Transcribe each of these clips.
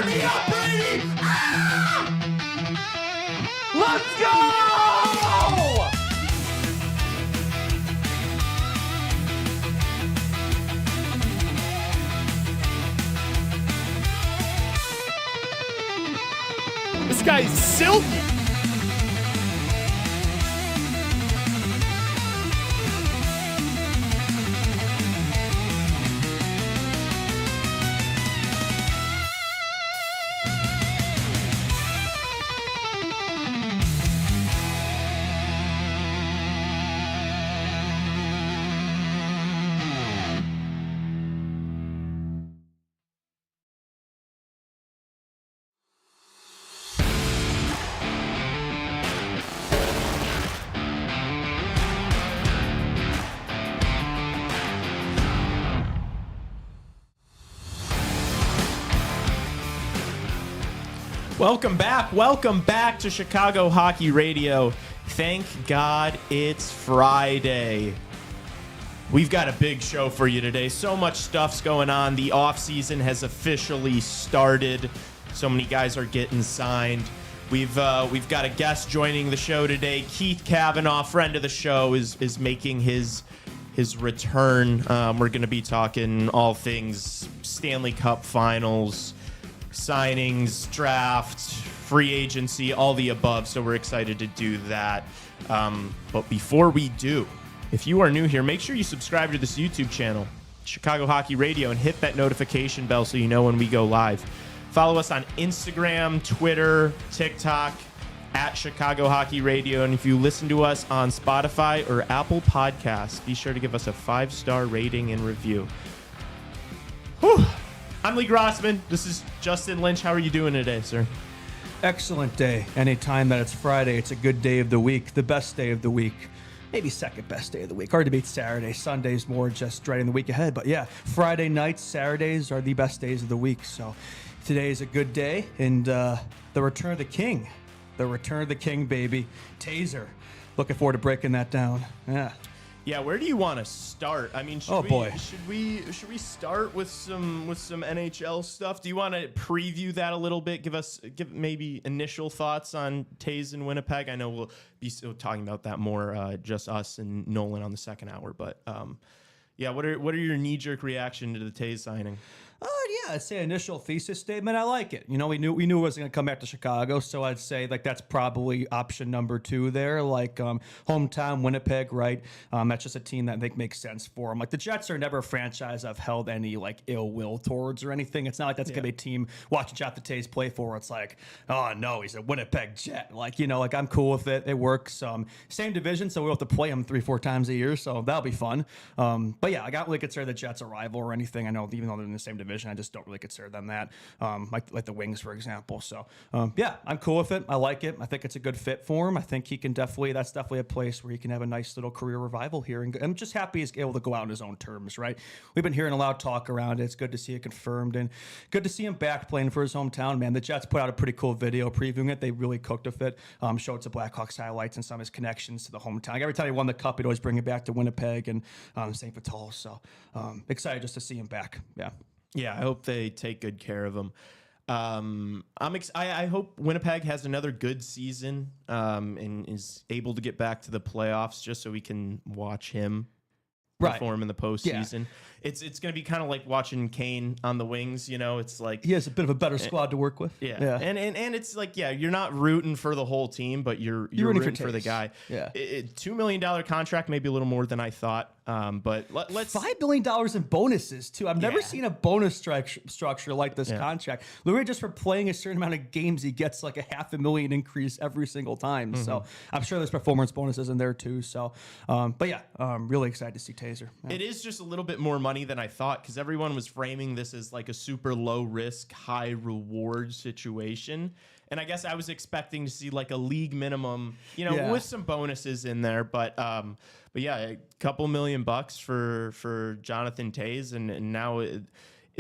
me up, Brady! Ah! Let's go! This guy's silky. Welcome back to Chicago Hockey Radio. Thank God it's Friday. We've got a big show for you today. So much stuff's going on. The offseason has officially started. So many guys are getting signed. We've got a guest joining the show today. Keith Kavanaugh, friend of the show, is making his return. We're going to be talking all things Stanley Cup Finals, signings, draft, free agency, all the above. So we're excited to do that. But before we do, if you are new here, make sure you subscribe to this YouTube channel, Chicago Hockey Radio, and hit that notification bell so you know when we go live. Follow us on Instagram, Twitter, TikTok, at Chicago Hockey Radio. And if you listen to us on Spotify or Apple Podcasts, be sure to give us a 5-star rating and review. Whew. I'm Lee Grossman. This is Justin Lynch. How are you doing today, sir? Excellent day. Anytime that it's Friday, it's a good day of the week, the best day of the week. Maybe second best day of the week. Hard to beat Saturday. Sunday's more just dreading the week ahead. But yeah, Friday nights, Saturdays are the best days of the week. So today is a good day. And the return of the king. The return of the king, baby. Taser. Looking forward to breaking that down. Yeah. Yeah, where do you want to start? I mean, should we start with some NHL stuff? Do you want to preview that a little bit? Give maybe initial thoughts on Toews in Winnipeg. I know we'll be still talking about that more, just us and Nolan on the second hour. But yeah, what are your knee-jerk reaction to the Toews signing? Yeah, I'd say initial thesis statement. I like it. You know, we knew it was going to come back to Chicago, so I'd say like that's probably option number 2 there. Like hometown Winnipeg, right? That's just a team that I think makes sense for them. Like the Jets are never a franchise I've held any like ill will towards or anything. It's not like that's going to be a team watching Jonathan Toews play for. It's like, oh no, he's a Winnipeg Jet. Like, you know, like I'm cool with it. It works. Same division, so we'll have to play them 3-4 times a year, so that'll be fun. But yeah, I got really consider the Jets a rival or anything. I know even though they're in the same division, I just don't really consider them that, like the Wings, for example. So, yeah, I'm cool with it. I like it. I think it's a good fit for him. I think he can that's definitely a place where he can have a nice little career revival here. And I'm just happy he's able to go out on his own terms, right? We've been hearing a lot of talk around it. It's good to see it confirmed and good to see him back playing for his hometown, man. The Jets put out a pretty cool video previewing it. They really cooked with it, showed some Blackhawks highlights and some of his connections to the hometown. Like every time he won the Cup, he'd always bring it back to Winnipeg and St. Vital. So excited just to see him back. Yeah. Yeah, I hope they take good care of him. I hope Winnipeg has another good season and is able to get back to the playoffs just so we can watch him perform in the postseason. Yeah. It's going to be kind of like watching Kane on the Wings, you know. It's like he has a bit of a better squad to work with. Yeah. And it's like, yeah, you're not rooting for the whole team, but you're rooting for the guy. Yeah. $2 million contract, maybe a little more than I thought. But let's $5 million in bonuses too. I've never seen a bonus structure like this contract. Literally, just for playing a certain amount of games, he gets like a $500,000 increase every single time. Mm-hmm. So I'm sure there's performance bonuses in there too. So, but yeah, I'm really excited to see Taser. Yeah. It is just a little bit more money than I thought because everyone was framing this as like a super low risk, high reward situation. And I guess I was expecting to see like a league minimum, you know, with some bonuses in there. But yeah, a couple $1 million for Jonathan Toews, and now it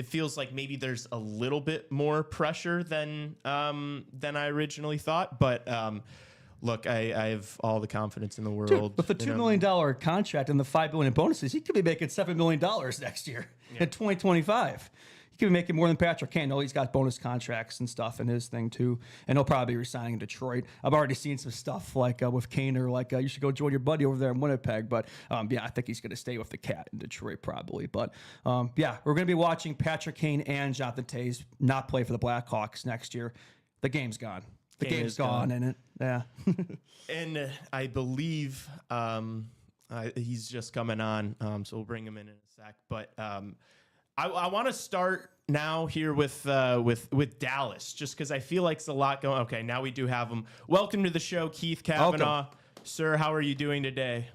feels like maybe there's a little bit more pressure than I originally thought. But look, I have all the confidence in the world. Dude, with the $2 million contract and the $5 million bonuses, he could be making $7 million next year in 2025. could be making more than Patrick Kane. No, he's got bonus contracts and stuff in his thing too, and he'll probably be resigning in Detroit. I've already seen some stuff like with Kane or like you should go join your buddy over there in Winnipeg. But yeah, I think he's going to stay with the Cat in Detroit probably. But yeah, we're going to be watching Patrick Kane and Jonathan Toews not play for the Blackhawks next year. The game's gone. The game's gone, and it, yeah. And I believe he's just coming on, so we'll bring him in a sec. But I want to start now here with Dallas, just because I feel like it's a lot going. Okay, now we do have him. Welcome to the show, Keith Kavanaugh. Sir, how are you doing today?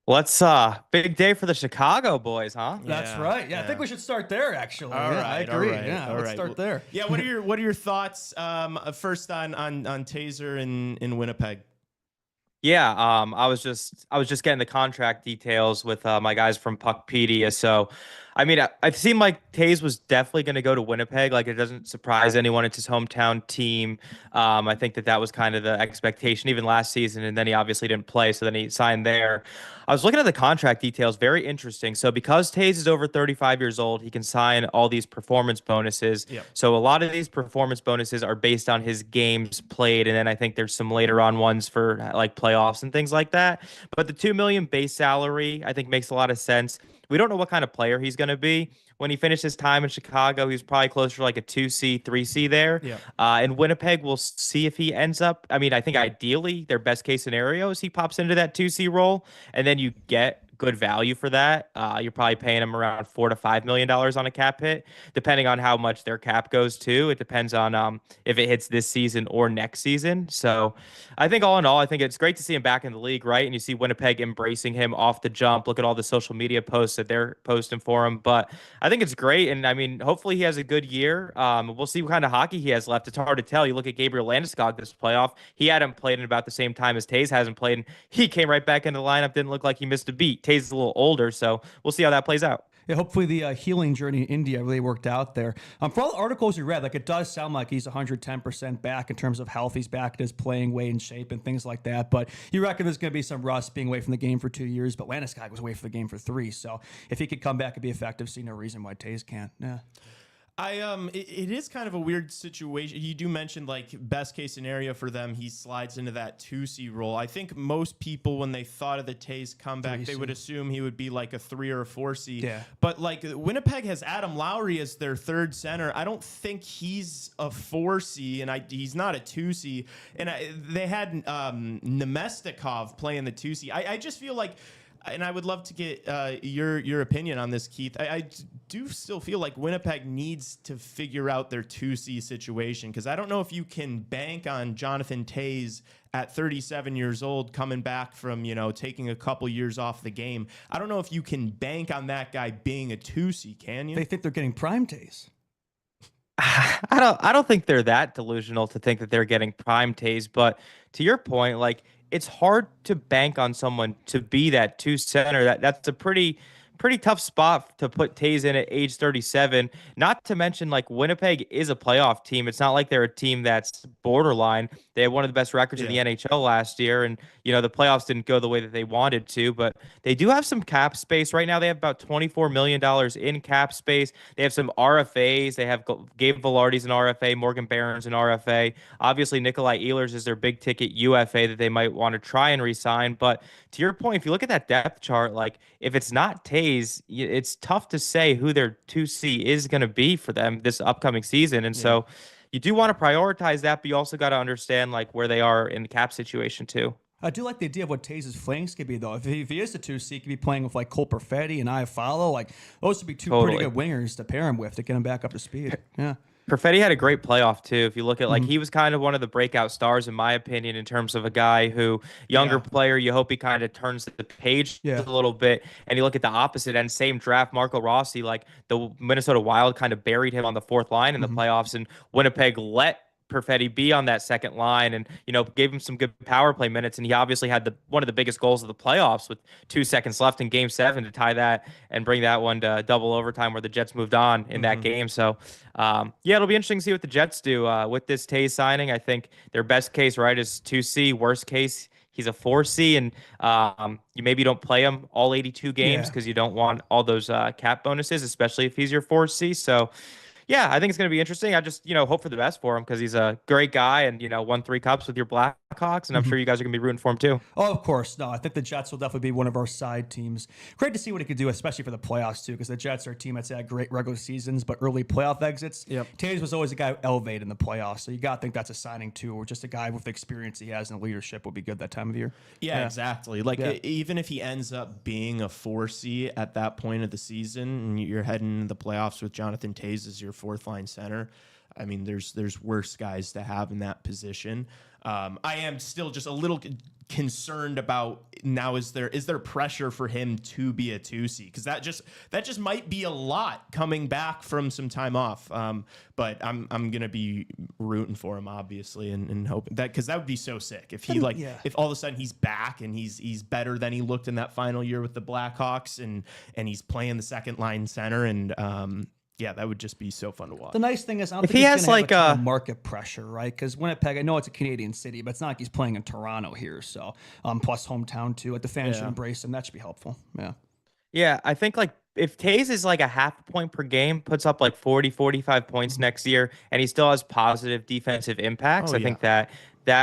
Let's big day for the Chicago boys, huh? That's right. Yeah, I think we should start there. Actually, I agree. Let's start there. Yeah, what are your thoughts? First on Taser in Winnipeg. Yeah, I was just getting the contract details with my guys from Puckpedia. So, I mean, it seemed like Toews was definitely going to go to Winnipeg. Like, it doesn't surprise anyone. It's his hometown team. I think that was kind of the expectation even last season, and then he obviously didn't play, so then he signed there. I was looking at the contract details, very interesting. So because Toews is over 35 years old, he can sign all these performance bonuses. Yep. So a lot of these performance bonuses are based on his games played, and then I think there's some later on ones for like playoffs and things like that. But the $2 million base salary, I think, makes a lot of sense. We don't know what kind of player he's going to be. When he finished his time in Chicago, he's probably closer to like a 2C, 3C there. Yeah. In Winnipeg, we'll see if he ends up. I mean, I think ideally their best case scenario is he pops into that 2C role, and then you get good value for that. You're probably paying him around $4 to $5 million on a cap hit, depending on how much their cap goes to. It depends on if it hits this season or next season. So I think all in all, I think it's great to see him back in the league, right? And you see Winnipeg embracing him off the jump. Look at all the social media posts that they're posting for him. But I think it's great. And I mean, hopefully he has a good year. We'll see what kind of hockey he has left. It's hard to tell. You look at Gabriel Landeskog this playoff. He hadn't played in about the same time as Toews hasn't played. And he came right back into the lineup. Didn't look like he missed a beat. Toews is a little older, so we'll see how that plays out. Yeah, hopefully the healing journey in India really worked out there. For all the articles you read, like it does sound like he's 110% back in terms of health. He's back at his playing weight and shape and things like that. But you reckon there's going to be some rust being away from the game for 2 years. But Landeskog was away from the game for 3. So if he could come back and be effective, see no reason why Toews can't. Yeah. It is kind of a weird situation. You do mention like best case scenario for them, he slides into that 2C role. I think most people, when they thought of the Toews comeback, 3C. they would assume he would be like a 3 or a 4C. Yeah. But like Winnipeg has Adam Lowry as their third center. I don't think he's a 4C, and he's not a 2C. And they had Nemestikov playing the 2C. I just feel like. And I would love to get your opinion on this, Keith. I do still feel like Winnipeg needs to figure out their 2C situation, because I don't know if you can bank on Jonathan Toews at 37 years old coming back from, taking a couple years off the game. I don't know if you can bank on that guy being a 2C, can you? They think they're getting prime Toews. I don't think they're that delusional to think that they're getting prime Toews, but to your point, like, it's hard to bank on someone to be that 2 center. That's a pretty tough spot to put Toews in at age 37. Not to mention, like, Winnipeg is a playoff team. It's not like they're a team that's borderline. They had one of the best records in the NHL last year, and the playoffs didn't go the way that they wanted to. But they do have some cap space right now. They have about $24 million in cap space. They have some RFAs. They have Gabe Velarde's an RFA, Morgan Barron's an RFA. Obviously, Nikolai Ehlers is their big ticket UFA that they might want to try and re-sign. But to your point, if you look at that depth chart, like, if it's not Toews, it's tough to say who their 2C is going to be for them this upcoming season. And so you do want to prioritize that, but you also got to understand like where they are in the cap situation too. I do like the idea of what Toews' flanks could be, though. If he is the 2C, he could be playing with like Cole Perfetti and Iafallo. Like, those would be two pretty good wingers to pair him with to get him back up to speed. Yeah. Perfetti had a great playoff too. If you look at, like, he was kind of one of the breakout stars in my opinion, in terms of a guy who, younger player, you hope he kind of turns the page a little bit. And you look at the opposite end, same draft, Marco Rossi, like the Minnesota Wild kind of buried him on the fourth line in the playoffs, and Winnipeg let Perfetti be on that second line and, gave him some good power play minutes. And he obviously had one of the biggest goals of the playoffs with 2 seconds left in game 7 to tie that and bring that one to double overtime where the Jets moved on in that game. So, it'll be interesting to see what the Jets do with this Toews signing. I think their best case, right, is 2C. Worst case, he's a 4C, and you maybe don't play him all 82 games because you don't want all those cap bonuses, especially if he's your 4C. So yeah, I think it's going to be interesting. I just, hope for the best for him because he's a great guy and, won 3 cups with your Blackhawks. And I'm sure you guys are going to be rooting for him too. Oh, of course. No, I think the Jets will definitely be one of our side teams. Great to see what he could do, especially for the playoffs too, because the Jets are a team that's had great regular seasons, but early playoff exits. Toews was always a guy who elevated in the playoffs. So you got to think that's a signing too, or just a guy with the experience he has in leadership would be good that time of year. Yeah, exactly. Like even if he ends up being a 4C at that point of the season and you're heading into the playoffs with Jonathan Toews as your fourth line center, I mean, there's worse guys to have in that position. I am still just a little concerned about now. Is there pressure for him to be a 2C? Because that just might be a lot coming back from some time off. But I'm gonna be rooting for him obviously and hoping that, because that would be so sick if he if all of a sudden he's back and he's better than he looked in that final year with the Blackhawks and he's playing the second line center and yeah, that would just be so fun to watch. The nice thing is, I don't think he's going to have a ton of market pressure, right? Because Winnipeg, I know it's a Canadian city, but it's not like he's playing in Toronto here. So, plus hometown too. Like the fans should embrace him. That should be helpful. Yeah. Yeah, I think if Toews is like a half a point per game, puts up like 40, 45 points next year, and he still has positive defensive impacts, I think that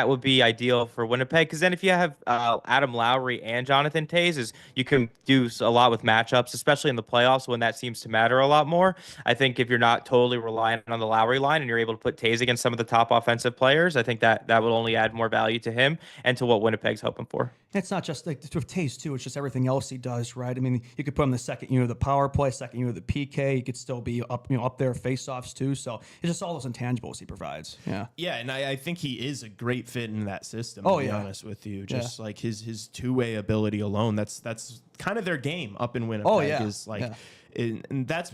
would be ideal for Winnipeg. Because then if you have Adam Lowry and Jonathan Toews, you can do a lot with matchups, especially in the playoffs when that seems to matter a lot more. I think if you're not totally reliant on the Lowry line and you're able to put Toews against some of the top offensive players, I think that will only add more value to him and to what Winnipeg's hoping for. It's not just like with Toews too. It's just everything else he does, right? I mean, you could put him the second unit of the power play, second unit of the PK. He could still be up, up there face-offs too. So it's just all those intangibles he provides. Yeah. Yeah, and I think he is a great fit in that system. To be honest with you, just like his two-way ability alone. That's kind of their game up in Winnipeg. Is like, and that's.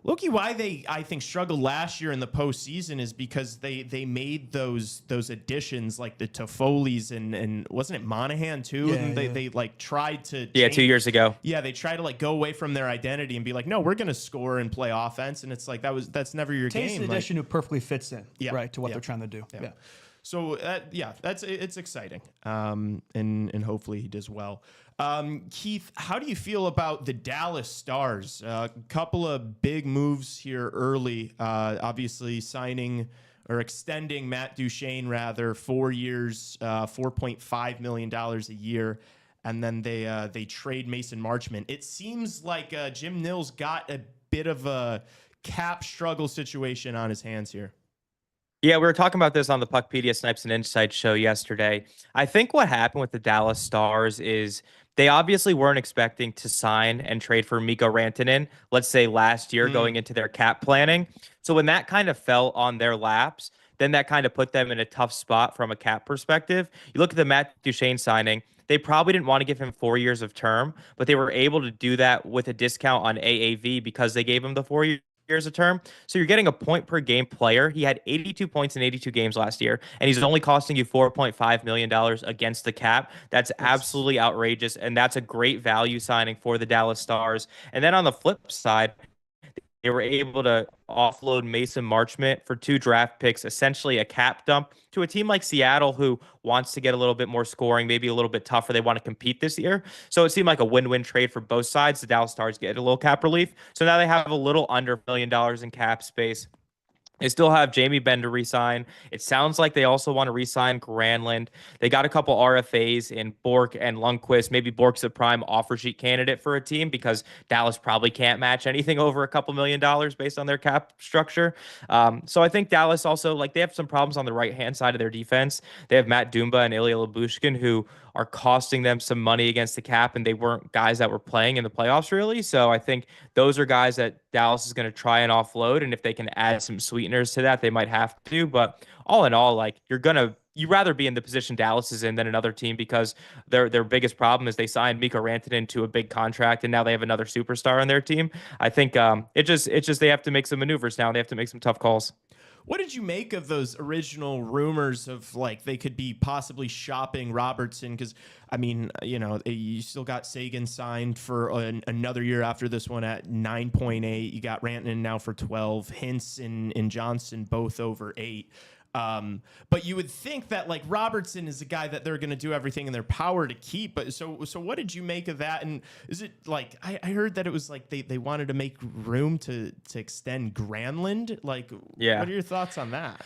Loki, why they, I think, struggled last year in the postseason is because they made those additions like the Toffoli's and wasn't it Monahan too? Yeah, and they like tried to 2 years ago. Yeah, they tried to like go away from their identity and be like, no, we're gonna score and play offense, and it's like that's never your game. An addition who perfectly fits in, right, to what they're trying to do. Yeah. So it's exciting, and hopefully he does well. Keith, how do you feel about the Dallas Stars? A couple of big moves here early. Obviously signing or extending Matt Duchene 4 years, $4.5 million a year. And then they trade Mason Marchment. It seems like Jim Nill's got a bit of a cap struggle situation on his hands here. Yeah, we were talking about this on the Puckpedia Snipes and Insights show yesterday. I think what happened with the Dallas Stars is they obviously weren't expecting to sign and trade for Mikko Rantanen, let's say last year going into their cap planning. So when that kind of fell on their laps, then that kind of put them in a tough spot from a cap perspective. You look at the Matt Duchene signing, they probably didn't want to give him 4 years of term, but they were able to do that with a discount on AAV because they gave him the 4 years of term. So you're getting a point per game player. He had 82 points in 82 games last year, and he's only costing you $4.5 million against the cap. That's absolutely outrageous, and that's a great value signing for the Dallas Stars. And then on the flip side, they were able to offload Mason Marchment for 2 draft picks, essentially a cap dump to a team like Seattle who wants to get a little bit more scoring, maybe a little bit tougher. They want to compete this year. So it seemed like a win-win trade for both sides. The Dallas Stars get a little cap relief. So now they have a little under $1 million in cap space. They still have Jamie Benn to re-sign. It sounds like they also want to re-sign Granlund. They got a couple RFAs in Bork and Lundqvist. Maybe Bork's a prime offer sheet candidate for a team because Dallas probably can't match anything over a couple $1 million based on their cap structure. So I think Dallas also, they have some problems on the right-hand side of their defense. They have Matt Dumba and Ilya Lyubushkin who are costing them some money against the cap, and they weren't guys that were playing in the playoffs really. So I think those are guys that Dallas is going to try and offload, and if they can add some sweeteners to that, they might have to. But all in all, you'd rather be in the position Dallas is in than another team because their biggest problem is they signed Mikko Rantanen to a big contract, and now they have another superstar on their team. I think it just they have to make some maneuvers now. They have to make some tough calls. What did you make of those original rumors of they could be possibly shopping Robertson? Because, I mean, you still got Sagan signed for another year after this one at 9.8. You got Rantanen now for 12. Hintz and Johnson both over 8. But you would think that like Robertson is a guy that they're going to do everything in their power to keep. But so what did you make of that? And is it like I heard that it was like they wanted to make room to extend Granlund? Like, Yeah. what are your thoughts on that?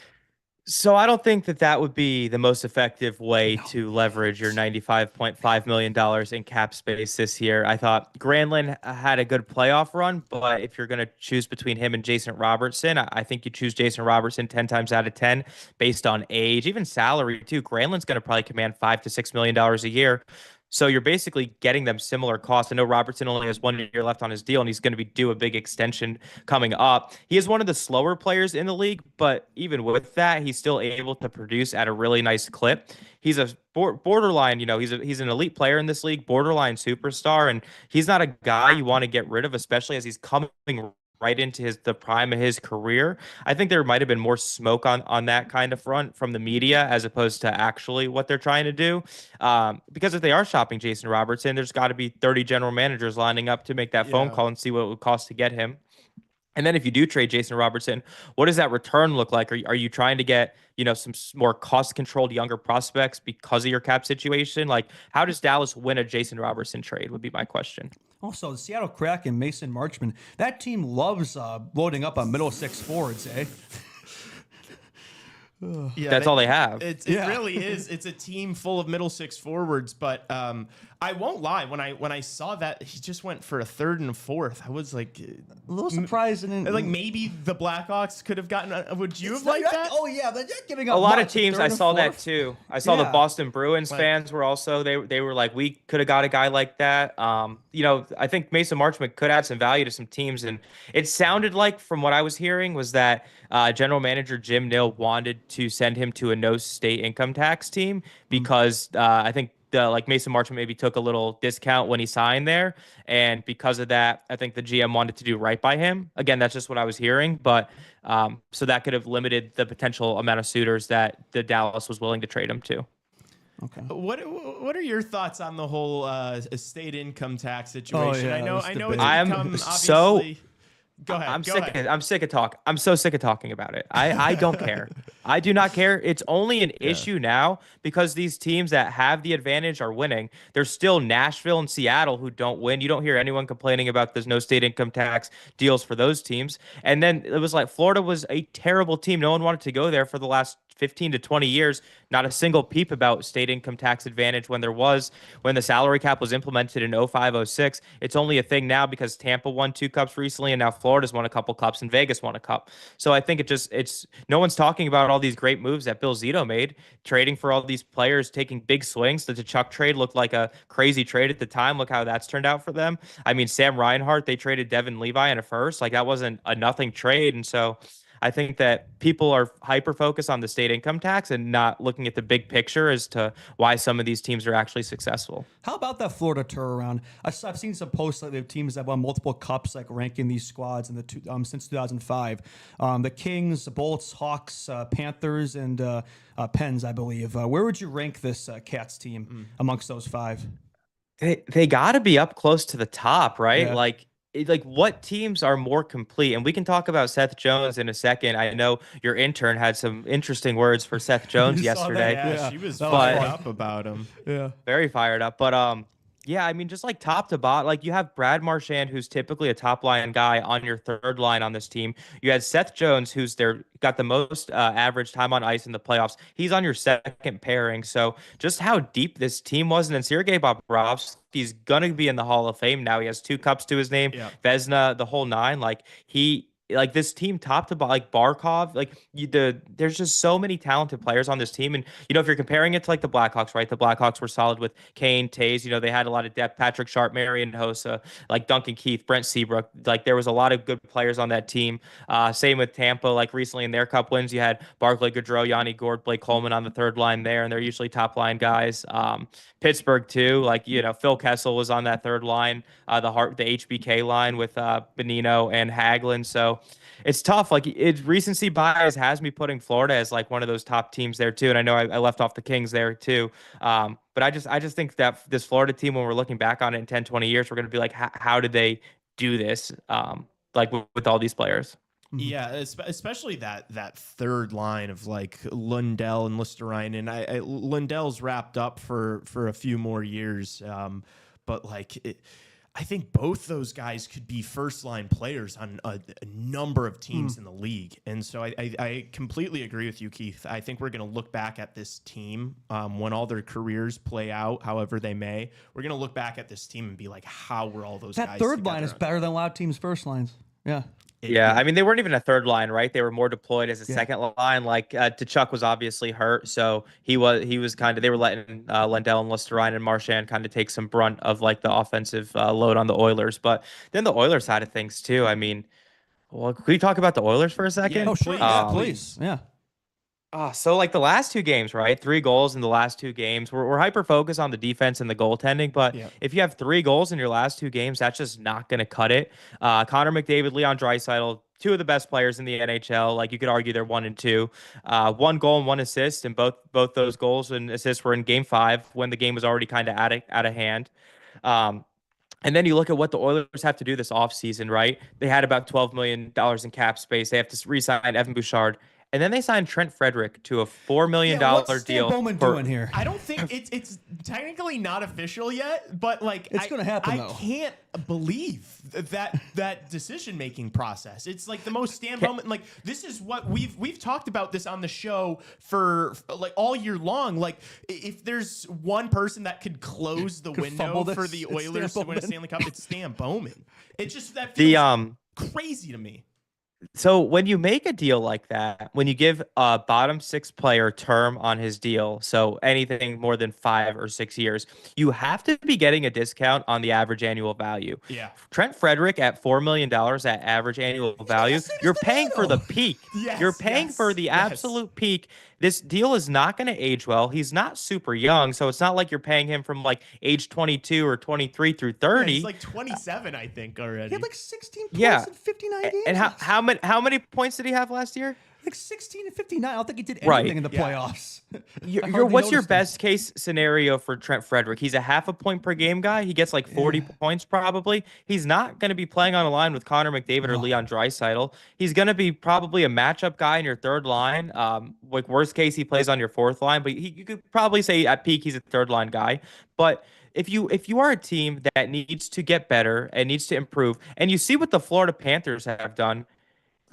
So I don't think that would be the most effective way to leverage your $95.5 million in cap space this year. I thought Granlund had a good playoff run, but if you're going to choose between him and Jason Robertson, I think you choose Jason Robertson 10 times out of 10 based on age, even salary too. Granlund's going to probably command $5 to $6 million a year. So you're basically getting them similar costs. I know Robertson only has 1 year left on his deal, and he's going to be due a big extension coming up. He is one of the slower players in the league, but even with that, he's still able to produce at a really nice clip. He's a borderline, he's an elite player in this league, borderline superstar, and he's not a guy you want to get rid of, especially as he's coming right into the prime of his career. I think there might have been more smoke on that kind of front from the media as opposed to actually what they're trying to do. Because if they are shopping Jason Robertson, there's got to be 30 general managers lining up to make that phone call and see what it would cost to get him. And then if you do trade Jason Robertson, what does that return look like? Are you trying to get, some more cost-controlled younger prospects because of your cap situation? Like, how does Dallas win a Jason Robertson trade would be my question. Also, the Seattle Kraken, Mason Marchman, that team loves loading up on middle six forwards, eh? Yeah, that's all they have. It really is. It's a team full of middle six forwards, but I won't lie. When I saw that he just went for a third and a fourth, I was like A little surprised. like maybe the Blackhawks could have gotten. Would you have liked that? Oh yeah, but they're giving up A lot of much, teams, third I and saw that fourth. too. I saw the Boston Bruins fans were also they were like, we could have got a guy like that. I think Mason Marchman could add some value to some teams, and it sounded like from what I was hearing was that general manager Jim Nill wanted to send him to a no state income tax team because I think Mason Marchman maybe took a little discount when he signed there, and because of that, I think the GM wanted to do right by him. Again, that's just what I was hearing, but so that could have limited the potential amount of suitors that the Dallas was willing to trade him to. Okay. What are your thoughts on the whole state income tax situation? yeah, I know that was it's debate. I am become so- obviously. Go ahead. I'm sick of talking about it. I don't care. I do not care. It's only an issue now because these teams that have the advantage are winning. There's still Nashville and Seattle who don't win. You don't hear anyone complaining about there's no state income tax deals for those teams. And then it was like Florida was a terrible team. No one wanted to go there for the last 15 to 20 years. Not a single peep about state income tax advantage when the salary cap was implemented in 05-06. It's only a thing now because Tampa won 2 cups recently, and now Florida's won a couple cups and Vegas won a cup. So I think it's no one's talking about all these great moves that Bill Zito made, trading for all these players, taking big swings. The Chuck trade looked like a crazy trade at the time. Look how that's turned out for them. I mean, Sam Reinhart, they traded Devin Levi in a first. Like, that wasn't a nothing trade. And so I think that people are hyper focused on the state income tax and not looking at the big picture as to why some of these teams are actually successful. How about that Florida turnaround? I've seen some posts lately of teams that won multiple cups, like ranking these squads in the since 2005. The Kings, the Bolts, Hawks, Panthers, and Pens, I believe. Where would you rank this Cats team amongst those 5? They got to be up close to the top, right? Yeah. Like what teams are more complete? And we can talk about Seth Jones in a second. I know your intern had some interesting words for Seth Jones You saw that? yesterday. Yeah, she was That fired was up about him. Yeah. Very fired up. But yeah, I mean, just like top to bottom, like you have Brad Marchand, who's typically a top line guy on your third line on this team. You had Seth Jones, who's got the most average time on ice in the playoffs. He's on your second pairing. So just how deep this team was. And then Sergei Bobrovsky's going to be in the Hall of Fame now. He has 2 cups to his name. Yeah. Vezina, the whole 9. Like this team top to bottom, like Barkov, there's just so many talented players on this team. And, if you're comparing it to like the Blackhawks, right? The Blackhawks were solid with Kane, Toews, they had a lot of depth, Patrick Sharp, Marian Hossa, like Duncan Keith, Brent Seabrook. Like there was a lot of good players on that team. Same with Tampa, like recently in their cup wins, you had Barclay Goodrow, Yanni Gord, Blake Coleman on the third line there. And they're usually top line guys. Pittsburgh too, Phil Kessel was on that third line, the HBK line with Benino and Hagelin. So it's tough. Recency bias has me putting Florida as like one of those top teams there too. And I know I left off the Kings there too. But I just think that this Florida team, when we're looking back on it in 10, 20 years, we're going to be like, how did they do this? With all these players. Yeah, especially that third line of like Lundell and Listerainen. Lundell's wrapped up for a few more years, but like I think both those guys could be first line players on a number of teams in the league. And so I completely agree with you, Keith. I think we're going to look back at this team when all their careers play out, however they may. We're going to look back at this team and be like, how were all those guys? That third line is better than a lot of teams' first lines. Yeah. Yeah, I mean, they weren't even a third line, right? They were more deployed as a second line. Like Tkachuk was obviously hurt, so he was kind of, they were letting Lundell and Listerine and Marchand kind of take some brunt of like the offensive load on the Oilers. But then the Oilers side of things too. I mean, well, could we talk about the Oilers for a second? Yeah, Oh, sure. Please. Yeah. So like the last two games, right? 3 goals in the last 2 games. We're hyper focused on the defense and the goaltending, but if you have 3 goals in your last 2 games, that's just not going to cut it. Connor McDavid, Leon Draisaitl, 2 of the best players in the NHL. Like you could argue they're 1 and 2. 1 goal and 1 assist, and both those goals and assists were in Game 5 when the game was already kind of out of hand. And then you look at what the Oilers have to do this offseason, right? They had about $12 million in cap space. They have to re-sign Evan Bouchard. And then they signed Trent Frederick to a $4 million what's deal. Stan Bowman doing here? I don't think it's technically not official yet, but like It's going to happen, I though. can't believe that decision making process. It's like the most Stan Bowman. Like this is what we've talked about this on the show for like all year long. Like if there's one person that could close the window for the Oilers to win a Stanley Cup, it's Stan Bowman. It's just that feels crazy to me. So when you make a deal like that, when you give a bottom 6 player term on his deal, so anything more than 5 or 6 years, you have to be getting a discount on the average annual value. Yeah. Trent Frederick at $4 million at average annual value, you're paying for the peak. You're paying for the absolute peak. This deal is not going to age well. He's not super young, so it's not like you're paying him from like age 22 or 23 through 30. He's like 27, I think, already. He had like 16 points in 59 games. And how many points did he have last year? Like 16 and 59. I don't think he did anything in the playoffs. What's your best case scenario for Trent Frederick? He's a half a point per game guy. He gets like 40 points probably. He's not going to be playing on a line with Connor McDavid or Leon Draisaitl. He's going to be probably a matchup guy in your third line. Like worst case, he plays on your fourth line, but you could probably say at peak he's a third line guy. But if you are a team that needs to get better and needs to improve, and you see what the Florida Panthers have done.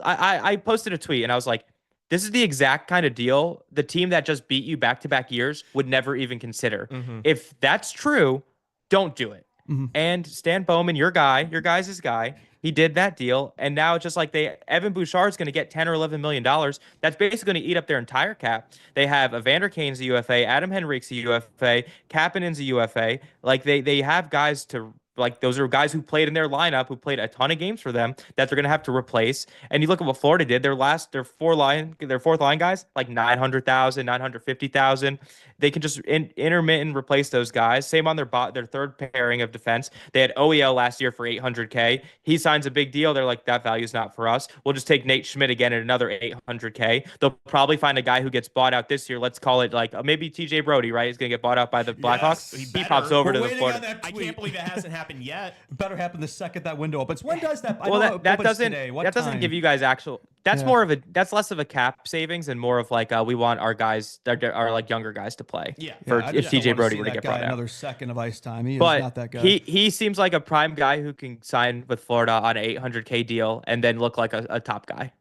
I posted a tweet and I was like, this is the exact kind of deal the team that just beat you back-to-back years would never even consider. If that's true, don't do it. And Stan Bowman, your guys' guy, he did that deal. And now it's just like Evan Bouchard's going to get $10 or $11 million. That's basically going to eat up their entire cap. They have Evander Kane's a UFA, Adam Henrique's a UFA, Kapanen's a UFA. Like they have guys to, like, those are guys who played in their lineup, who played a ton of games for them that they're going to have to replace. And you look at what Florida did, their fourth line guys, like 900,000, 950,000. They can just intermittent replace those guys. Same on their third pairing of defense. They had OEL last year for $800K. He signs a big deal. They're like, that value's not for us. We'll just take Nate Schmidt again at another $800K. They'll probably find a guy who gets bought out this year. Let's call it like maybe TJ Brody, right? He's going to get bought out by the Blackhawks. He pops over to the Florida. I can't believe it hasn't happened yet. Better happen the second that window opens. When does that? Well, that doesn't give you guys actual. That's less of a cap savings and more of like we want our guys, our like younger guys to play. If TJ Brody were to get brought out. Another second of ice time. He is not that guy. He seems like a prime guy who can sign with Florida on an $800K deal and then look like a top guy.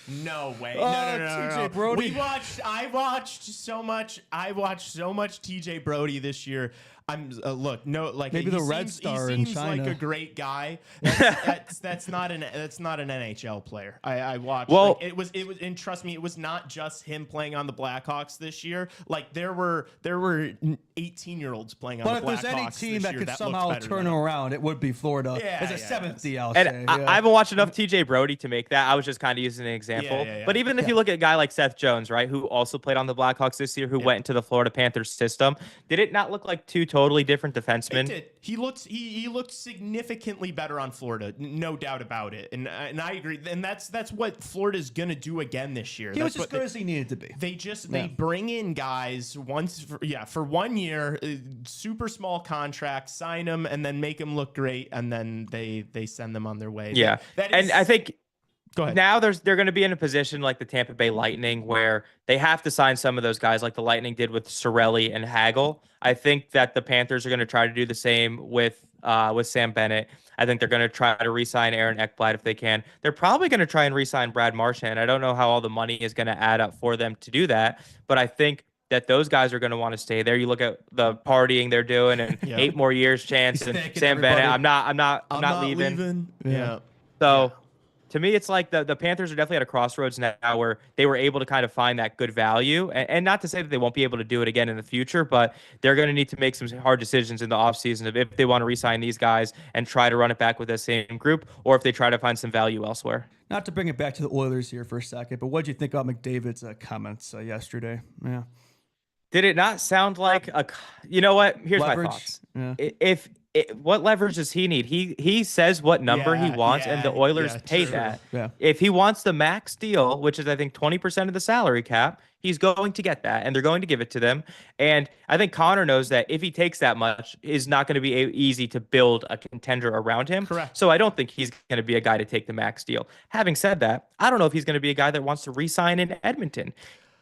No way. Oh, No. TJ Brody. I watched so much TJ Brody this year. Maybe the Red Star in seems China. like a great guy. That's not an NHL player. I watched. Well, it was, and trust me, it was not just him playing on the Blackhawks this year. Like there were 18-year-olds playing on the Blackhawks. But if there's any team that could somehow turn him around, it would be Florida. As a seventh D, I'll say. I haven't watched enough TJ Brody to make that. I was just kind of using an example. But even if you look at a guy like Seth Jones, right, who also played on the Blackhawks this year, who went into the Florida Panthers system, did it not look like two totally different defensemen? It did. He looked significantly better on Florida, no doubt about it. And I agree. And that's what Florida's gonna do again this year. He was as good as he needed to be. They bring in guys for 1 year, super small contract, sign them, and then make them look great, and then they send them on their way. I think Go ahead. Now they're going to be in a position like the Tampa Bay Lightning where they have to sign some of those guys like the Lightning did with Cirelli and Hagel. I think that the Panthers are going to try to do the same with Sam Bennett. I think they're going to try to re-sign Aaron Ekblad if they can. They're probably going to try and re-sign Brad Marchand. I don't know how all the money is going to add up for them to do that, but I think that those guys are going to want to stay there. You look at the partying they're doing and 8 more years chance and Sam Bennett. I'm not leaving. Yeah. So to me, it's like the Panthers are definitely at a crossroads now where they were able to kind of find that good value. And not to say that they won't be able to do it again in the future, but they're going to need to make some hard decisions in the offseason if they want to re-sign these guys and try to run it back with the same group, or if they try to find some value elsewhere. Not to bring it back to the Oilers here for a second, but what did you think about McDavid's comments yesterday? Yeah. Did it not sound like a? You know what? Here's Leverage? my thoughts. Yeah. What leverage does he need? He says what number he wants, and the Oilers pay that. Yeah. If he wants the max deal, which is I think 20% of the salary cap, he's going to get that, and they're going to give it to them. And I think Connor knows that if he takes that much, it's not going to be easy to build a contender around him. Correct. So I don't think he's going to be a guy to take the max deal. Having said that, I don't know if he's going to be a guy that wants to re-sign in Edmonton.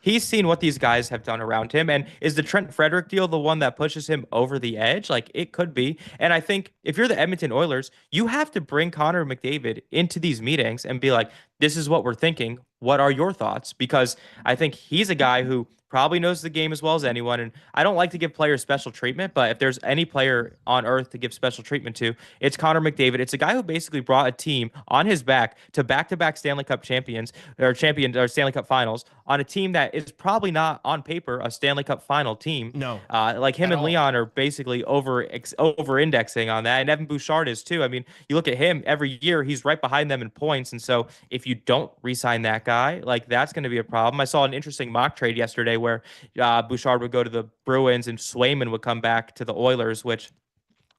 He's seen what these guys have done around him. And is the Trent Frederick deal the one that pushes him over the edge? Like, it could be. And I think if you're the Edmonton Oilers, you have to bring Connor McDavid into these meetings and be like, this is what we're thinking. What are your thoughts? Because I think he's a guy who probably knows the game as well as anyone. And I don't like to give players special treatment, but if there's any player on earth to give special treatment to, it's Connor McDavid. It's a guy who basically brought a team on his back to back-to-back Stanley Cup champions or Stanley Cup finals on a team that is probably not on paper a Stanley Cup final team. No. Like him and Leon are basically over-indexing on that. And Evan Bouchard is too. I mean, you look at him every year, he's right behind them in points. And so if you don't re-sign that guy, like that's going to be a problem. I saw an interesting mock trade yesterday where Bouchard would go to the Bruins and Swayman would come back to the Oilers, which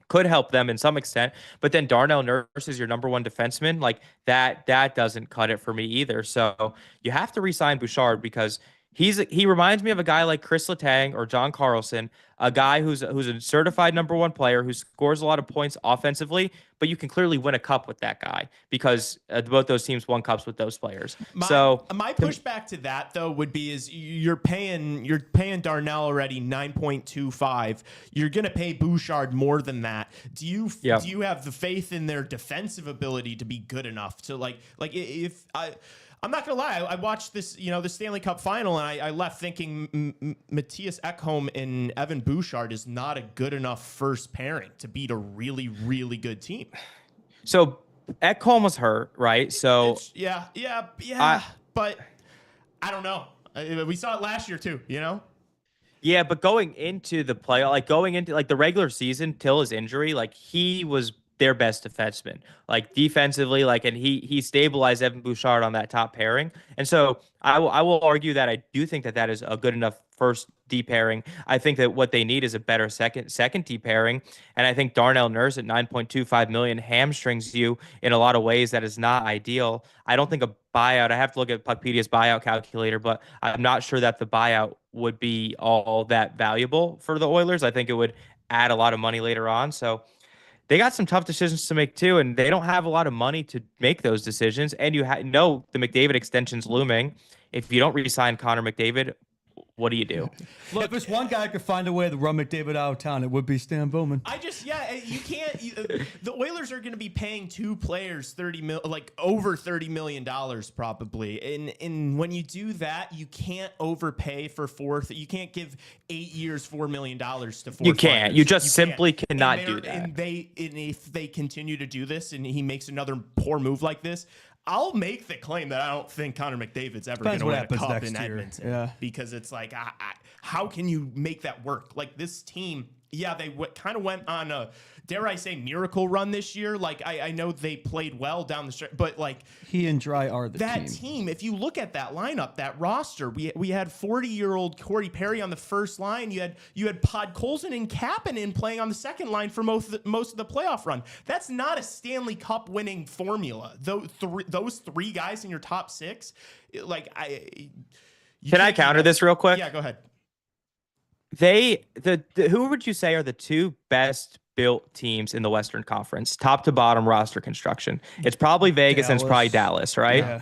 could help them in some extent. But then Darnell Nurse is your number one defenseman. Like that doesn't cut it for me either. So you have to re-sign Bouchard because he reminds me of a guy like Chris Letang or John Carlson, a guy who's a certified number one player who scores a lot of points offensively, but you can clearly win a cup with that guy because both those teams won cups with those players. My pushback to that though would be is you're paying Darnell already 9.25. You're gonna pay Bouchard more than that. Do you have the faith in their defensive ability to be good enough to I'm not gonna lie. I watched this, the Stanley Cup final, and I left thinking Matthias Ekholm and Evan Bouchard is not a good enough first pairing to beat a really, really good team. So Ekholm was hurt, right? So but I don't know. We saw it last year too. Yeah, but going into the the regular season till his injury, like he was their best defenseman, like defensively, and he stabilized Evan Bouchard on that top pairing. And so I will argue that I do think that is a good enough first D pairing. I think that what they need is a better second D pairing. And I think Darnell Nurse at $9.25 million hamstrings you in a lot of ways that is not ideal. I don't think a buyout, I have to look at Puckpedia's buyout calculator, but I'm not sure that the buyout would be all that valuable for the Oilers. I think it would add a lot of money later on. So they got some tough decisions to make too, and they don't have a lot of money to make those decisions. And you know the McDavid extension's looming. If you don't re-sign Connor McDavid, what do you do? Look, if there's one guy who could find a way to run McDavid out of town, it would be Stan Bowman. You can't. The Oilers are going to be paying two players over $30 million probably, and when you do that, you can't overpay for fourth. You can't give 8 years, $4 million to fourth. You can't. You just simply cannot do that. And if they continue to do this, and he makes another poor move like this, I'll make the claim that I don't think Connor McDavid's ever going to win a cup in Edmonton. Yeah. Because it's like, how can you make that work? Like this team, they kind of went on a, dare I say, miracle run this year. Like I know they played well down the stretch, but like he and Dry are the that team. If you look at that lineup, that roster, we had 40-year-old Corey Perry on the first line. You had Podkolzin and Kapanen playing on the second line for most of the playoff run. That's not a Stanley Cup winning formula. Those three guys in your top six, Can I counter this real quick? Yeah, go ahead. Who would you say are the two best built teams in the Western Conference, top to bottom roster construction. It's probably Vegas and it's probably Dallas, right?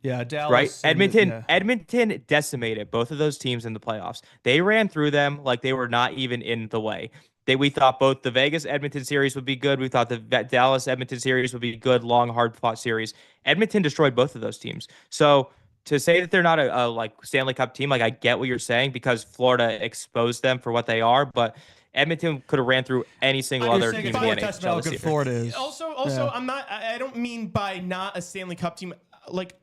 Yeah, Dallas. Right. Edmonton, yeah. Edmonton decimated both of those teams in the playoffs. They ran through them like they were not even in the way. We thought both the Vegas Edmonton series would be good. We thought the Dallas Edmonton series would be good, long, hard fought series. Edmonton destroyed both of those teams. So to say that they're not a like Stanley Cup team, like I get what you're saying because Florida exposed them for what they are, but Edmonton could have ran through any single other team in the NHL this year. Florida is. Also, I don't mean by not a Stanley Cup team. Like,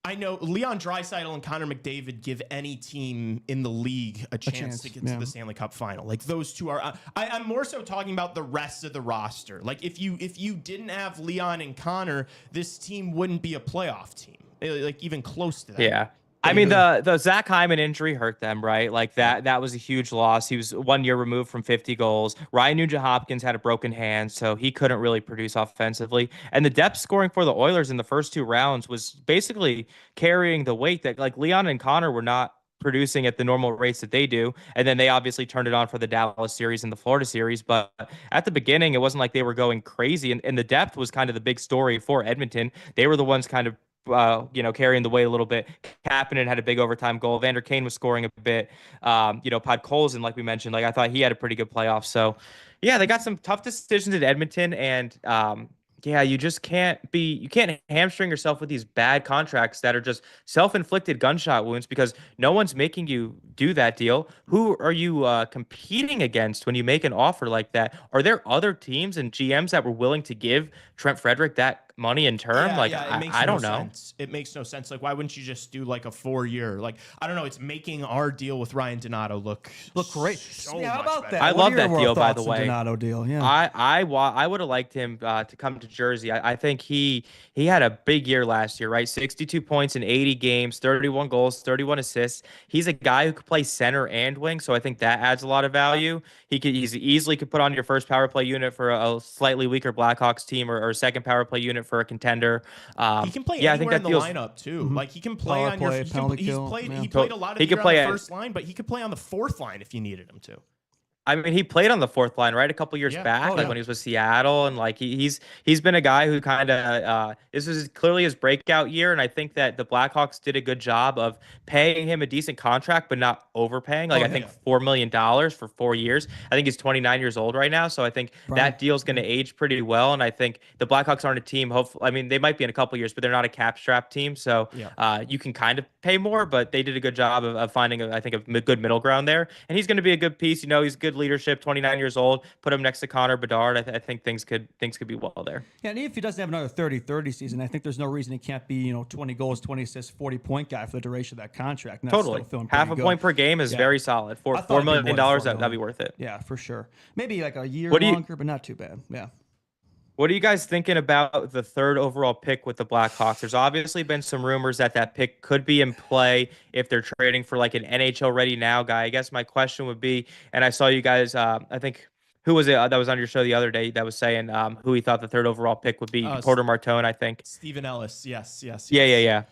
I know Leon Draisaitl and Connor McDavid give any team in the league a chance to get to the Stanley Cup final. Like those two are. I'm more so talking about the rest of the roster. Like if you didn't have Leon and Connor, this team wouldn't be a playoff team. Like even close to that. Yeah. I mean, the Zach Hyman injury hurt them, right? Like that was a huge loss. He was 1 year removed from 50 goals. Ryan Nugent-Hopkins had a broken hand, so he couldn't really produce offensively. And the depth scoring for the Oilers in the first 2 rounds was basically carrying the weight that like Leon and Connor were not producing at the normal rates that they do. And then they obviously turned it on for the Dallas series and the Florida series. But at the beginning, it wasn't like they were going crazy. And the depth was kind of the big story for Edmonton. They were the ones kind of carrying the weight a little bit. Kapanen had a big overtime goal. Vander Kane was scoring a bit. Podkolzin, like we mentioned, like I thought he had a pretty good playoff. So, yeah, they got some tough decisions at Edmonton, and you just can't hamstring yourself with these bad contracts that are just self-inflicted gunshot wounds because no one's making you do that deal. Who are you competing against when you make an offer like that? Are there other teams and GMs that were willing to give Trent Frederick that money in term? I don't know. It makes no sense. Like, why wouldn't you just do like a 4-year? Like, I don't know. It's making our deal with Ryan Donato look great. How about that? I love that deal, by the way. Donato deal. Yeah. I would have liked him to come to Jersey. I think he had a big year last year, right? 62 points in 80 games, 31 goals, 31 assists. He's a guy who could play center and wing, so I think that adds a lot of value. He's easily could put on your first power play unit for a slightly weaker Blackhawks team or second power play unit for a contender. He can play anywhere in the lineup too. Mm-hmm. Like he can play power on play, your. He played a lot of the year on the first line, but he could play on the fourth line if you needed him to. I mean, he played on the fourth line, right? A couple years back, when he was with Seattle, and like he's been a guy who kind of this is clearly his breakout year, and I think that the Blackhawks did a good job of paying him a decent contract, but not overpaying. Like I think $4 million for 4 years. I think he's 29 years old right now, so I think that deal's going to age pretty well. And I think the Blackhawks aren't a team. Hopefully, I mean, they might be in a couple years, but they're not a cap strap team, so you can kind of pay more. But they did a good job of finding, a good middle ground there, and he's going to be a good piece. He's good leadership, 29 years old, put him next to Connor Bedard. I think things could be well there. Yeah, and if he doesn't have another 30-30 season, I think there's no reason he can't be, 20 goals, 20 assists, 40-point guy for the duration of that contract. And totally. Half a point per game is very solid. $4 million, that'd be worth it. Yeah, for sure. Maybe like a year longer, but not too bad. Yeah. What are you guys thinking about the 3rd overall pick with the Blackhawks? There's obviously been some rumors that pick could be in play if they're trading for like an NHL ready now guy. I guess my question would be, and I saw you guys, I think, who was it that was on your show the other day that was saying who he thought the 3rd overall pick would be? Porter Martone, I think. Stephen Ellis. Yes. Yeah.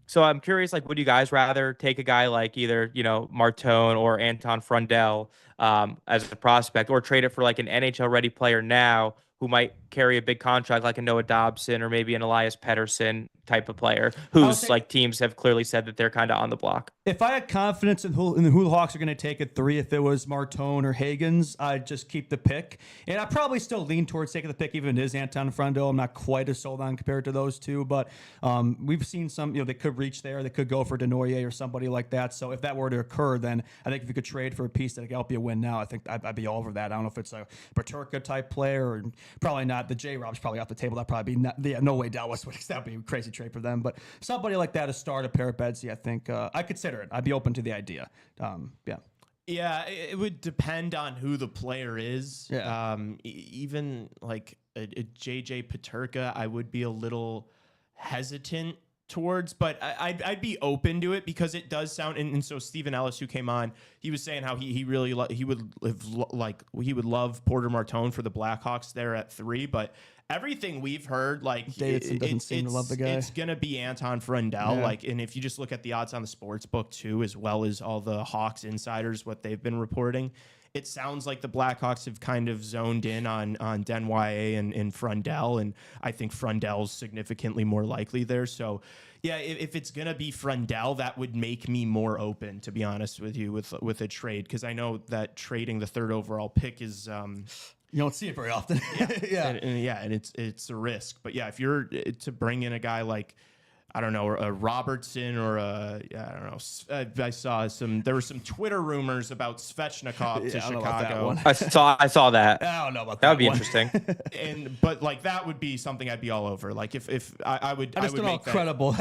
So I'm curious, like, would you guys rather take a guy like either, Martone or Anton Frundell as a prospect, or trade it for like an NHL ready player now who might carry a big contract like a Noah Dobson or maybe an Elias Pettersson type of player who's like teams have clearly said that they're kind of on the block? If I had confidence in who the Hawks are going to take at 3, if it was Martone or Higgins, I'd just keep the pick. And I'd probably still lean towards taking the pick, even if it is Anton Frundell. I'm not quite as sold on compared to those two, but we've seen some, they could reach there. They could go for Denoyer or somebody like that. So if that were to occur, then I think if you could trade for a piece that could help you win now, I think I'd be all over that. I don't know if it's a Peterka type player or probably not. The J-Rob's probably off the table. That'd probably be no way Dallas would. That'd be a crazy trade for them. But somebody like that, a start, a pair of Betsy, I think I consider it. I'd be open to the idea. Yeah, it would depend on who the player is. Yeah. Even like a JJ Peterka, I would be a little hesitant towards, but I'd be open to it because it does sound. And so Stephen Ellis, who came on, he was saying how he really he would love Porter Martone for the Blackhawks there at 3, but everything we've heard, like Davidson doesn't seem to love the guy. It's gonna be Anton Frundell, and if you just look at the odds on the sports book too, as well as all the Hawks insiders, what they've been reporting, It sounds like the Blackhawks have kind of zoned in on Denwye and Frundell, and I think Frundell's significantly more likely there. So, yeah, if it's gonna be Frundell, that would make me more open, to be honest with you, with a trade, because I know that trading the 3rd overall pick is. You don't see it very often. And it's a risk. But yeah, if you're to bring in a guy like, I don't know, a Robertson or I don't know. I saw there were some Twitter rumors about Svechnikov to Chicago. I saw that. I don't know about that. That would be one. interesting. But like that would be something I'd be all over. Like if I would I just don't know how credible.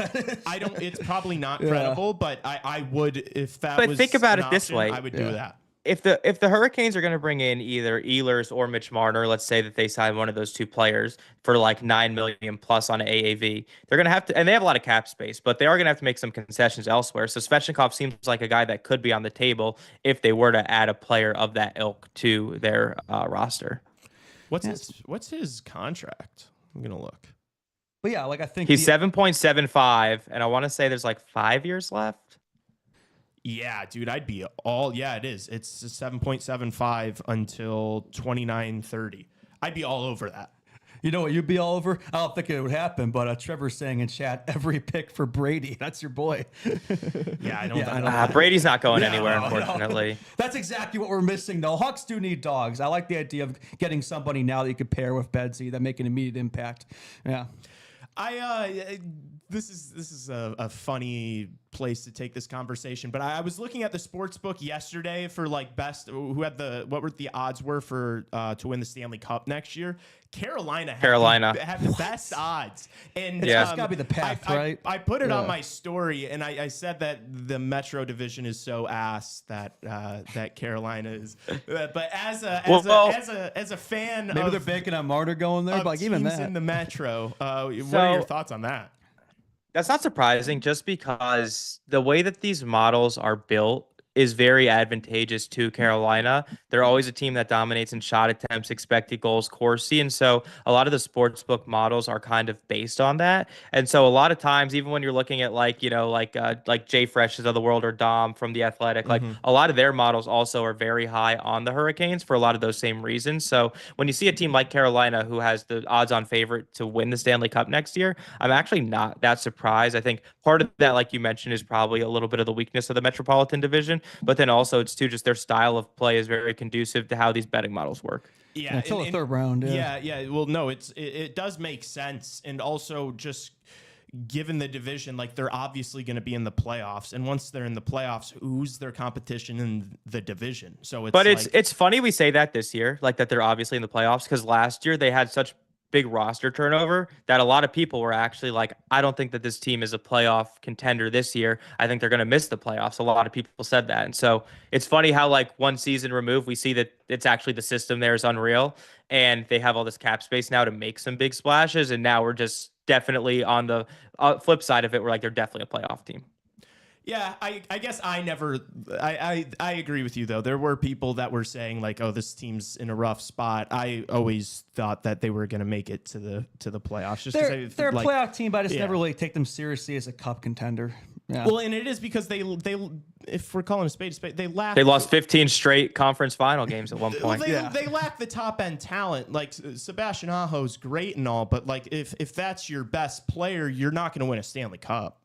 I don't. It's probably not credible, but I would if that. But was think about an it this option, way. I would do that. If the Hurricanes are going to bring in either Ehlers or Mitch Marner, let's say that they sign one of those two players for like $9 million plus on an AAV, they're going to have to, and they have a lot of cap space, but they are going to have to make some concessions elsewhere. So Svechnikov seems like a guy that could be on the table if they were to add a player of that ilk to their roster. What's his contract? I'm gonna look. But yeah, like I think he's 7.75, and I want to say there's like 5 years left. Yeah, dude, I'd be all. Yeah, it is. It's 7.75 until 29:30. I'd be all over that. You know what you'd be all over? I don't think it would happen, but Trevor's saying in chat, every pick for Brady. That's your boy. Yeah, I don't. Brady's not going anywhere, unfortunately. No. That's exactly what we're missing, though. Hawks do need dogs. I like the idea of getting somebody now that you could pair with Bedsy that make an immediate impact. Yeah. This is a funny place to take this conversation, but I was looking at the sports book yesterday for like what were the odds were for to win the Stanley Cup next year. Carolina had the best odds, and it's gotta be the path, right? I put it on my story, and I said that the Metro Division is so ass that Carolina is. But as a fan, maybe they're banking on Martyr going there, but like even that in the Metro. What are your thoughts on that? That's not surprising, just because the way that these models are built is very advantageous to Carolina. They're always a team that dominates in shot attempts, expected goals, Corsi, and so a lot of the sportsbook models are kind of based on that. And so a lot of times, even when you're looking at like Jay Fresh's of the world or Dom from The Athletic, like a lot of their models also are very high on the Hurricanes for a lot of those same reasons. So when you see a team like Carolina who has the odds-on favorite to win the Stanley Cup next year, I'm actually not that surprised. I think part of that, like you mentioned, is probably a little bit of the weakness of the Metropolitan Division. But then also it's too just their style of play is very conducive to how these betting models work. Yeah, until the 3rd round. Yeah. Well, no, it does make sense, and also just given the division, like they're obviously going to be in the playoffs, and once they're in the playoffs, who's their competition in the division? So it's funny we say that this year, like that they're obviously in the playoffs, because last year they had such big roster turnover that a lot of people were actually like, I don't think that this team is a playoff contender this year. I think they're going to miss the playoffs. A lot of people said that. And so it's funny how like one season removed, we see that it's actually the system there is unreal, and they have all this cap space now to make some big splashes. And now we're just definitely on the flip side of it. We're like, they're definitely a playoff team. Yeah, I guess I agree with you, though. There were people that were saying like, oh, this team's in a rough spot. I always thought that they were going to make it to the playoffs. Just they're a playoff team, but I just never really take them seriously as a cup contender. Yeah. Well, and it is because they if we're calling a spade, they lack. They lost 15 straight conference final games at one point. They lack the top end talent. Like Sebastian Aho's great and all, but like if that's your best player, you're not going to win a Stanley Cup.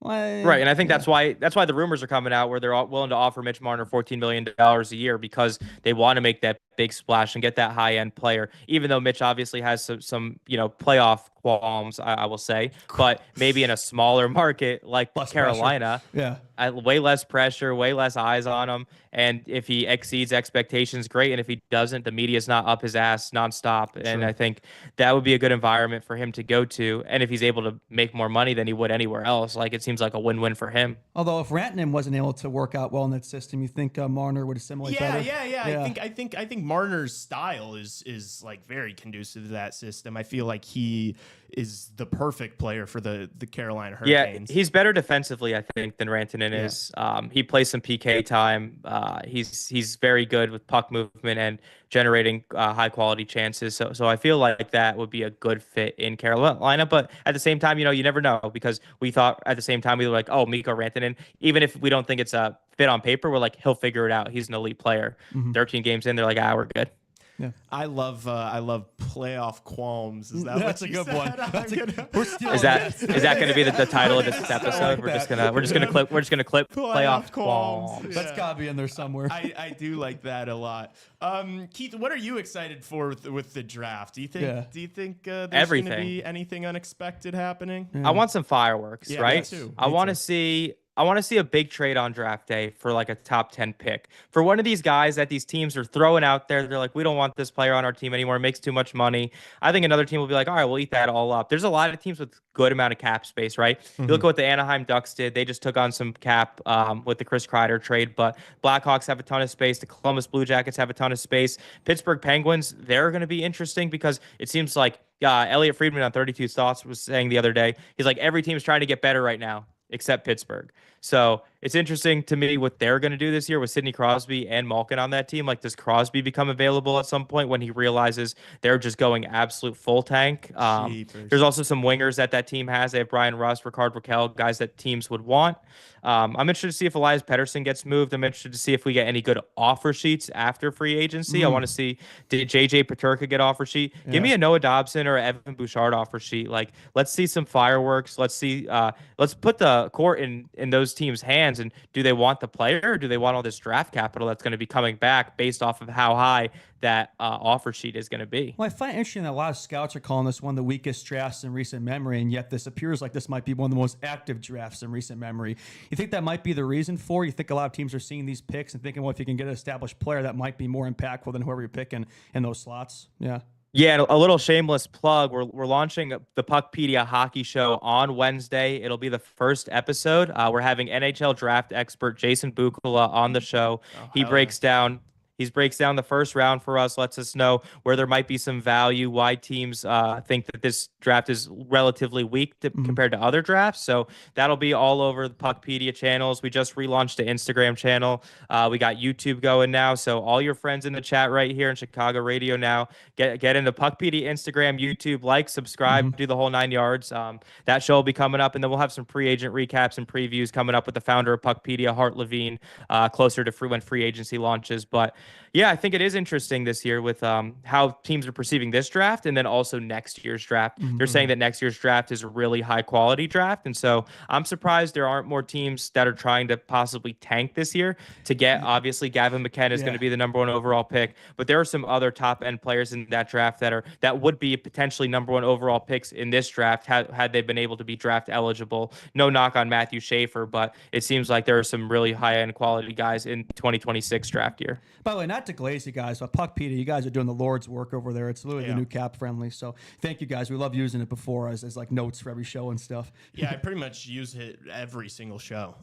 Right, and I think that's why the rumors are coming out where they're all willing to offer Mitch Marner $14 million a year because they want to make that big splash and get that high end player. Even though Mitch obviously has some playoff qualms, I will say, but maybe in a smaller market like less Carolina, pressure. Way less pressure, way less eyes on him. And if he exceeds expectations, great. And if he doesn't, the media's not up his ass nonstop. Sure. And I think that would be a good environment for him to go to. And if he's able to make more money than he would anywhere else, like it seems like a win-win for him. Although if Rantanen wasn't able to work out well in that system, you think Marner would assimilate better? Yeah. I think Marner's style is like very conducive to that system. I feel like he is the perfect player for the Carolina Yeah, Hurricanes. he's better defensively, I think, than Rantanen is. He plays some PK time. He's very good with puck movement and generating high quality chances. So I feel like that would be a good fit in Carolina. But at the same time, you never know, because we thought at the same time we were like, oh, Mikko Rantanen, even if we don't think it's a fit on paper, we're like, he'll figure it out. He's an elite player. 13 games in, they're like, we're good. Yeah. I love playoff qualms. Is that That's what a you good said? one. We're stealing Is that going to be the title of this episode? We're just gonna clip playoff qualms. That's gotta be in there somewhere. I do like that a lot. Keith, what are you excited for with the draft? Do you think there's going to be anything unexpected happening? I want some fireworks, Yeah, right? me too. I want to see a big trade on draft day for like a top 10 pick for one of these guys that these teams are throwing out there. They're like, we don't want this player on our team anymore. It makes too much money. I think another team will be like, all right, we'll eat that all up. There's a lot of teams with good amount of cap space, right? You look at what the Anaheim Ducks did. They just took on some cap with the Chris Kreider trade, but Blackhawks have a ton of space. The Columbus Blue Jackets have a ton of space. Pittsburgh Penguins, they're going to be interesting because it seems like Elliot Friedman on 32 Thoughts was saying the other day, he's like, every team's trying to get better right now except Pittsburgh. So it's interesting to me what they're going to do this year with Sidney Crosby and Malkin on that team. Like, does Crosby become available at some point when he realizes they're just going absolute full tank? There's also some wingers that team has. They have Brian Rust, Ricard Raquel, guys that teams would want. I'm interested to see if Elias Pettersson gets moved. I'm interested to see if we get any good offer sheets after free agency. I want to see, did JJ Peterka get offer sheet? Yeah. Give me a Noah Dobson or Evan Bouchard offer sheet. Like, let's see some fireworks. Let's see. Let's put the court in those teams' hands. And do they want the player, or do they want all this draft capital that's going to be coming back based off of how high that offer sheet is going to be? Well, I find it interesting that a lot of scouts are calling this one of the weakest drafts in recent memory, and yet this appears like this might be one of the most active drafts in recent memory. You think that might be the reason for it? You think a lot of teams are seeing these picks and thinking, well, if you can get an established player, that might be more impactful than whoever you're picking in those slots? Yeah. Yeah, a little shameless plug. We're launching the Puckpedia Hockey Show on Wednesday. It'll be the first episode. We're having NHL draft expert Jason Bukala on the show. He breaks down the first round for us, lets us know where there might be some value, why teams think that this draft is relatively weak compared to other drafts. So that'll be all over the Puckpedia channels. We just relaunched the Instagram channel. We got YouTube going now. So all your friends in the chat right here in Chicago Radio now, get into Puckpedia, Instagram, YouTube, subscribe, do the whole 9 yards. That show will be coming up, and then we'll have some free agent recaps and previews coming up with the founder of Puckpedia, Hart Levine, closer to when free agency launches. But yeah, I think it is interesting this year with how teams are perceiving this draft, and then also next year's draft. They're saying that next year's draft is a really high quality draft. And so I'm surprised there aren't more teams that are trying to possibly tank this year to get, obviously, Gavin McKenna is going to be the number 1 overall pick, but there are some other top end players in that draft that would be potentially number 1 overall picks in this draft had they been able to be draft eligible. No knock on Matthew Schaefer, but it seems like there are some really high end quality guys in 2026 draft year. By the way, not to glaze you guys, but Puckpedia, you guys are doing the Lord's work over there. It's literally the new cap friendly. So thank you guys. We love using it before as like notes for every show and stuff. Yeah, I pretty much use it every single show.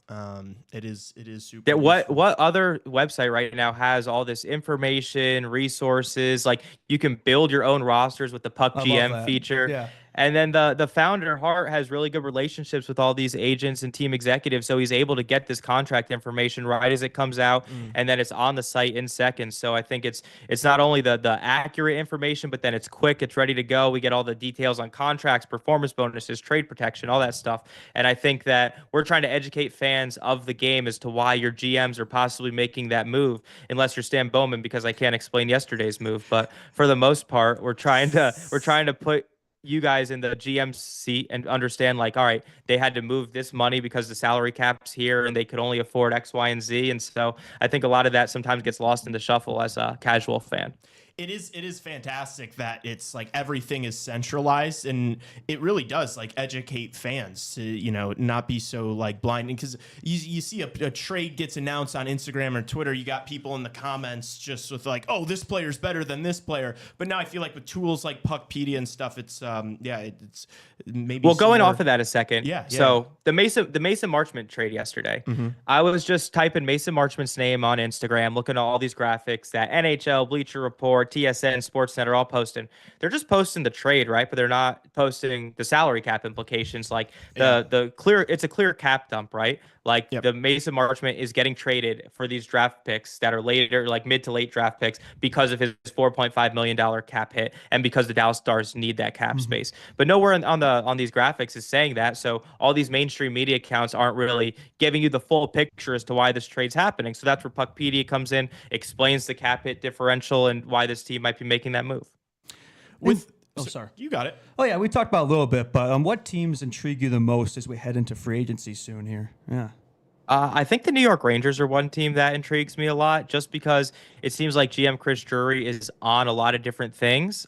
It is super. Yeah, what other website right now has all this information, resources? Like, you can build your own rosters with the Puck GM feature. Yeah. And then the founder, Hart, has really good relationships with all these agents and team executives, so he's able to get this contract information right as it comes out, and then it's on the site in seconds. So I think it's not only the accurate information, but then it's quick, it's ready to go. We get all the details on contracts, performance bonuses, trade protection, all that stuff. And I think that we're trying to educate fans of the game as to why your GMs are possibly making that move, unless you're Stan Bowman, because I can't explain yesterday's move. But for the most part, we're trying to put you guys in the GM seat and understand, like, all right, they had to move this money because the salary cap's here and they could only afford X, Y, and Z. And so I think a lot of that sometimes gets lost in the shuffle as a casual fan. It is fantastic that it's like everything is centralized, and it really does like educate fans to, not be so like blind. Because you see a trade gets announced on Instagram or Twitter, you got people in the comments just with like, oh, this player's better than this player. But now I feel like with tools like Puckpedia and stuff, it's it's maybe. Well, going off of that a second. Yeah. So the Mason Marchment trade yesterday, I was just typing Mason Marchment's name on Instagram, looking at all these graphics that NHL, Bleacher Report, TSN, Sportsnet are all posting. They're just posting the trade, right? But they're not posting the salary cap implications. Like the clear, it's a clear cap dump, right? Like the Mason Marchment is getting traded for these draft picks that are later, like mid to late draft picks, because of his $4.5 million cap hit and because the Dallas Stars need that cap space. But nowhere on these graphics is saying that. So all these mainstream media accounts aren't really giving you the full picture as to why this trade's happening. So that's where Puckpedia comes in, explains the cap hit differential and why this team might be making that move. Sorry. You got it. Oh, yeah, we talked about it a little bit, but what teams intrigue you the most as we head into free agency soon here? Yeah. I think the New York Rangers are one team that intrigues me a lot, just because it seems like GM Chris Drury is on a lot of different things.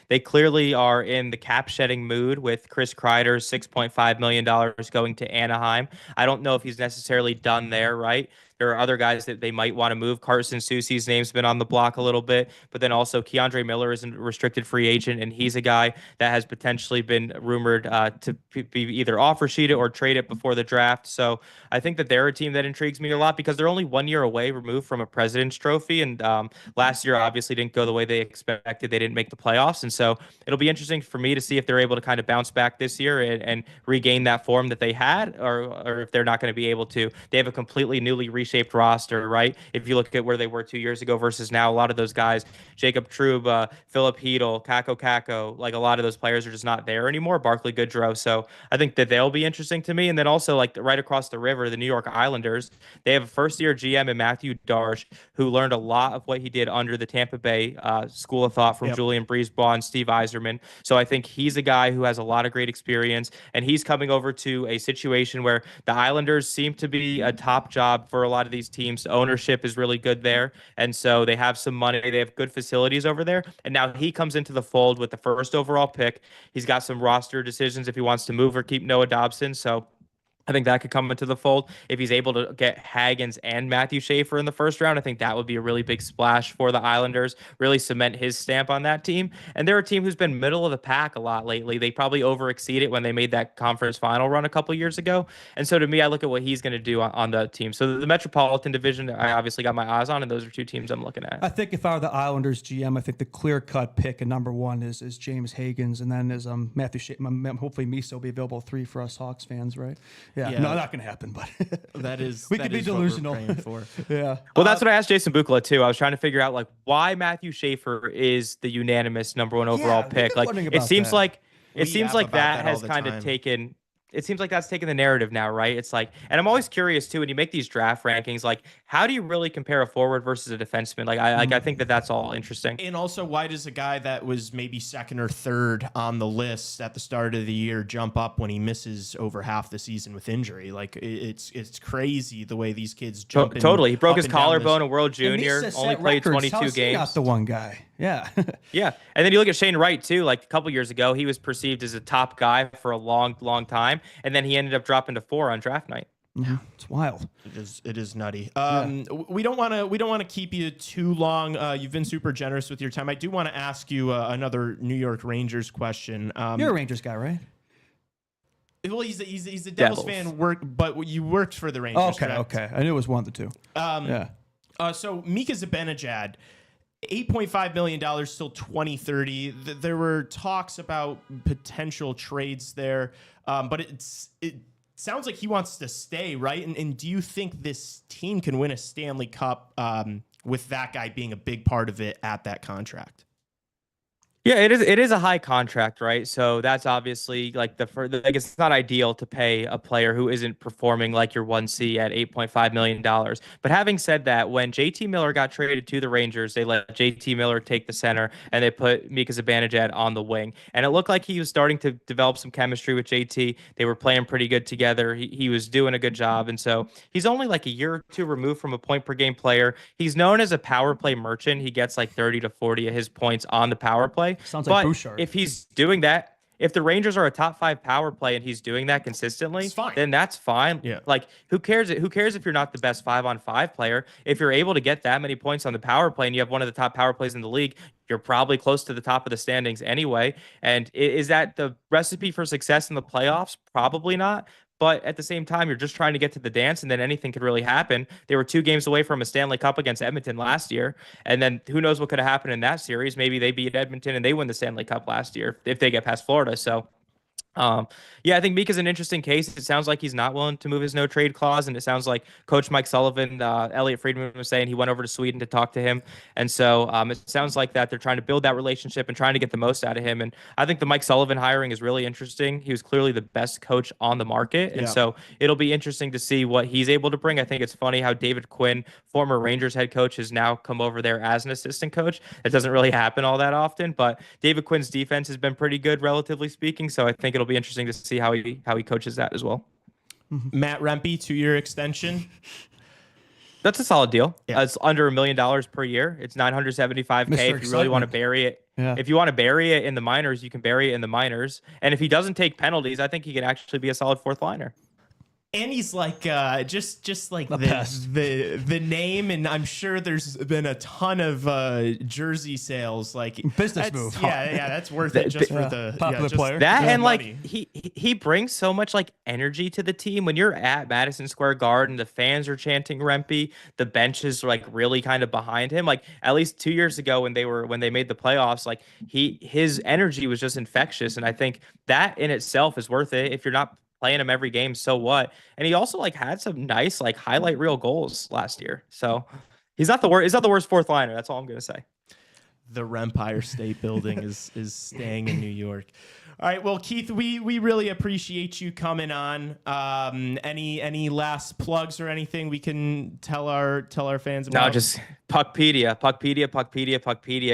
They clearly are in the cap shedding mood with Chris Kreider's $6.5 million going to Anaheim. I don't know if he's necessarily done there, right? There are other guys that they might want to move. Carson Soucy's name's been on the block a little bit, but then also Keandre Miller is a restricted free agent, and he's a guy that has potentially been rumored to be either offer sheeted or traded before the draft. So I think that they're a team that intrigues me a lot because they're only 1 year away removed from a President's Trophy, and last year obviously didn't go the way they expected. They didn't make the playoffs, and so it'll be interesting for me to see if they're able to kind of bounce back this year and regain that form that they had, or if they're not going to be able to. They have a completely newly reshaped roster, right? If you look at where they were 2 years ago versus now, a lot of those guys, Jacob Trouba, Philip Hedl, Kako, like a lot of those players are just not there anymore. Barclay Goodrow. So I think that they'll be interesting to me. And then also like right across the river, the New York Islanders, they have a first-year GM in Matthew Darche, who learned a lot of what he did under the Tampa Bay School of Thought from Julian Brisebois and Steve Yzerman. So I think he's a guy who has a lot of great experience, and he's coming over to a situation where the Islanders seem to be a top job for a lot of these teams. Ownership is really good there, and so they have some money. They have good facilities over there, and now he comes into the fold with the first overall pick. He's got some roster decisions if he wants to move or keep Noah Dobson. So I think that could come into the fold. If he's able to get Haggins and Matthew Schaefer in the first round, I think that would be a really big splash for the Islanders, really cement his stamp on that team. And they're a team who's been middle of the pack a lot lately. They probably over-exceeded when they made that conference final run a couple years ago. And so to me, I look at what he's going to do on the team. So the Metropolitan Division, I obviously got my eyes on, and those are two teams I'm looking at. I think if I were the Islanders GM, I think the clear-cut pick and number one is James Haggins, and then is Matthew Schaefer. Hopefully Misa will be available 3 for us Hawks fans, right? Yeah. No, not going to happen, but that is we could be delusional. Yeah. Well, that's what I asked Jason Bukala too. I was trying to figure out like why Matthew Schaefer is the unanimous number 1 overall pick. Like it seems like that has kind of taken. It seems like that's taken the narrative now, right? It's like, and I'm always curious too, when you make these draft rankings, like how do you really compare a forward versus a defenseman? Like I think that's all interesting. And also, why does a guy that was maybe second or third on the list at the start of the year jump up when he misses over half the season with injury? Like it's crazy the way these kids jump. Totally, he broke his collarbone in World Junior, only played 22 games. Not the one guy. Yeah. Yeah. And then you look at Shane Wright too, like a couple years ago, he was perceived as a top guy for a long, long time. And then he ended up dropping to 4 on draft night. Yeah, it's wild. It is nutty. We don't want to keep you too long. You've been super generous with your time. I do want to ask you another New York Rangers question. You're a Rangers guy, right? Well, he's a Devils fan. But you worked for the Rangers. Okay. I knew it was one of the two. So Mika Zibanejad, $8.5 million till 2030. There were talks about potential trades there, but it sounds like he wants to stay, right? And do you think this team can win a Stanley Cup with that guy being a big part of it at that contract? Yeah, it is a high contract, right? So that's obviously like it's not ideal to pay a player who isn't performing like your 1C at $8.5 million. But having said that, when JT Miller got traded to the Rangers, they let JT Miller take the center and they put Mika Zibanejad on the wing. And it looked like he was starting to develop some chemistry with JT. They were playing pretty good together. He was doing a good job. And so he's only like a year or two removed from a point per game player. He's known as a power play merchant. He gets like 30 to 40 of his points on the power play. Sounds like Bouchard. If he's doing that, if the Rangers are a top 5 power play and he's doing that consistently, then that's fine. Yeah. Like who cares? Who cares if you're not the best 5-on-5 player? If you're able to get that many points on the power play and you have one of the top power plays in the league, you're probably close to the top of the standings anyway. And is that the recipe for success in the playoffs? Probably not. But at the same time, you're just trying to get to the dance, and then anything could really happen. They were 2 games away from a Stanley Cup against Edmonton last year, and then who knows what could have happened in that series? Maybe they beat Edmonton and they win the Stanley Cup last year if they get past Florida. So yeah, I think Mika's an interesting case. It sounds like he's not willing to move his no trade clause, and it sounds like Coach Mike Sullivan, Elliot Friedman was saying he went over to Sweden to talk to him, and so it sounds like that they're trying to build that relationship and trying to get the most out of him. And I think the Mike Sullivan hiring is really interesting. He was clearly the best coach on the market, and so it'll be interesting to see what he's able to bring. I think it's funny how David Quinn, former Rangers head coach, has now come over there as an assistant coach. It doesn't really happen all that often, but David Quinn's defense has been pretty good, relatively speaking. So I think it'll be interesting to see how he coaches that as well. Matt Rempe, 2-year extension. That's a solid deal. Yeah. It's under $1 million per year. It's $975K. Mr. If you really want to bury it, if you want to bury it in the minors, you can bury it in the minors. And if he doesn't take penalties, I think he can actually be a solid fourth liner. And he's like just like best. the name, and I'm sure there's been a ton of jersey sales, like business move. Yeah, that's worth it just for the popular player. That just and money. like he brings so much like energy to the team. When you're at Madison Square Garden, the fans are chanting Rempe, the bench is like really kind of behind him. Like at least 2 years ago when they made the playoffs, like his energy was just infectious, and I think that in itself is worth it. If you're not playing him every game, so what? And he also like had some nice like highlight reel goals last year. So he's not the worst fourth liner. That's all I'm gonna say. The Rempire State Building is staying in New York. All right, well, Keith, we really appreciate you coming on. Any last plugs or anything we can tell our fans about? No, just Puckpedia.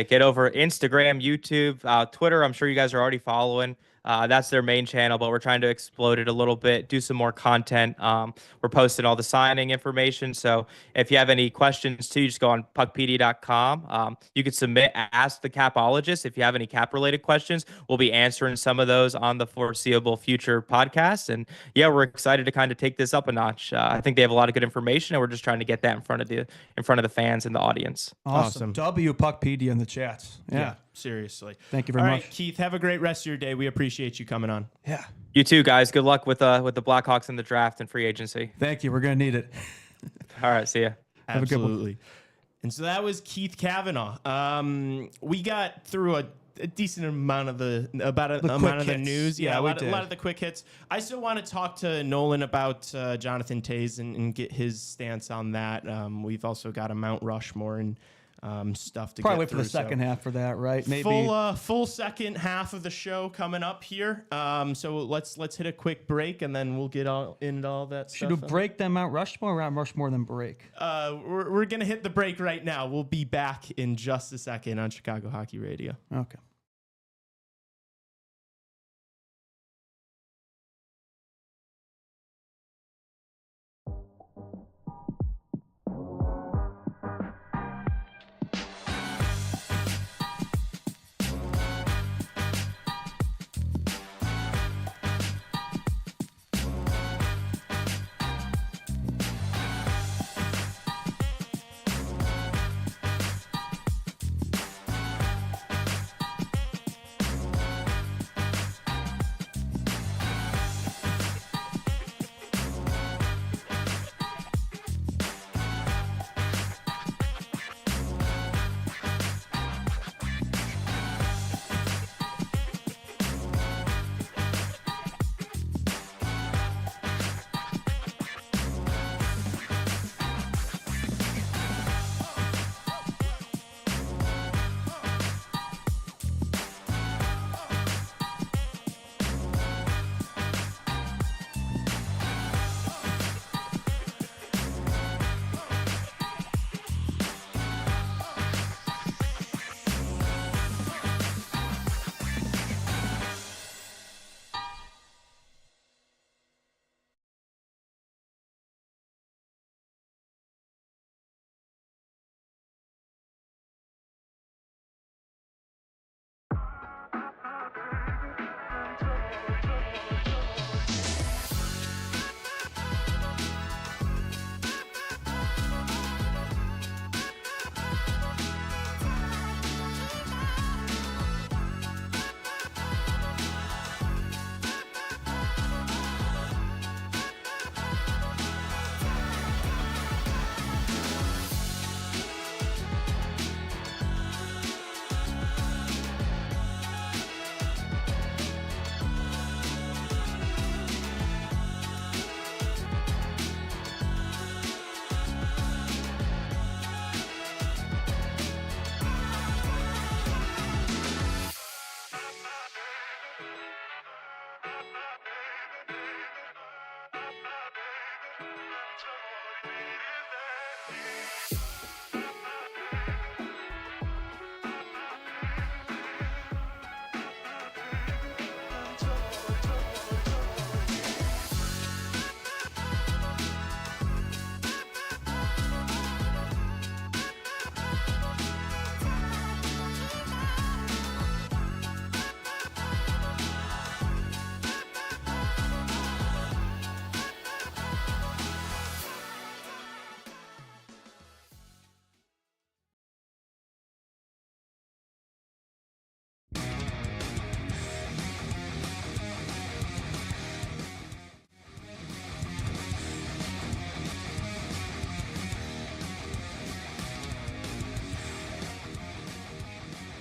Get over Instagram, YouTube, Twitter. I'm sure you guys are already following. That's their main channel, but we're trying to explode it a little bit, do some more content. We're posting all the signing information. So if you have any questions too, just go on puckpedia.com. You can submit Ask the Capologist. If you have any cap related questions, we'll be answering some of those on the foreseeable future podcast. And yeah, we're excited to kind of take this up a notch. I think they have a lot of good information, and we're just trying to get that in front of the fans and the audience. Awesome. W Puckpedia in the chats. Yeah. Seriously. Thank you very much. All right, Keith, have a great rest of your day. We appreciate you coming on. Yeah. You too, guys. Good luck with the Blackhawks in the draft and free agency. Thank you. We're going to need it. All right. See ya. Have a good one. Absolutely. And so that was Keith Kavanaugh. We got through a decent amount of the news. Yeah, a lot of the quick hits. I still want to talk to Nolan about Jonathan Toews and get his stance on that. We've also got a Mount Rushmore and stuff to Probably get wait for the second half for that, right? Maybe full second half of the show coming up here. So let's hit a quick break, and then we'll get into all that stuff. Should we break then Mount Rushmore or Mount Rushmore then break? We're gonna hit the break right now. We'll be back in just a second on Chicago Hockey Radio. Okay.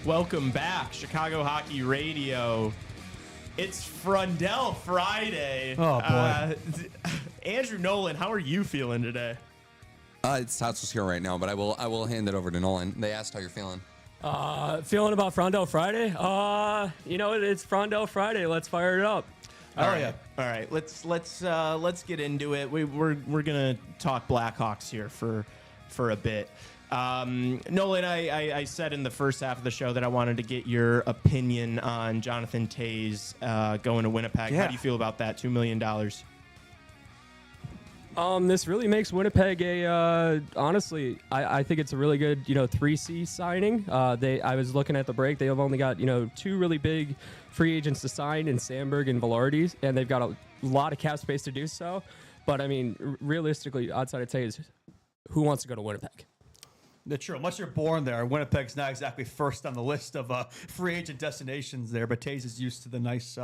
Welcome back, Chicago Hockey Radio. It's Frundell Friday. Oh, boy. Andrew Nolan, how are you feeling today? It's Tassos here right now, but I will hand it over to Nolan. They asked how you're feeling. Feeling about Frondell Friday? It's Frondell Friday. Let's fire it up. All right. Let's get into it. We're gonna talk Blackhawks here for a bit. Nolan, I said in the first half of the show that I wanted to get your opinion on Jonathan Toews going to Winnipeg. Yeah. How do you feel about that $2 million? This really makes Winnipeg honestly, I think it's a really good, 3C signing. I was looking at the break. They have only got, 2 really big free agents to sign in Sandberg and Velarde, and they've got a lot of cap space to do so. But, I mean, realistically, outside of Toews, who wants to go to Winnipeg? That's true. Unless you're born there, Winnipeg's not exactly first on the list of free agent destinations there. But Toews is used to the nice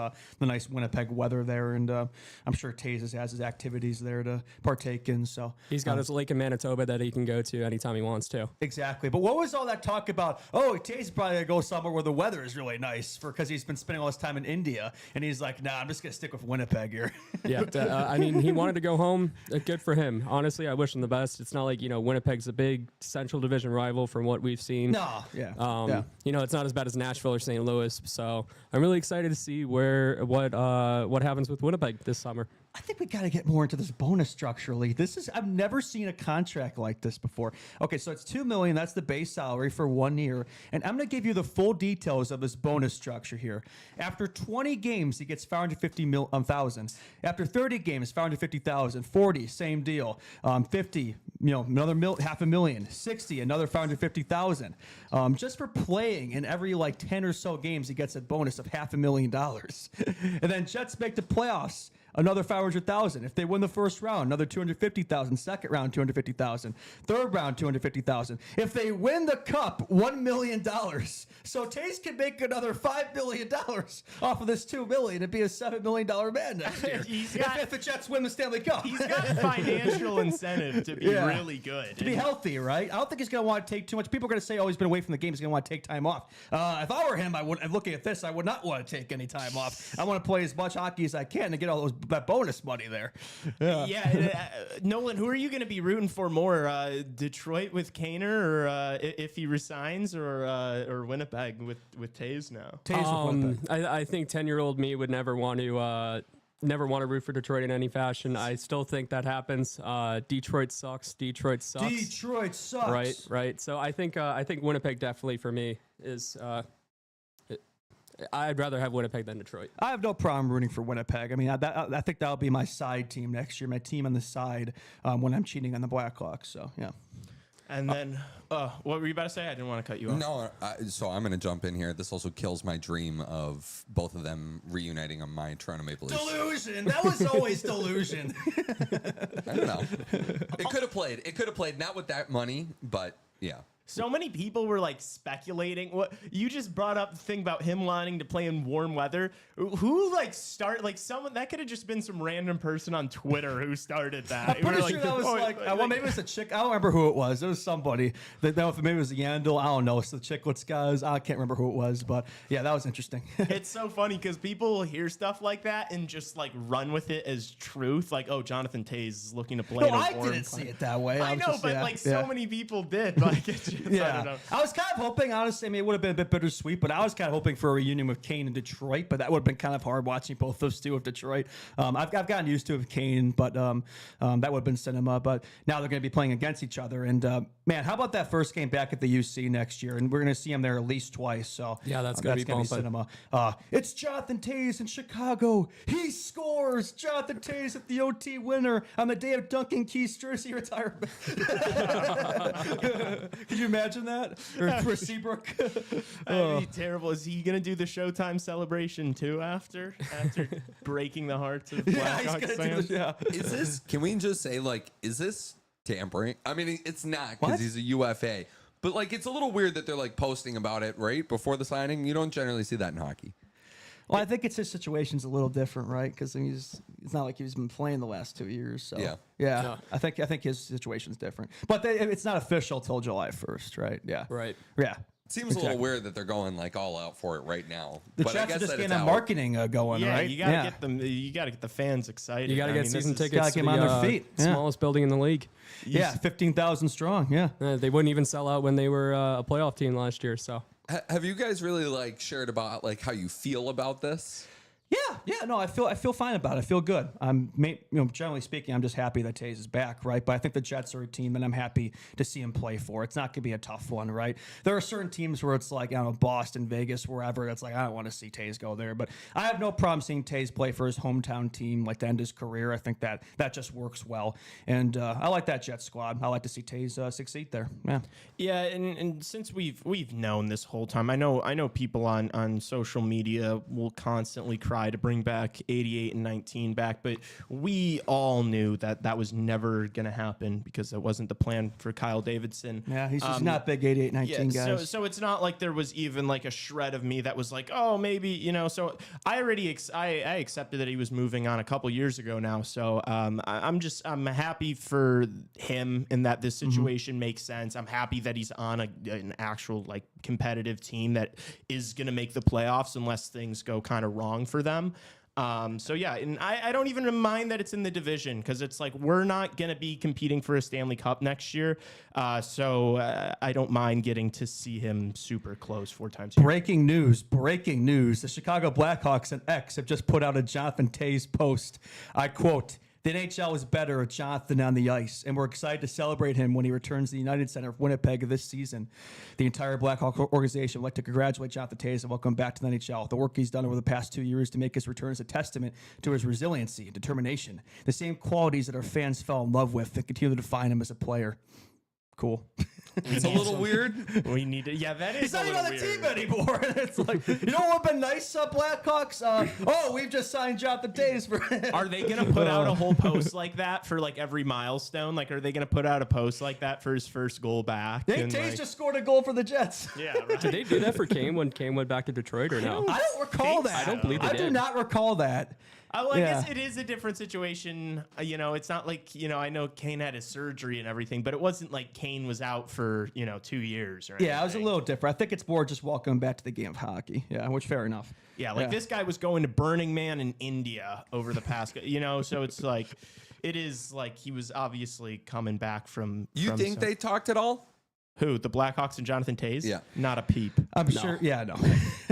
Winnipeg weather there, and I'm sure Toews has his activities there to partake in. So He's got his lake in Manitoba that he can go to anytime he wants to. exactly. But what was all that talk about? Oh, Toews is probably gonna go somewhere where the weather is really nice because he's been spending all his time in India, and he's like, nah, I'm just gonna stick with Winnipeg here. Yeah, I mean, he wanted to go home. Good for him. Honestly, I wish him the best. It's not like, Winnipeg's a big Central Division rival from what we've seen. No, yeah. It's not as bad as Nashville or St. Louis. So I'm really excited to see what happens with Winnipeg this summer. I think we got to get more into this bonus structure, Lee. I've never seen a contract like this before. Okay, so it's $2 million. That's the base salary for 1 year. And I'm going to give you the full details of this bonus structure here. After 20 games, he gets $550,000. After 30 games, $550,000. 40, same deal. 50, another $500,000. 60, another $550,000. Just for playing in every 10 or so games, he gets a bonus of $500,000. And then Jets make the playoffs. Another $500,000. If they win the first round, another $250,000. Second round, $250,000. Third round, $250,000. If they win the cup, $1 million. So Toews can make another $5 million off of this $2 million and be a $7 million man next year. If the Jets win the Stanley Cup, He's got financial incentive to be Yeah. really good. to be healthy, right? I don't think he's going to want to take too much. People are going to say, oh, he's been away from the game. He's going to want to take time off. If I were him, looking at this, I would not want to take any time off. I want to play as much hockey as I can to get all that bonus money there. Nolan, who are you going to be rooting for more? Detroit with Kane, or if he resigns, or Winnipeg with Toews now? Toews with Winnipeg. I think 10-year-old me would never want to root for Detroit in any fashion. I still think that happens. Detroit sucks. Detroit sucks. Right. So I think Winnipeg definitely for me is. I'd rather have Winnipeg than Detroit. I have no problem rooting for Winnipeg. I mean, I think that'll be my side team next year, my team on the side when I'm cheating on the Blackhawks. So, yeah. And then, what were you about to say? I didn't want to cut you off. No, so I'm going to jump in here. This also kills my dream of both of them reuniting on my Toronto Maple Leafs. Delusion. That was always delusion. I don't know. It could have played. It could have played, not with that money, but yeah. So many people were speculating. What you just brought up the thing about him wanting to play in warm weather. Who someone that could have just been some random person on Twitter who started that. I'm pretty sure that was maybe it was a chick. I don't remember who it was. It was somebody. Maybe it was Yandel. I don't know. It's the Chicklets guys. I can't remember who it was, but yeah, that was interesting. It's so funny because people hear stuff like that and just run with it as truth. Like, oh, Jonathan Toews is looking to play. No, I didn't see it that way. I know, but so many people did. I don't know. I was kind of hoping, honestly, I mean, it would have been a bit bittersweet, but I was kind of hoping for a reunion with Kane in Detroit, but that would have been kind of hard watching both those two of Detroit. I've gotten used to it with Kane, but that would have been cinema. But now they're going to be playing against each other. And, man, how about that first game back at the UC next year? And we're going to see him there at least twice. So yeah, that's going to be cinema. It's Jonathan Toews in Chicago. He scores. Jonathan Toews at the OT winner on the day of Duncan Keith's jersey retirement. Could you imagine that? Or Chris Seabrook? That'd be terrible. Is he going to do the Showtime celebration too after breaking the hearts of Blackhawks fans? Is this, can we just say, is this tampering? I mean, it's not because he's a UFA. But, it's a little weird that they're, posting about it right before the signing. You don't generally see that in hockey. Well, I think his situation's a little different, right? Because it's not like he's been playing the last 2 years. So yeah. No. I think his situation's different, but it's not official till July 1st, right? Yeah, right. Yeah. It seems a little weird that they're going like all out for it right now. The but I Jets guess are just that getting it's that out. marketing going, Yeah, right? you gotta get them. You gotta get the fans excited. You got to get this season is- tickets gotta to get the 'em on their feet. Yeah. smallest building in the league. Yeah, 15,000 strong. Yeah. They wouldn't even sell out when they were a playoff team last year. So Have you guys really like shared about like how you feel about this? Yeah, no, I feel fine about it. I feel good. Generally speaking, I'm just happy that Toews is back, right? But I think the Jets are a team that I'm happy to see him play for. It's not going to be a tough one, right? There are certain teams where it's like, I don't know, Boston, Vegas, wherever. It's like, I don't want to see Toews go there. But I have no problem seeing Toews play for his hometown team, like to end his career. I think that just works well. And I like that Jets squad. I like to see Toews succeed there. Yeah. Yeah, and since we've known this whole time, I know people on social media will constantly cry to bring back 88 and 19 back, but we all knew that was never going to happen because it wasn't the plan for Kyle Davidson. Yeah, he's just not big 88, 19 guys. So it's not like there was even like a shred of me that was like, oh, maybe, so I already I accepted that he was moving on a couple years ago now. So I'm happy for him and that this situation makes sense. I'm happy that he's on an actual like competitive team that is going to make the playoffs unless things go kind of wrong for them. So yeah, and I don't even mind that it's in the division because it's like we're not going to be competing for a Stanley Cup next year. So I don't mind getting to see him super close 4 times a year. Breaking news. The Chicago Blackhawks and X have just put out a Jonathan Toews post. I quote, "The NHL is better with Jonathan on the ice, and we're excited to celebrate him when he returns to the United Center of Winnipeg this season. The entire Blackhawk organization would like to congratulate Jonathan Toews and welcome him back to the NHL. The work he's done over the past 2 years to make his return is a testament to his resiliency and determination, the same qualities that our fans fell in love with that continue to define him as a player." Cool. It's a little weird. We need to. Yeah, that is. He's not a even on little the weird. team anymore. It's like, you know what would have been nice, Blackhawks? We've just signed Jonathan Toews for him. Are they going to put out a whole post like that for like every milestone? Like, are they going to put out a post like that for his first goal back? Toews just scored a goal for the Jets. Yeah, right. did they do that for Kane when Kane went back to Detroit or no? I don't recall think that. so. I don't believe they I do did. not recall that. I guess it is a different situation. It's not like, I know Kane had his surgery and everything, but it wasn't like Kane was out for, 2 years or anything. Yeah, it was a little different. I think it's more just welcome back to the game of hockey. Yeah, which fair enough. Yeah, this guy was going to Burning Man in India over the past, so it's like, it is like he was obviously coming back from. You think they talked at all? Who? The Blackhawks and Jonathan Toews? Yeah. Not a peep. I'm sure. Yeah, no.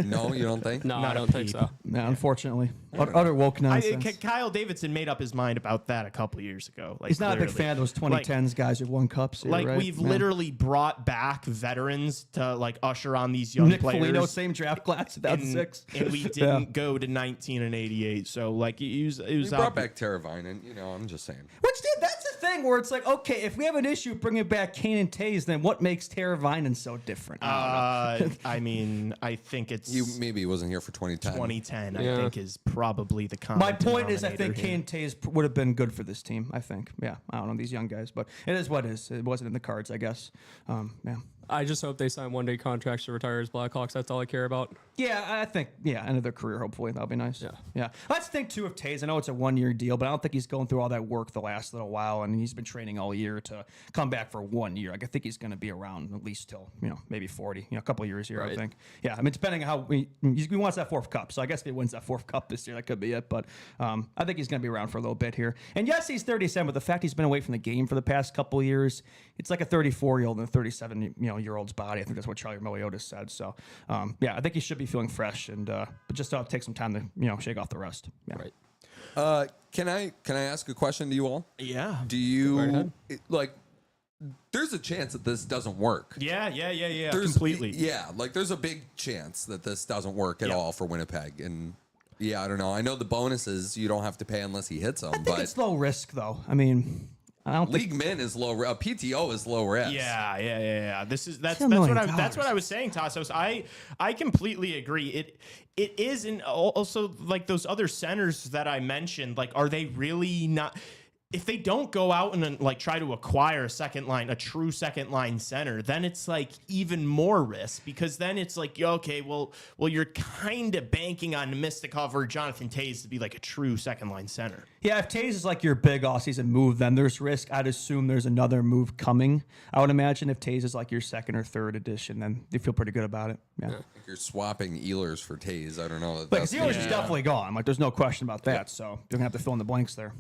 No, you don't think? No, Not I a don't think peep. so. No, unfortunately. Utter woke nonsense. Kyle Davidson made up his mind about that a couple years ago. Like, He's not a big clearly. fan of those 2010s guys who've won cups. Here, Like right? we've Yeah. literally brought back veterans to like usher on these young Nick players. Foligno, same draft class, 2006. And we didn't go to 19 and 88. So like it was You brought back Teravainen, I'm just saying. Which, dude, that's the thing where it's like, okay, if we have an issue bringing back Kane and Toews, then what makes Teravainen so different? I mean, I think it's Maybe he wasn't here for 2010. 2010. Yeah. I think is probably the common. My point is, I think denominator here. Kane and Toews would have been good for this team. I think, yeah. I don't know these young guys, but it is what it is. It wasn't in the cards, I guess. Yeah. I just hope they sign one-day contracts to retire as Blackhawks. That's all I care about. Yeah, I think, end of their career, hopefully. That'll be nice. Yeah. Yeah. That's the thing, too, of Toews. I know it's a 1-year deal, but I don't think he's going through all that work the last little while, and he's been training all year to come back for 1 year. Like, I think he's going to be around at least till, maybe 40, a couple of years here, I Right. think. Yeah, I mean, depending on how he wants that 4th cup, so I guess if he wins that 4th cup this year, that could be it, but I think he's going to be around for a little bit here. And yes, he's 37, but the fact he's been away from the game for the past couple of years, it's like a 34-year-old in a 37-year-old's body. I think that's what Charlie Meliodas said. So, I think he should be feeling fresh, and but just take some time to shake off the rust. Yeah. Right. Can I ask a question to you all? Yeah. Do you ahead. like? There's a chance that this doesn't work. Yeah. There's, Completely. Yeah, like there's a big chance that this doesn't work at Yeah. all for Winnipeg. And I don't know. I know the bonuses you don't have to pay unless he hits them, I think but it's low risk, though. I mean, I don't think. league min is low. PTO is low risk. Yeah. That's $2 million. that's what I was saying, Tassos. I completely agree. It is, and also like those other centers that I mentioned. Like, are they really not? if they don't go out and like try to acquire a true second line center, then it's like even more risk, because then it's like, okay, well, you're kind of banking on Mystikov or Jonathan Toews to be like a true second line center. Yeah, if Taves is like your big offseason move, then there's risk. I'd assume there's another move coming. I would imagine if Taves is like your second or third addition, then you feel pretty good about it. Yeah. If you're swapping Ehlers for Toews, I don't know. Like Ehlers is definitely gone. Like there's no question about that. So you're gonna have to fill in the blanks there.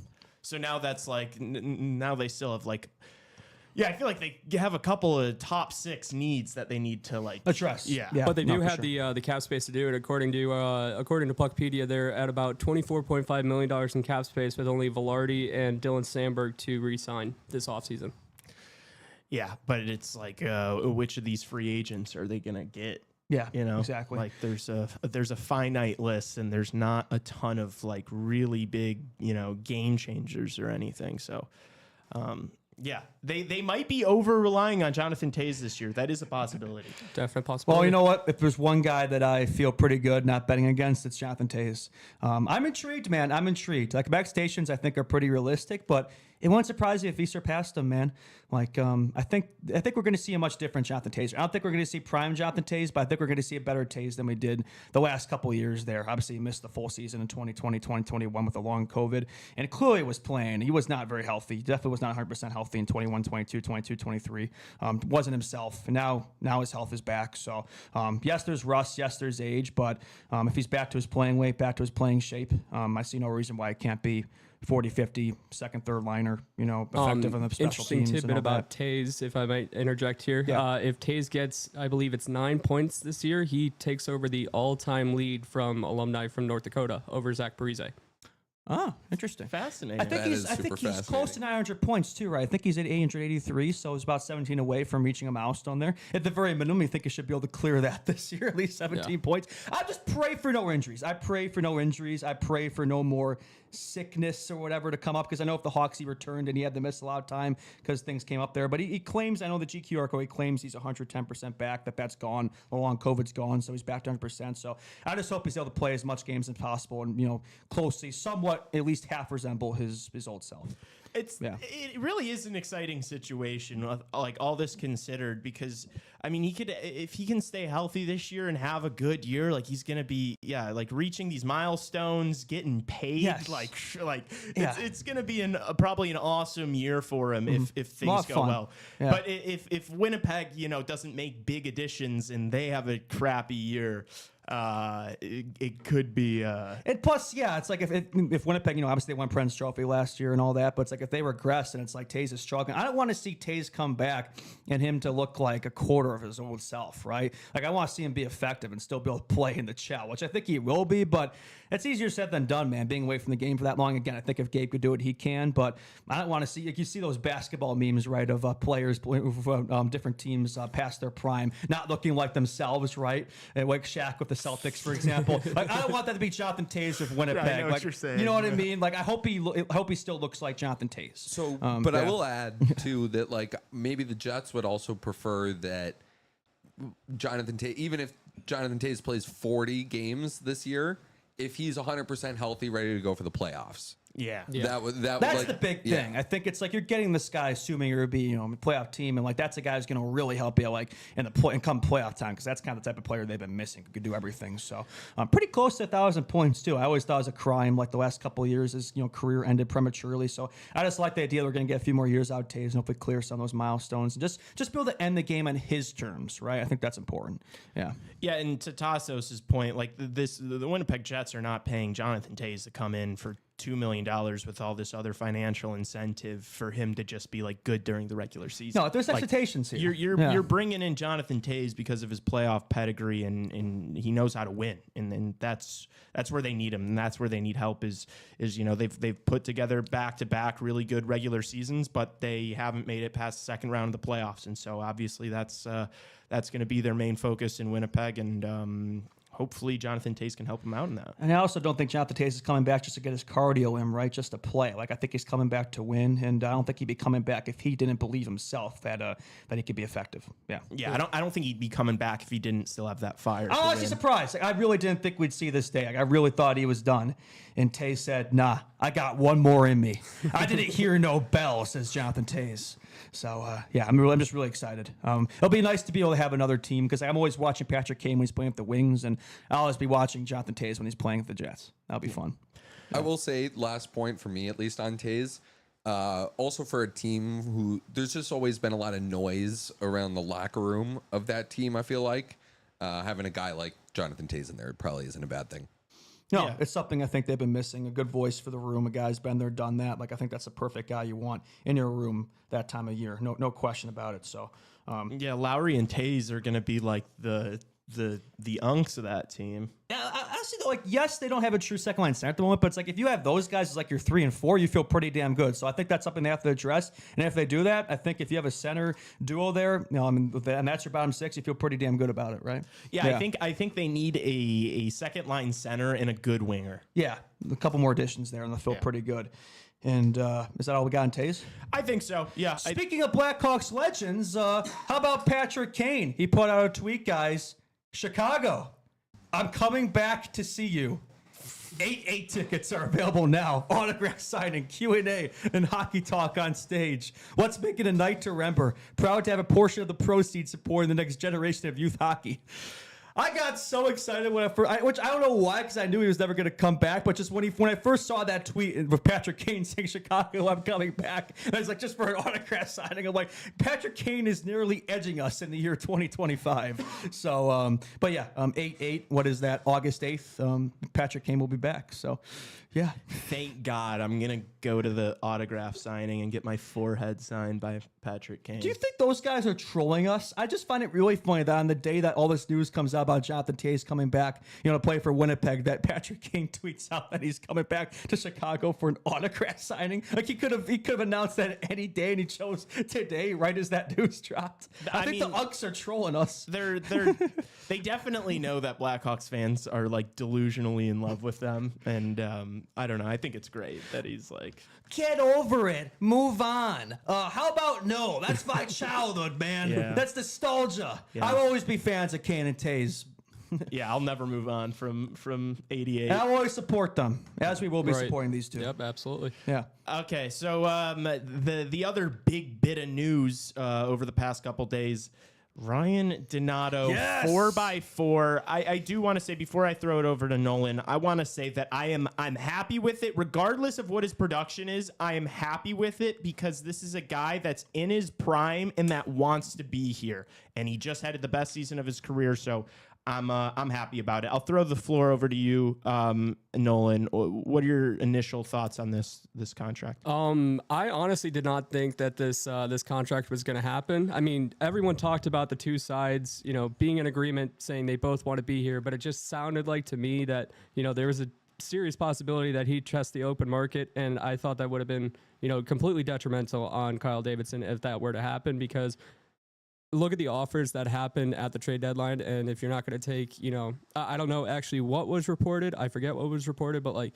So now that's like, now they still have like, yeah, I feel like they have a couple of top 6 needs that they need to like address. Yeah. But they do have the cap space to do it. According to Puckpedia, they're at about $24.5 million in cap space, with only Velarde and Dylan Sandberg to re-sign this offseason. Yeah, but it's like, which of these free agents are they gonna get? Yeah, you know, exactly. Like there's a finite list, and there's not a ton of like really big, game changers or anything. So, yeah, they might be over relying on Jonathan Toews this year. That is a possibility. Definite possibility. Well, you know what? If there's one guy that I feel pretty good not betting against, it's Jonathan Toews. I'm intrigued, man. I'm intrigued. Like back stations, I think are pretty realistic, but it won't surprise you if he surpassed them, man. Like I think we're going to see a much different Jonathan Toews. I don't think we're going to see prime Jonathan Toews, but I think we're going to see a better Toews than we did the last couple of years there. Obviously, he missed the full season in 2020, 2021 with a long COVID, and clearly was playing. He was not very healthy. He definitely was not 100% healthy in 21, 22, 22, 23. Wasn't himself, and now his health is back. So yes, there's rust. Yes, there's age, but if he's back to his playing weight, back to his playing shape, I see no reason why it can't be 40, 50, second, third liner, effective in the special interesting teams. Tidbit about Toews, if I might interject here. Yeah. If Toews gets, I believe it's 9 points this year, he takes over the all-time lead from alumni from North Dakota over Zach Parise. Oh, interesting. Fascinating. I think he's close to 900 points too, right? I think he's at 883, so it's about 17 away from reaching a milestone there. At the very minimum, you think he should be able to clear that this year, at least 17 points. I just pray for no injuries. I pray for no more sickness or whatever to come up, because I know if the Hawks, he returned and he had to miss a lot of time because things came up there. But he claims, I know the GQ article, he claims he's 110% back, that's gone. The long COVID's gone, so he's back to 100%. So I just hope he's able to play as much games as possible and, closely, somewhat, at least half resemble his old self. It really is an exciting situation, like all this considered, because I mean, if he can stay healthy this year and have a good year, like he's gonna be like reaching these milestones, getting paid, it's gonna be probably an awesome year for him if things go well. Yeah. But if Winnipeg doesn't make big additions and they have a crappy year, it could be and plus, it's like if Winnipeg, obviously they won Prince Trophy last year and all that, but it's like if they regress and it's like Toews is struggling, I don't want to see Toews come back and him to look like a quarter of his old self, right? Like I want to see him be effective and still be able to play in the CHL, which I think he will be, but it's easier said than done, man, being away from the game for that long. Again, I think if Gabe could do it, he can, but I don't want to see, like you see those basketball memes, right, of players, different teams past their prime, not looking like themselves, right? And like Shaq with the Celtics, for example. Like I don't want that to be Jonathan Toews with Winnipeg. I know like, what you're saying. You know what I mean? Like I hope he still looks like Jonathan Toews. So, but I will add too that like maybe the Jets would also prefer that Jonathan Toews, even if Jonathan Toews plays 40 games this year, if he's 100% healthy, ready to go for the playoffs. Yeah. That's the big thing. I think it's like you're getting this guy, assuming you're be a playoff team, and like that's a guy who's going to really help you like in the and come playoff time, because that's kind of the type of player they've been missing. Could do everything. So pretty close to 1,000 points too. I always thought it was a crime like the last couple of years his career ended prematurely. So I just like the idea we're going to get a few more years out of Toews and hopefully clear some of those milestones and just be able to end the game on his terms. Right. I think that's important. Yeah. Yeah. And to Tassos' point, like the Winnipeg Jets are not paying Jonathan Toews to come in for $2 million with all this other financial incentive for him to just be like good during the regular season. No, there's expectations here. You're bringing in Jonathan Toews because of his playoff pedigree and he knows how to win, and that's where they need him, and that's where they need help. Is they've put together back-to-back really good regular seasons, but they haven't made it past the second round of the playoffs, and so obviously that's going to be their main focus in Winnipeg, and hopefully Jonathan Toews can help him out in that. And I also don't think Jonathan Tassos is coming back just to get his cardio in, right? Just to play. Like, I think he's coming back to win, and I don't think he'd be coming back if he didn't believe himself that he could be effective. Yeah. Yeah, I don't think he'd be coming back if he didn't still have that fire. I'm actually surprised. Like, I really didn't think we'd see this day. Like, I really thought he was done. And Toews said, nah, I got one more in me. I didn't hear no bell, says Jonathan Toews. So, yeah, I'm just really excited. It'll be nice to be able to have another team because I'm always watching Patrick Kane when he's playing with the Wings, and I'll always be watching Jonathan Toews when he's playing with the Jets. That'll be fun. I will say, last point for me, at least on Toews, also for a team who there's just always been a lot of noise around the locker room of that team, I feel like. Having a guy like Jonathan Toews in there probably isn't a bad thing. No, Yeah. it's something I think they've been missing. A good voice for the room. A guy's been there, done that. Like, I think that's the perfect guy you want in your room that time of year. No question about it. So, Yeah, Lowry and Toews are going to be like the unks of that team. yeah, honestly, though, like, yes, they don't have a true second line center at the moment, but it's like if you have those guys as like your 3 and 4, you feel pretty damn good. So I think that's something they have to address. And if they do that, I think if you have a center duo there, you know, I mean, and that's your bottom 6, you feel pretty damn good about it, right? Yeah, I think they need a second line center and a good winger. Yeah, a couple more additions there, and they'll feel pretty good. And is that all we got in Toews? I think so. Yeah. Speaking of Blackhawks legends, how about Patrick Kane? He put out a tweet, guys. Chicago, I'm coming back to see you. 8 tickets are available now. Autograph signing, Q&A, and hockey talk on stage. Let's make it a night to remember. Proud to have a portion of the proceeds supporting the next generation of youth hockey. I got so excited when which I don't know why, because I knew he was never going to come back. But just when I first saw that tweet with Patrick Kane saying "Chicago, I'm coming back," and I was like, just for an autograph signing. I'm like, Patrick Kane is nearly edging us in the year 2025. So, but yeah, 8/8. What is that? August 8th. Patrick Kane will be back. So, yeah. Thank God I'm going to go to the autograph signing and get my forehead signed by Patrick Kane. Do you think those guys are trolling us? I just find it really funny that on the day that all this news comes out about Jonathan Toews coming back, to play for Winnipeg, that Patrick Kane tweets out that he's coming back to Chicago for an autograph signing. Like, he could have announced that any day, and he chose today, right as that news dropped. I think the Unks are trolling us. They definitely know that Blackhawks fans are like delusionally in love with them, and I don't know. I think it's great that he's like, get over it, move on. How about no? That's my childhood, man. Yeah. That's nostalgia. Yeah. I'll always be fans of Kane and Toews. yeah, I'll never move on from 88. And I'll always support them, as we will be Right. supporting these two. Yep, absolutely. Yeah. Okay, so the other big bit of news over the past couple days, Ryan Donato, Yes! 4x4. I do want to say, before I throw it over to Nolan, I want to say that I'm happy with it, regardless of what his production is. I am happy with it because this is a guy that's in his prime and that wants to be here, and he just had the best season of his career. So I'm happy about it. I'll throw the floor over to you, Nolan. What are your initial thoughts on this contract? I honestly did not think that this contract was going to happen. I mean, everyone talked about the two sides, being in agreement, saying they both want to be here, but it just sounded like to me that, there was a serious possibility that he'd test the open market, and I thought that would have been, completely detrimental on Kyle Davidson if that were to happen, because look at the offers that happened at the trade deadline, and if you're not going to take, I don't know actually what was reported. I forget what was reported, but like,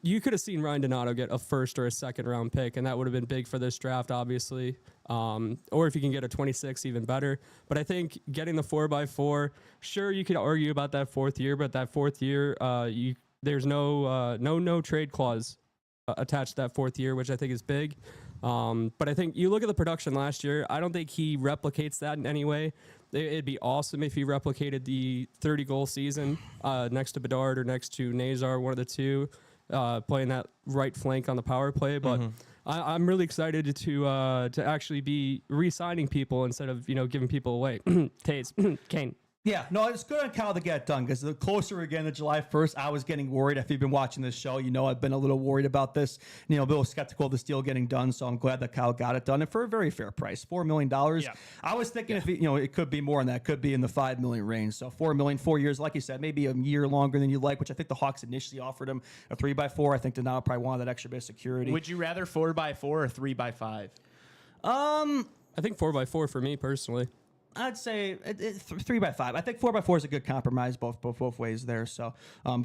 you could have seen Ryan Donato get a first or a second round pick, and that would have been big for this draft, obviously. Or if you can get a 26, even better. But I think getting the 4x4, sure, you could argue about that fourth year, but that fourth year, there's no trade clause attached to that fourth year, which I think is big. But I think you look at the production last year, I don't think he replicates that in any way. It'd be awesome if he replicated the 30-goal season next to Bedard or next to Nazar, one of the two, playing that right flank on the power play. But I'm really excited to actually be re-signing people instead of giving people away. Toews, Kane. Yeah, no, it's good on Kyle to get it done because the closer we get to July 1st, I was getting worried. If you've been watching this show, I've been a little worried about this. A little skeptical of this deal getting done. So I'm glad that Kyle got it done, and for a very fair price, $4 million. Yeah. I was thinking if it could be more than that, it could be in the $5 million range. So $4 million, 4 years, like you said, maybe a year longer than you like, which I think the Hawks initially offered him a 3x4. I think Donato probably wanted that extra bit of security. Would you rather 4x4 or 3x5? I think 4x4 for me personally. I'd say 3x5. I think 4x4 is a good compromise both ways there. So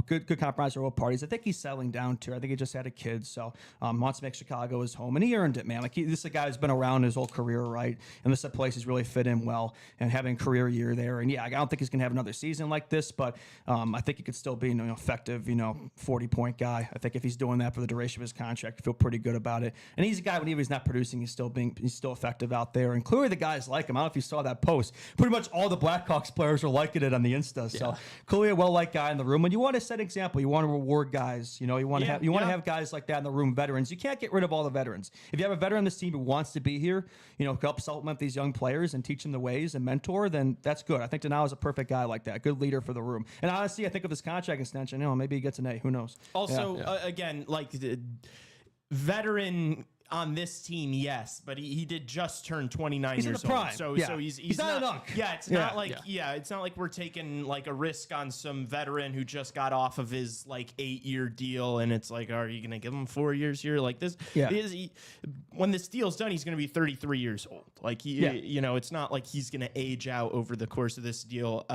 good compromise for both parties. I think he's settling down too. I think he just had a kid, so wants to make Chicago his home, and he earned it, man. Like this is a guy who's been around his whole career, right? And this is a place he's really fit in well, and having a career year there. And yeah, I don't think he's gonna have another season like this, but I think he could still be an effective, 40-point guy. I think if he's doing that for the duration of his contract, I feel pretty good about it. And he's a guy when he's not producing, he's still effective out there. And clearly the guys like him. I don't know if you saw that post. Pretty much all the Blackhawks players are liking it on the Insta. So clearly a well-liked guy in the room. And you want to set example. You want to reward guys. You want to have guys like that in the room. Veterans. You can't get rid of all the veterans. If you have a veteran on this team who wants to be here, help supplement these young players and teach them the ways and mentor, then that's good. I think Donato is a perfect guy like that. Good leader for the room. And honestly, I think of this contract extension, maybe he gets an A. Who knows? Also, again, like veteran on this team, yes, but he did just turn 29 he's years in the prime. old. So he's not an unk. Yeah, it's not like it's not like we're taking like a risk on some veteran who just got off of his like 8-year deal, and it's like, are you gonna give him 4 years here? Like this, when this deal's done, he's gonna be 33 years old. Like it's not like he's gonna age out over the course of this deal.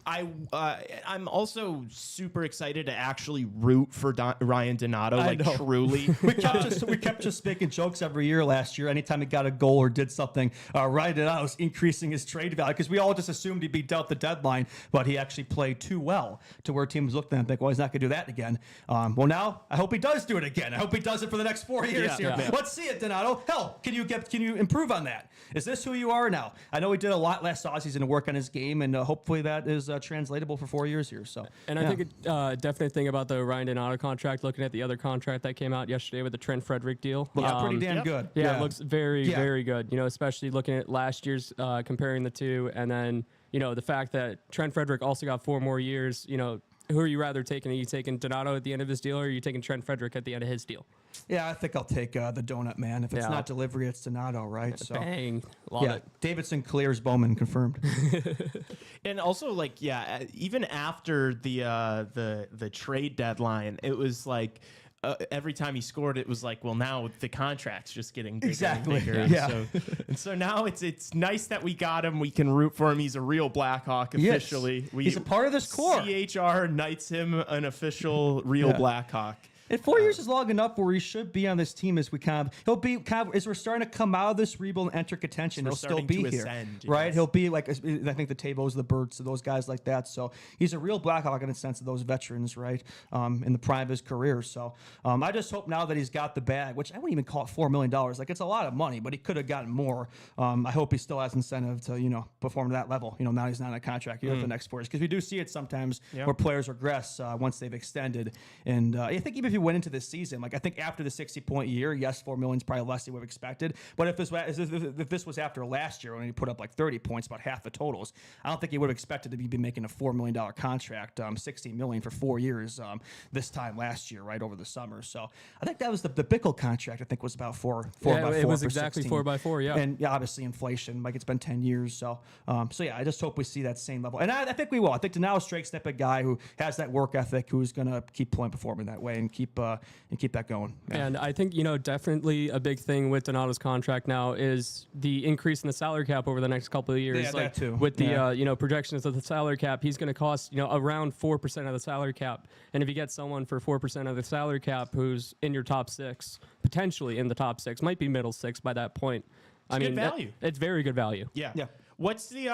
I'm also super excited to actually root for Ryan Donato. Truly, we kept just making jokes every year last year. Anytime he got a goal or did something, Ryan Donato was increasing his trade value because we all just assumed he'd be dealt the deadline, but he actually played too well to where teams looked at him and think, well, he's not going to do that again. Well, now I hope he does do it again. I hope he does it for the next 4 years here. Yeah. Let's see it, Donato. Hell, can you improve on that? Is this who you are now? I know he did a lot last offseason to work on his game, and hopefully that is translatable for 4 years here. So, and I think a definite thing about the Ryan Donato contract, looking at the other contract that came out yesterday with the Trent Frederick deal, looks pretty damn good. Yeah, it looks very, very good. Especially looking at last year's, comparing the two, and then the fact that Trent Frederick also got 4 more years. Who are you rather taking? Are you taking Donato at the end of his deal, or are you taking Trent Frederick at the end of his deal? Yeah, I think I'll take the donut man. If it's not delivery, it's Donato, right? So bang, love it. David Sinclair's Bowman confirmed. And also, even after the trade deadline, it was like. Every time he scored, it was like, well, now the contract's just getting bigger and bigger. Yeah. So now it's nice that we got him. We can root for him. He's a real Blackhawk officially. Yes. He's a part of this core. CHR knights him an official real Blackhawk. And 4 years is long enough where he should be on this team as he'll be as we're starting to come out of this rebuild and enter contention. He'll still be here, right? Yes. He'll be like, I think the Toews, the Birds, those guys like that. So he's a real Blackhawk in the sense of those veterans, right? In the prime of his career. So I just hope now that he's got the bag, which I wouldn't even call it $4 million. Like it's a lot of money, but he could have gotten more. I hope he still has incentive to perform to that level. Now he's not in a contract year for the next 4 years, because we do see it sometimes where players regress once they've extended. And I think even if you went into this season, I think after the 60-point year, yes, $4 million is probably less than we would have expected. But if this was after last year when he put up 30 points, about half the totals, I don't think he would have expected to be making a $4 million contract, $60 million for 4 years this time last year, right over the summer. So I think that was the Bickle contract. I think was about four by 4. It was exactly 4 by 4. Yeah, and obviously inflation. It's been 10 years. So I just hope we see that same level, and I think we will. I think Donato Strake's type of guy who has that work ethic, who's going to keep performing that way and keep that going. Yeah. And I think, definitely a big thing with Donato's contract now is the increase in the salary cap over the next couple of years. Yeah, that too. With the, projections of the salary cap, he's going to cost, around 4% of the salary cap. And if you get someone for 4% of the salary cap who's in your top 6, potentially in the top 6, might be middle 6 by that point. Good value. It's very good value. Yeah. What's the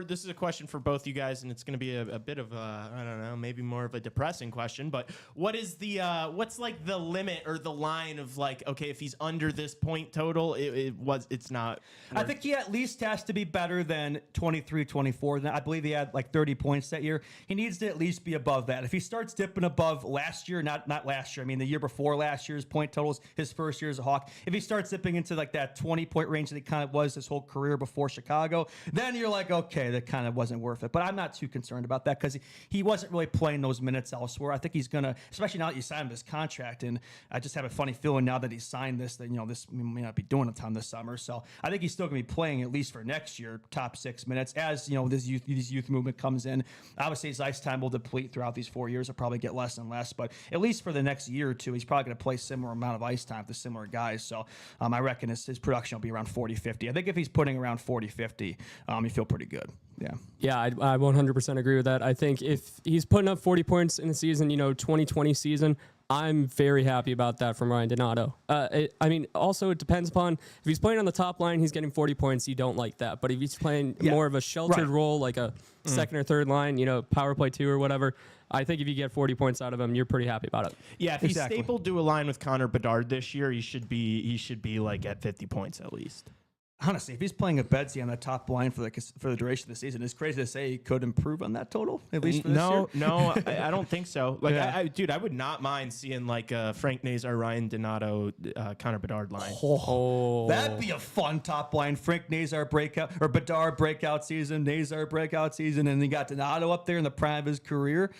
this is a question for both you guys, and it's going to be a bit of I don't know, maybe more of a depressing question, but what is the what's the limit or the line of okay, if he's under this point total, it's not I think he at least has to be better than 23-24. I believe he had 30 points that year. He needs to at least be above that. If he starts dipping above last year, not last year, I mean the year before last year's point totals, his first year as a Hawk, if he starts dipping into that 20-point range that he kind of was his whole career before Chicago, then you're okay, that kind of wasn't worth it. But I'm not too concerned about that because he wasn't really playing those minutes elsewhere. I think he's going to, especially now that you signed this contract, and I just have a funny feeling now that he's signed this, that, this may not be doing a ton this summer. So I think he's still going to be playing at least for next year, top 6 minutes, as, this youth movement comes in. Obviously, his ice time will deplete throughout these 4 years. He'll probably get less and less, but at least for the next year or two, he's probably going to play similar amount of ice time to similar guys. So I reckon his production will be around 40-50. I think if he's putting around 40-50, 50, you feel pretty good. Yeah. Yeah, I 100% agree with that. I think if he's putting up 40 points in the season, 2020 season, I'm very happy about that from Ryan Donato. Also it depends upon if he's playing on the top line, he's getting 40 points. You don't like that, but if he's playing more of a sheltered role, like a second or third line, power play 2 or whatever, I think if you get 40 points out of him, you're pretty happy about it. Yeah, if he's stapled to a line with Connor Bedard this year, he should be like at 50 points at least. Honestly, if he's playing a Bedsy on the top line for the duration of the season, it's crazy to say he could improve on that total, at least for this year. No, I don't think so. Like, dude, I would not mind seeing like a Frank Nazar, Ryan Donato, Connor Bedard line. That'd be a fun top line. Frank Nazar breakout, or Bedard breakout season, Nazar breakout season, and you got Donato up there in the prime of his career.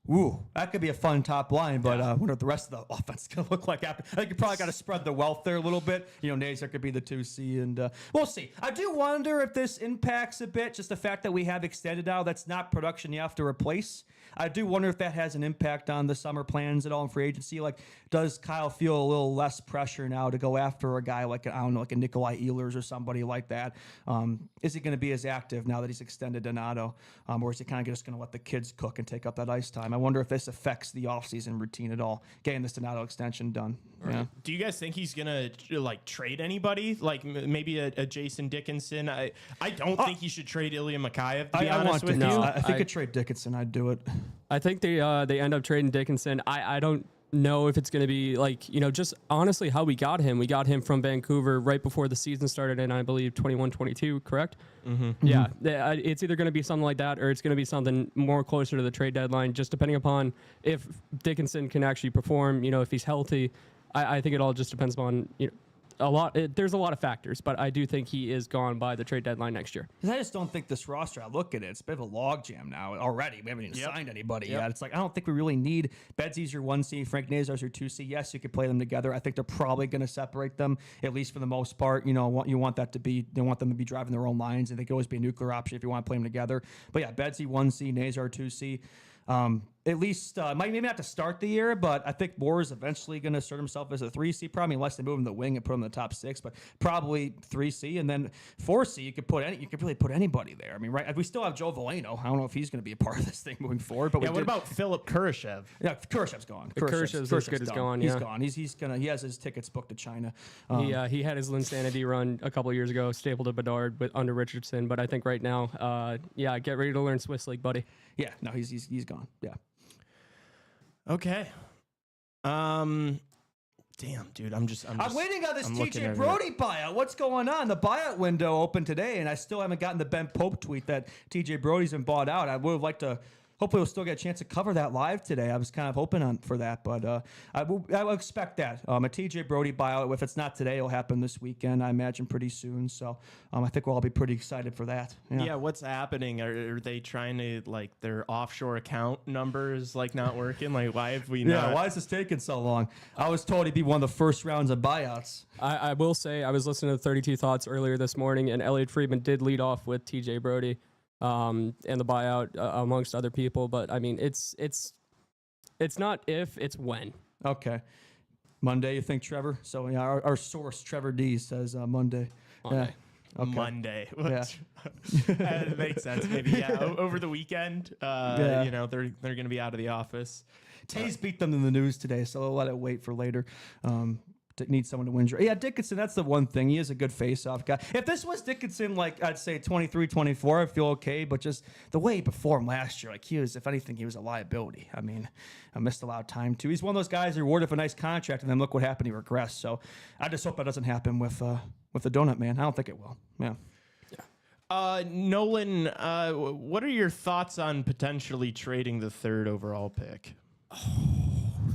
Ooh, that could be a fun top line, but I wonder what the rest of the offense is going to look like after. I think you probably got to spread the wealth there a little bit. Nazar could be the 2C, and we'll see. I do wonder if this impacts a bit, just the fact that we have extended now. That's not production you have to replace. I do wonder if that has an impact on the summer plans at all in free agency. Like, does Kyle feel a little less pressure now to go after a guy like, I don't know, like a Nikolai Ehlers or somebody like that? Is he going to be as active now that he's extended Donato? Or is he kind of just going to let the kids cook and take up that ice time? I wonder if this affects the offseason routine at all, getting this Donato extension done. Right. Yeah. Do you guys think he's going to like trade anybody? Like maybe a Jason Dickinson? I don't think he should trade Ilya Mikheyev, to be honest with you. I think I'd trade Dickinson. I'd do it. I think they end up trading Dickinson. I don't know if it's going to be like, just honestly how we got him. We got him from Vancouver right before the season started in, I believe, 21-22, correct? Mm-hmm. Yeah. It's either going to be something like that or it's going to be something more closer to the trade deadline, just depending upon if Dickinson can actually perform, if he's healthy. I think it all just depends upon, there's a lot of factors, but I do think he is gone by the trade deadline next year. Because I just don't think this roster, I look at it, it's a bit of a logjam now already. We haven't even signed anybody yet. It's like, I don't think we really need Bedsy's your 1C, Frank Nazar's your 2C. Yes, you could play them together. I think they're probably going to separate them, at least for the most part. You want that to be, they want them to be driving their own lines, and they could always be a nuclear option if you want to play them together. But yeah, Bedsy 1C, Nazar 2C. At least maybe not to start the year, but I think Moore is eventually going to assert himself as a 3C, probably unless they move him to the wing and put him in the top 6, but probably 3C, and then 4C. You could really put anybody there. I mean, right? We still have Joe Veleno. I don't know if he's going to be a part of this thing moving forward. But what about Philip Kurashev? Yeah, Kurashev's gone. Kurashev's as good as gone. He's gone. He has his tickets booked to China. He had his Linsanity run a couple of years ago, stapled to Bedard under Richardson. But I think right now, get ready to learn Swiss League, buddy. Yeah, no, he's gone. Yeah. Okay. Damn, dude, I'm waiting on this TJ Brody buyout. What's going on? The buyout window opened today, and I still haven't gotten the Ben Pope tweet that TJ Brody's been bought out. I would have liked to. Hopefully, we'll still get a chance to cover that live today. I was kind of hoping for that, but I will expect that. A TJ Brody buyout, if it's not today, it'll happen this weekend, I imagine, pretty soon. So I think we'll all be pretty excited for that. Yeah, what's happening? Are they trying to, like, their offshore account numbers, like, not working? Like, why have we not? Yeah, why is this taking so long? I was told he'd be one of the first rounds of buyouts. I will say, I was listening to 32 Thoughts earlier this morning, and Elliot Friedman did lead off with TJ Brody. And the buyout amongst other people, but I mean, it's not if, it's when. Okay, Monday, you think, Trevor? So yeah, our source Trevor D says Monday. Monday. Yeah. Okay. Monday. Yeah. That makes sense. Maybe over the weekend. They're going to be out of the office. Tays beat them in the news today, so I'll let it wait for later. Need someone to win. Yeah, Dickinson, that's the one thing. He is a good face-off guy. If this was Dickinson, like, I'd say 23, 24, I feel okay, but just the way he performed last year, like, if anything, he was a liability. I mean, I missed a lot of time, too. He's one of those guys rewarded with a nice contract, and then look what happened. He regressed. So I just hope that doesn't happen with the Donut Man. I don't think it will. Yeah. Nolan, what are your thoughts on potentially trading the 3rd overall pick?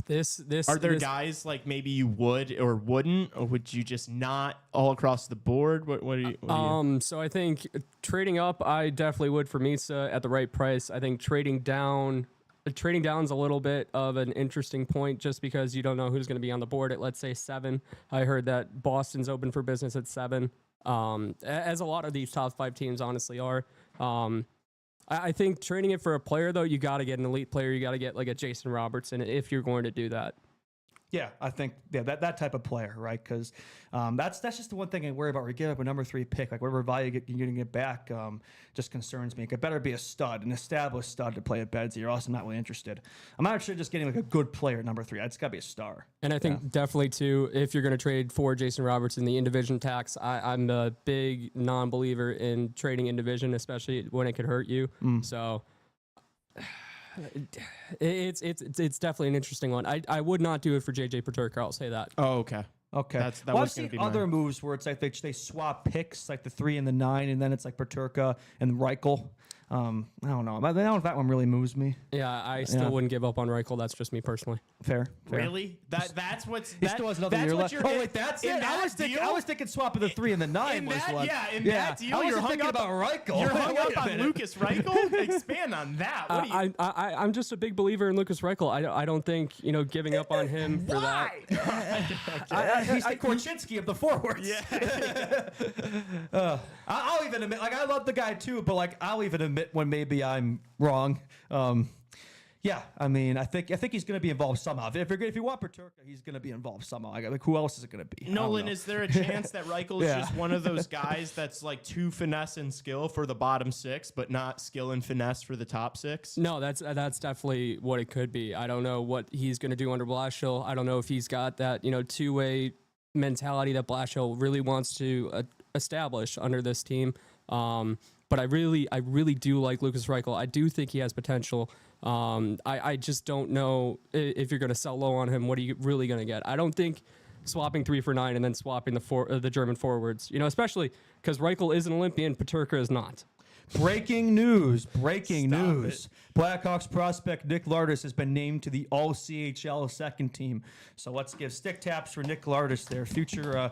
Are there guys like maybe you would or wouldn't, or would you just not all across the board? What are you? So I think trading up, I definitely would for Misa at the right price. I think trading down's a little bit of an interesting point just because you don't know who's going to be on the board at, let's say, 7. I heard that Boston's open for business at 7, as a lot of these top 5 teams honestly are. I think trading it for a player, though, you got to get an elite player. You got to get like a Jason Robertson if you're going to do that. Yeah, I think that type of player, right? Because that's just the one thing I worry about. Where you give up a number 3 pick, like whatever value you're going to get back, just concerns me. It better be a stud, an established stud to play at Bedsy, or else I'm not really interested. I'm not actually just getting like a good player at number 3. It's got to be a star. And I think definitely too, if you're going to trade for Jason Roberts in the in-division tax, I'm a big non-believer in trading in division, especially when it could hurt you. So. It's definitely an interesting one. I would not do it for JJ Peterka. I'll say that. Oh, okay. Okay. That I've was seen gonna be other mine. moves where it's like they swap picks, like the 3 and the 9, and then it's like Peterka and Reichel. I don't know. I don't know if that one really moves me. Yeah, I still wouldn't give up on Reichel. That's just me personally. Fair. Really? That's what's He still has another that's year what left. you're Oh in- wait, that's in it. that I was thinking swapping the 3 and the 9 In was that, one. yeah, in that deal, I you're wasn't hung thinking up about Reichel. You're hung Wait up a on minute. Lucas Reichel. Expand on that. What do you? I'm just a big believer in Lucas Reichel. I don't think giving up on him for that. He's the Korchinski of the forwards. Yeah. I'll even admit, like, I love the guy too, but like, I'll even admit when maybe I'm wrong. Yeah, I mean, I think he's going to be involved somehow. If you want Peterka, he's going to be involved somehow. Like, who else is it going to be? Nolan, is there a chance that Reichel is Yeah. just one of those guys that's like too finesse and skill for the bottom 6, but not skill and finesse for the top 6? No, that's definitely what it could be. I don't know what he's going to do under Blashill. I don't know if he's got that two-way mentality that Blashill really wants to establish under this team. But I really do like Lucas Reichel. I do think he has potential. I just don't know if you're going to sell low on him. What are you really going to get? I don't think swapping 3 for 9 and then swapping the German forwards, especially because Reichel is an Olympian, Peterka is not. Breaking news. Breaking Stop news. Blackhawks prospect Nick Lardis has been named to the All-CHL second team. So let's give stick taps for Nick Lardis there. Future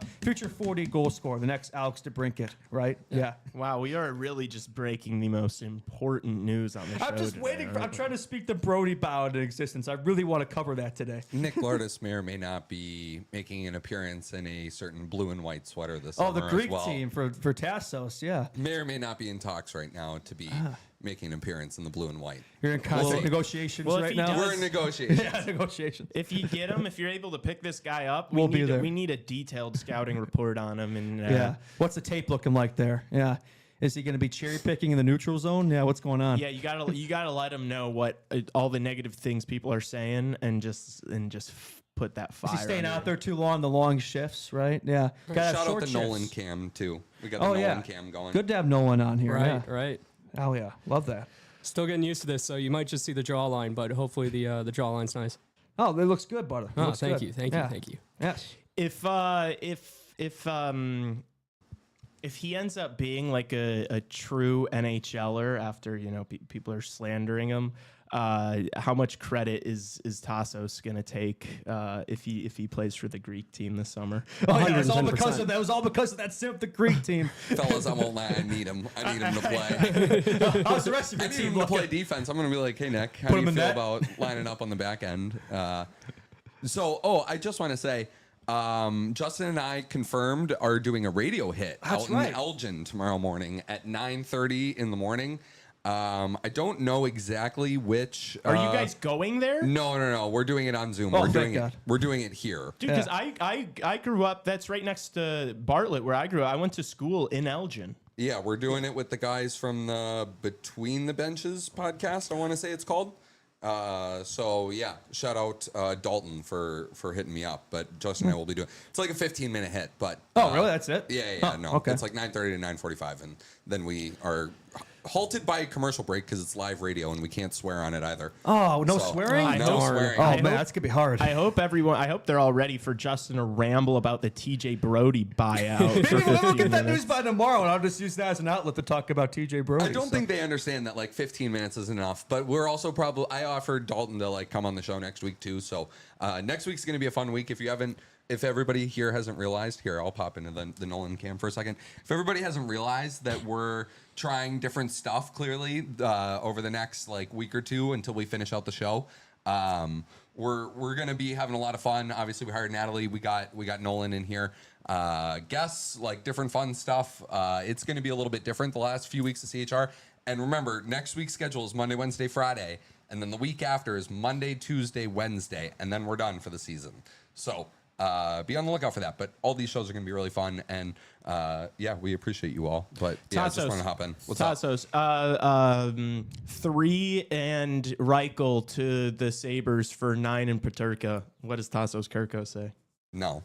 40 goal scorer. The next Alex DeBrincat, right? Yeah. Wow, we are really just breaking the most important news on the show. I'm just today, waiting. I'm aren't trying to speak the Brody Bow into existence. I really want to cover that today. Nick Lardis may or may not be making an appearance in a certain blue and white sweater this Oh, summer the Greek as well. team for Tassos, yeah. May or may not be in talks right now to be making an appearance in the blue and white. You're in constant see. negotiations Well, if right he now. does- We're in negotiations. Yeah, negotiations. If you get him, if you're able to pick this guy up, We'll be there. We need a detailed scouting report on him. And Yeah. What's the tape looking like there? Yeah. Is he going to be cherry picking in the neutral zone? Yeah. What's going on? yeah, you gotta let him know what all the negative things people are saying, and just put that fire. Is he staying under out it. there too long? The long shifts, right? Yeah. Gotta have Shout out short the Nolan shifts. cam too. We got the Oh Nolan yeah. cam going. Good to have Nolan on here. Right, Yeah. right. Oh yeah. Love that. Still getting used to this, so you might just see the jawline, but hopefully the jawline's nice. Oh, it looks good, brother. It Oh, looks thank good. you, thank Yeah. you, thank you. Yes. If he ends up being like a true NHLer after people are slandering him, how much credit is Tassos gonna take if he plays for the Greek team this summer? Oh, yeah, it was all 110%. because of that. It was all because of that simp, the Greek team. Fellas, I won't lie. I need him. I need him to play. How's the rest of I your need team him to play looking? defense. I'm going to be like, hey, Nick, how Put do him you in feel net. about lining up on the back end? I just want to say, Justin and I confirmed are doing a radio hit out right. in Elgin tomorrow morning at 9:30 in the morning. I don't know exactly which. Are you guys going there? No. We're doing it on Zoom. Oh, we're thank doing God. it. We're doing it here. Dude, because I grew up. That's right next to Bartlett, where I grew up. I went to school in Elgin. Yeah, we're doing it with the guys from the Between the Benches podcast, I want to say it's called. So yeah, shout out Dalton for hitting me up. But Justin and I will be doing. It's like a 15-minute hit, but Oh, really? That's it? yeah. Oh, No, okay. it's like 9:30 to 9:45, and then we are halted by a commercial break because it's live radio and we can't swear on it either. Oh, no So, swearing? No swearing. Oh, I man, hope- that's going to be hard. I hope they're all ready for Justin to ramble about the TJ Brody buyout. Maybe for we'll 15 get that minutes. news by tomorrow, and I'll just use that as an outlet to talk about TJ Brody. I don't think they understand that like 15 minutes is enough, but we're also probably. I offered Dalton to like come on the show next week too. So next week's going to be a fun week. If everybody here hasn't realized, here I'll pop into the Nolan cam for a second. If everybody hasn't realized that we're trying different stuff clearly over the next like week or two until we finish out the show. We're gonna be having a lot of fun. Obviously, we hired Natalie. We got Nolan in here. Guests, like different fun stuff. It's gonna be a little bit different the last few weeks of CHR. And remember, next week's schedule is Monday, Wednesday, Friday, and then the week after is Monday, Tuesday, Wednesday, and then we're done for the season. So be on the lookout for that. But all these shows are going to be really fun. And we appreciate you all. But yeah, I just want to hop in. What's up? Tassos, 3 and Reichel to the Sabres for 9 and Peterka. What does Tassos Kirko say? No.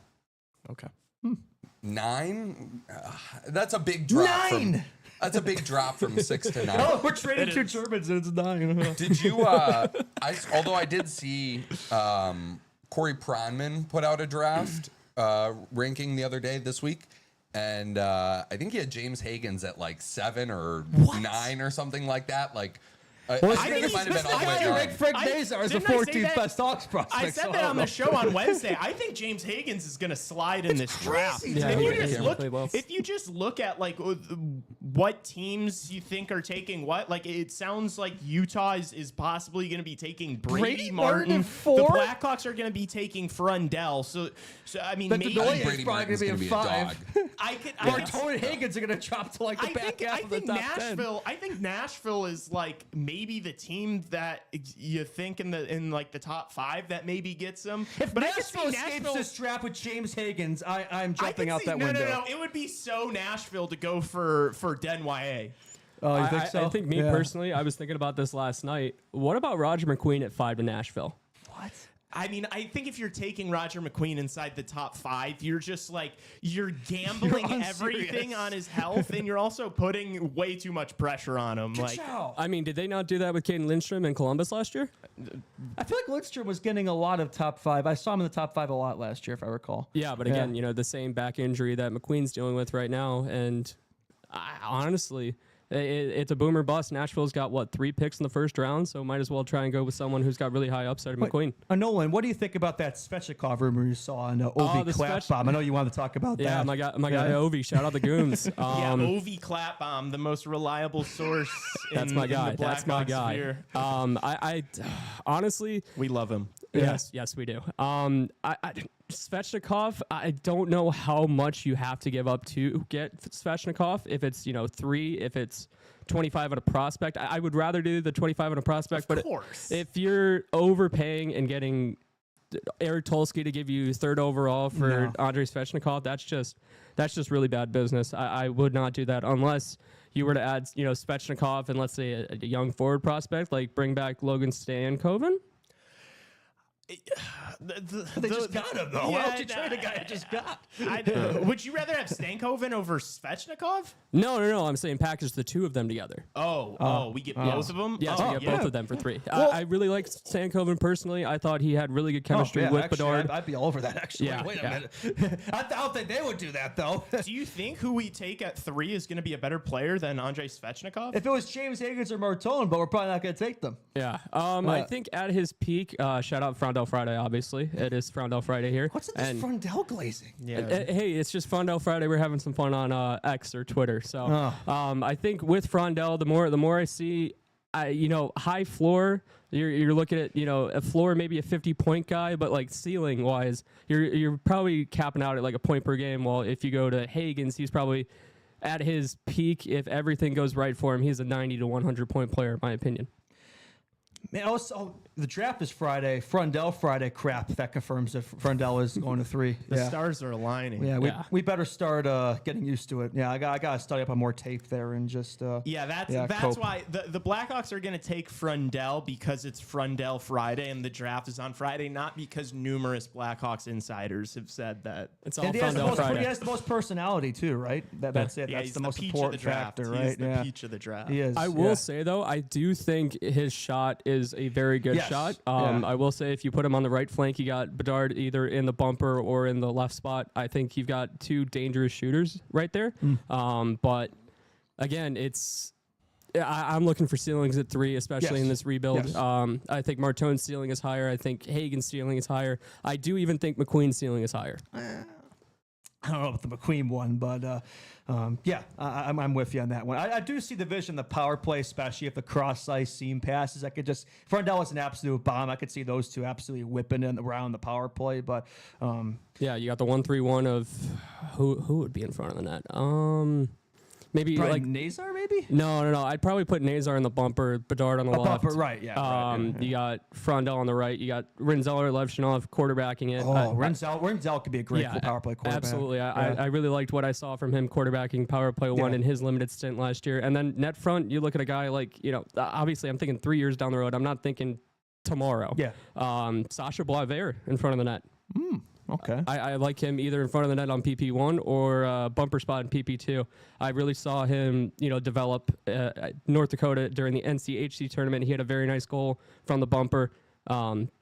Okay. 9? That's a big drop. 9! That's a big drop from 6 to 9. Oh, we're trading 2 Germans and it's 9. Did you? Although I did see Corey Pronman put out a draft ranking the other day this week, and I think he had James Higgins at like 7 or 9 or something like that. Like, I think it might have been all the way down. Frank Nazar is the 14th best Hawks prospect. I said that on the show on Wednesday. I think James Higgins is going to slide in this draft. Yeah, If you just look at like what teams you think are taking what, like it sounds like Utah is possibly going to be taking Brady Martin. at 4? The Blackhawks are going to be taking Frundell. So I mean, But maybe the I Oilers think Brady probably Martin's going going to to be be a a 5. dog. Martin Higgins are going to drop to like the back half of the top 10. I think Nashville is like maybe the team that you think in like the top 5 that maybe gets them. If But I Nashville could see escapes this draft with James Higgins, I'm I jumping could out see- that no, window. No, it would be so Nashville to go for Denye. Oh, you think so? I think personally, I was thinking about this last night. What about Roger McQueen at 5 to Nashville? What? I mean, I think if you're taking Roger McQueen inside the top 5, you're just like, you're gambling everything on his health, and you're also putting way too much pressure on him. Like, I mean, did they not do that with Kane Lindstrom in Columbus last year? I feel like Lindstrom was getting a lot of top 5. I saw him in the top 5 a lot last year, if I recall. Yeah, but again, the same back injury that McQueen's dealing with right now, and honestly, it's a boomer bust. Nashville's got 3 picks in the first round, so might as well try and go with someone who's got really high upside. McQueen. Nolan, what do you think about that Svechnikov rumor you saw in Ovi Clapbomb? I know you wanted to talk about that. Yeah, my guy Ovi. Shout out the Goons. Ovi Clapbomb, the most reliable source. That's my guy. In the That's my Blackhawks guy. sphere. I honestly, We love him. yes, we do. Svechnikov, I don't know how much you have to give up to get Svechnikov. If it's 3, if it's 25 on a prospect, I would rather do the 25 on a prospect. Of course. If you're overpaying and getting Eric Tulsky to give you 3rd overall for Andrei Svechnikov, that's just really bad business. I would not do that unless you were to add Svechnikov and let's say a young forward prospect, like bring back Logan Stankoven. They just got him, though. Why don't you trade a guy I just got? Would you rather have Stankoven over Svechnikov? No. I'm saying package the 2 of them together. We get both of them? Yes, we get both of them for 3. I really like Stankoven personally. I thought he had really good chemistry with Bedard. I'd be all over that, actually. Yeah, Wait a minute. I don't think they would do that, though. Do you think who we take at 3 is going to be a better player than Andrei Svechnikov? If it was James Higgins or Martone, but we're probably not going to take them. Yeah. I think at his peak, shout out Frondell Friday, obviously. It is Frondell Friday here. What's with this Frondell glazing? Hey, it's just Frondell Friday. We're having some fun on X or Twitter. So I think with Frondell, the more I see, high floor, you're looking at a floor maybe a 50-point guy, but like ceiling wise, you're probably capping out at like a point per game. Well, if you go to Higgins, he's probably at his peak. If everything goes right for him, he's a 90 to 100 point player, in my opinion. Man, also, the draft is Friday. Frondell Friday crap. That confirms if Frondell is going to 3. The stars are aligning. Yeah, we better start getting used to it. Yeah, I got to study up on more tape there and just. That's cope. why the Blackhawks are going to take Frondell because it's Frondell Friday and the draft is on Friday, not because numerous Blackhawks insiders have said that. It's all And he has, Frondell Friday. he has the most personality too, right? That's it. Yeah, That's he's the most peach important of the draft. factor, He's right? the Yeah, peach of the draft. he is. I will say though, I do think his shot is a very good Yes. shot. Yeah. I will say if you put him on the right flank, you got Bedard either in the bumper or in the left spot. I think you've got 2 dangerous shooters right there. But again, I'm looking for ceilings at 3, especially in this rebuild. Yes. I think Martone's ceiling is higher. I think Hagen's ceiling is higher. I do even think McQueen's ceiling is higher. I don't know about the McQueen one, but I'm with you on that one. I do see the vision, the power play, especially if the cross-ice seam passes. I could just Frondell is an absolute bomb. I could see those 2 absolutely whipping in around the power play, but Yeah, you got the 1-3-1 of who would be in front of the net. Maybe Probably like Nazar, maybe? no. I'd probably put Nazar in the bumper, Bedard on the left. Bumper, right, yeah. Right. You got Frondell on the right. You got Rinzel or Levchinov quarterbacking it. Renzel could be a great power play quarterback. Absolutely. I really liked what I saw from him quarterbacking power play one in his limited stint last year. And then net front, you look at a guy like, obviously I'm thinking 3 years down the road. I'm not thinking tomorrow. Yeah. Sasha Boisvert in front of the net. Okay. I like him either in front of the net on PP1 or bumper spot in PP2. I really saw him, develop North Dakota during the NCHC tournament. He had a very nice goal from the bumper.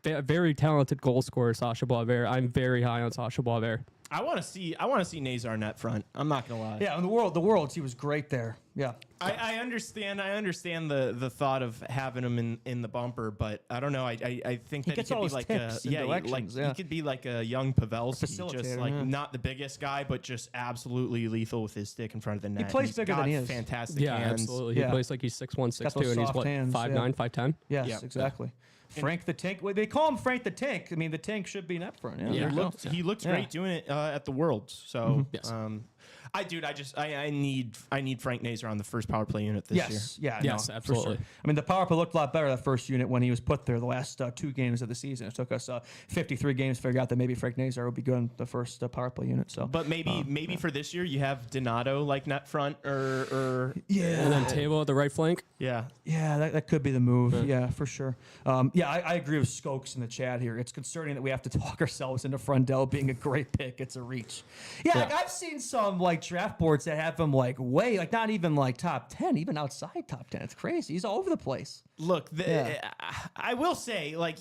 Very talented goal scorer, Sasha Boisvert. I'm very high on Sasha Boisvert. I want to see Nazar net front. I'm not gonna lie. Yeah, in the Worlds, he was great there. Yeah. I understand the thought of having him in the bumper, but I don't know. I think that he could be like he could be like a young Pavelski, just like not the biggest guy, but just absolutely lethal with his stick in front of the net. He plays bigger than he is. Fantastic Yeah, hands. absolutely. He plays like he's 6'1", 6'2", and he's what, 5'9", 5'10"? Yes, exactly. Frank the Tank. Well, they call him Frank the Tank. I mean, the Tank should be net front. He looked great doing it at the Worlds. So, I need Frank Nazar on the first power play unit this year. Yes, absolutely. Sure. I mean, the power play looked a lot better that first unit when he was put there the last 2 games of the season. It took us 53 games to figure out that maybe Frank Nazar would be good on the first power play unit. So, but maybe for this year you have Donato like net front or and then Table at the right flank. Yeah, that could be the move. Yeah, for sure. I agree with Skokes in the chat here. It's concerning that we have to talk ourselves into Frondell being a great pick. It's a reach. Like, I've seen some like draft boards that have him like way like not even like top 10, even outside top 10. It's crazy. He's all over the place. Look, I will say like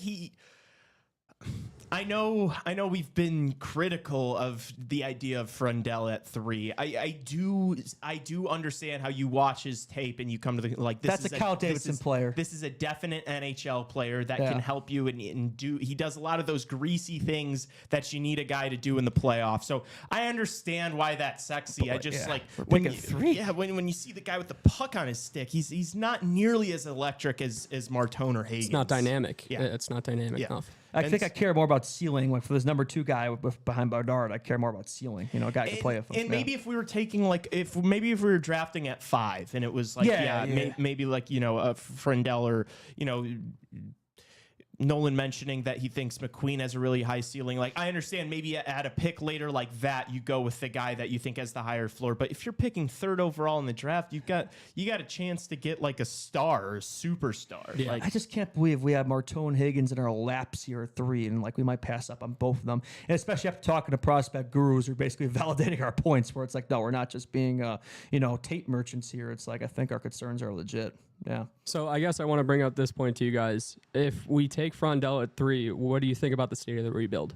I know we've been critical of the idea of Frondell at 3. I do understand how you watch his tape and you come to the like this that's a Cal Davidson player. This is a definite NHL player that can help you and do. He does a lot of those greasy things that you need a guy to do in the playoffs. So I understand why that's sexy. I just like when you see the guy with the puck on his stick, he's not nearly as electric as Martone or Higgins. It's not dynamic. Yeah. It's not dynamic enough. I think I care more about ceiling. Like for this number 2 guy behind Bedard, I care more about ceiling. A guy can play with him. And maybe if we were taking like if we were drafting at 5 and it was like maybe like a Frondell or Nolan mentioning that he thinks McQueen has a really high ceiling. Like I understand maybe at a pick later like that you go with the guy that you think has the higher floor. But if you're picking 3rd overall in the draft, you got a chance to get like a star or a superstar. Yeah. I just can't believe we have Martone Higgins in our laps here at 3, and like we might pass up on both of them. And especially after talking to prospect gurus who are basically validating our points, where it's like, no, we're not just being tape merchants here. It's like I think our concerns are legit. Yeah. So I guess I want to bring up this point to you guys. If we take Frondell at 3, what do you think about the state of the rebuild?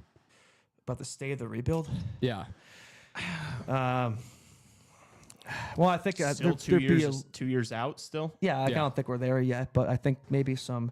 About the state of the rebuild? Yeah. Well, I think still 2 years out still. Yeah, I don't think we're there yet, but I think maybe some.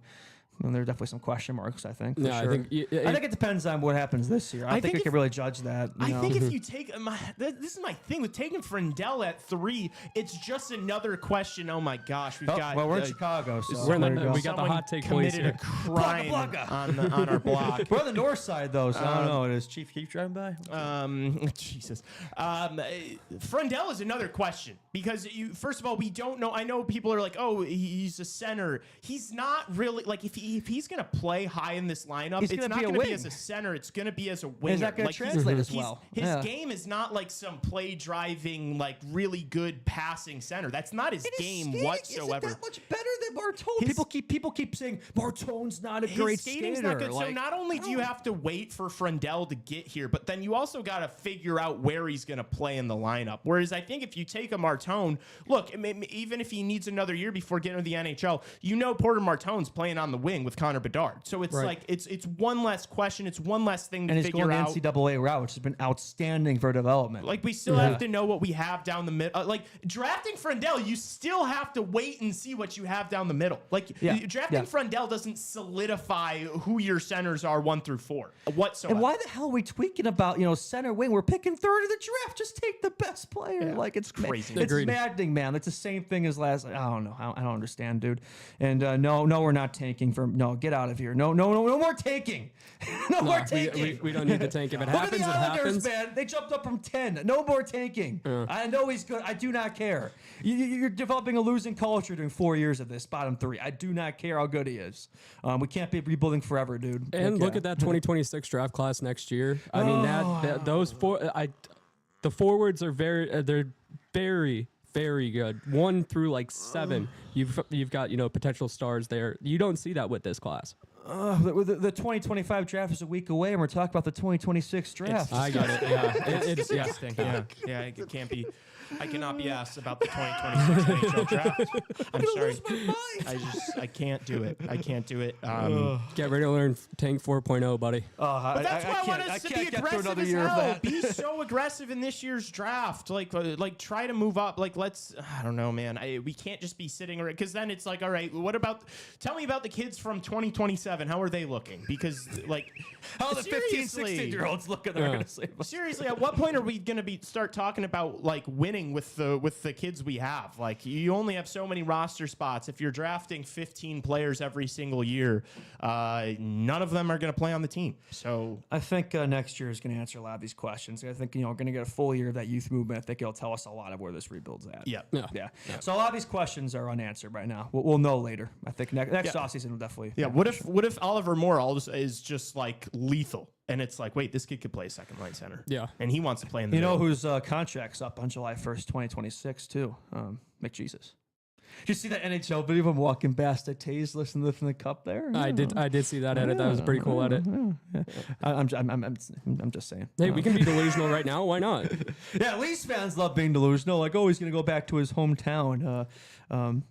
There are definitely some question marks, I think. For sure. I think it depends on what happens this year. I think we can really judge that. I think if you take this is my thing with taking Frondell at 3, it's just another question. Oh my gosh, we're in Chicago, so we got the hot take police here. Committed a crime on our block. We're on the north side though, so I don't know. Is Chief keep driving by? Jesus. Frondell is another question because first of all we don't know. I know people are like, oh, he's a center. He's not really like if he's going to play high in this lineup, it's not going to be as a center. It's going to be as a winger. He's not going to translate as well. His game is not like some play driving, like really good passing center. That's not his game whatsoever. Isn't that much better than Martone? People keep saying Martone's not a great skater. Not good. So not only do you have to wait for Frondell to get here, but then you also got to figure out where he's going to play in the lineup. Whereas I think if you take a Martone, look, even if he needs another year before getting to the NHL, Porter Martone's playing on the wing with Connor Bedard. So it's like it's one less question. It's one less thing to figure out. And he's going the NCAA route, which has been outstanding for development. Like we still have to know what we have down the middle. Like drafting Frondell, you still have to wait and see what you have down the middle. Like drafting Frondell doesn't solidify who your centers are 1 through 4 whatsoever. And why the hell are we tweaking about center wing? We're picking 3rd in the draft. Just take the best player. Yeah. Like it's crazy. It's maddening, man. It's the same thing as last. I don't know. I don't understand, dude. And no, we're not tanking for from. No, get out of here. No more tanking. no more tanking. We don't need to tank. If it Look at happens, the it Islanders, happens. man. They jumped up from 10. No more tanking. I know he's good. I do not care. You're developing a losing culture during 4 years of this bottom three. I do not care how good he is. We can't be rebuilding forever, dude. And look at that 2026 draft class next year. I mean, those four. The forwards are they're very, very good. 1 through like 7, you've got potential stars there. You don't see that with this class. The 2025 draft is a week away, and we're talking about the 2026 draft. I got it. Yeah, It's disgusting. Yeah. It can't be. I cannot be asked about the 2026 NHL draft. I'm sorry. I can't do it. I can't do it. Get ready to learn Tank 4.0, buddy. But that's why I want us to be aggressive as hell. Be so aggressive in this year's draft. Like try to move up. Like I don't know, man. We can't just be sitting around, because then it's like, all right, tell me about the kids from 2027. How are they looking? Because how are the 15, 16-year-olds looking? They're gonna say. Seriously, at what point are we gonna start talking about winning with the kids we have? Like, you only have so many roster spots. If you're drafting 15 players every single year, none of them are going to play on the team. So I think next year is going to answer a lot of these questions. I think we're going to get a full year of that youth movement. I think it'll tell us a lot of where this rebuild's at. Yeah. So a lot of these questions are unanswered right now. We'll know later. I think next offseason will definitely. Yeah. What if Oliver Moore is just lethal? And it's like, wait, this kid could play second line center. Yeah. And he wants to play in the middle. Whose contract's up on July 1st, 2026, too? McJesus. Did you see that NHL video of him walking past a Taze listening from the cup there? I did see that edit. That was a pretty cool edit. I'm just saying. Hey, we can be delusional right now. Why not? Yeah, Leafs fans love being delusional. Like, he's going to go back to his hometown.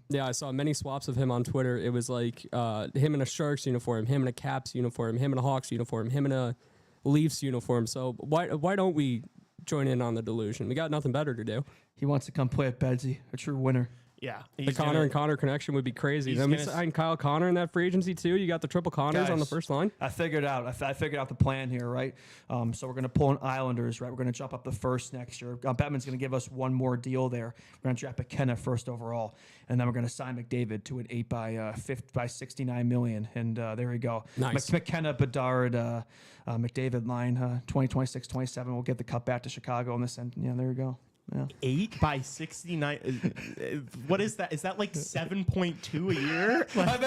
Yeah, I saw many swaps of him on Twitter. It was like him in a Sharks uniform, him in a Caps uniform, him in a Hawks uniform, him in a Leafs uniform. So why don't we join in on the delusion? We got nothing better to do. He wants to come play at Bedsy, a true winner. Yeah. The Connor and Connor connection would be crazy. Then we sign Kyle Connor in that free agency too. You got the triple Connors on the first line. I figured out the plan here, right? So we're going to pull in Islanders, right? We're going to jump up the first next year. Batman's going to give us one more deal there. We're going to draft McKenna first overall, and then we're going to sign McDavid to an 8 by 69 million, and there we go. Nice. McKenna, Bedard, McDavid line, 2026, 27. We'll get the cup back to Chicago on this end. Yeah, there we go. Yeah. 8 by 69. What is that? Is that like 7.2 a year? It's like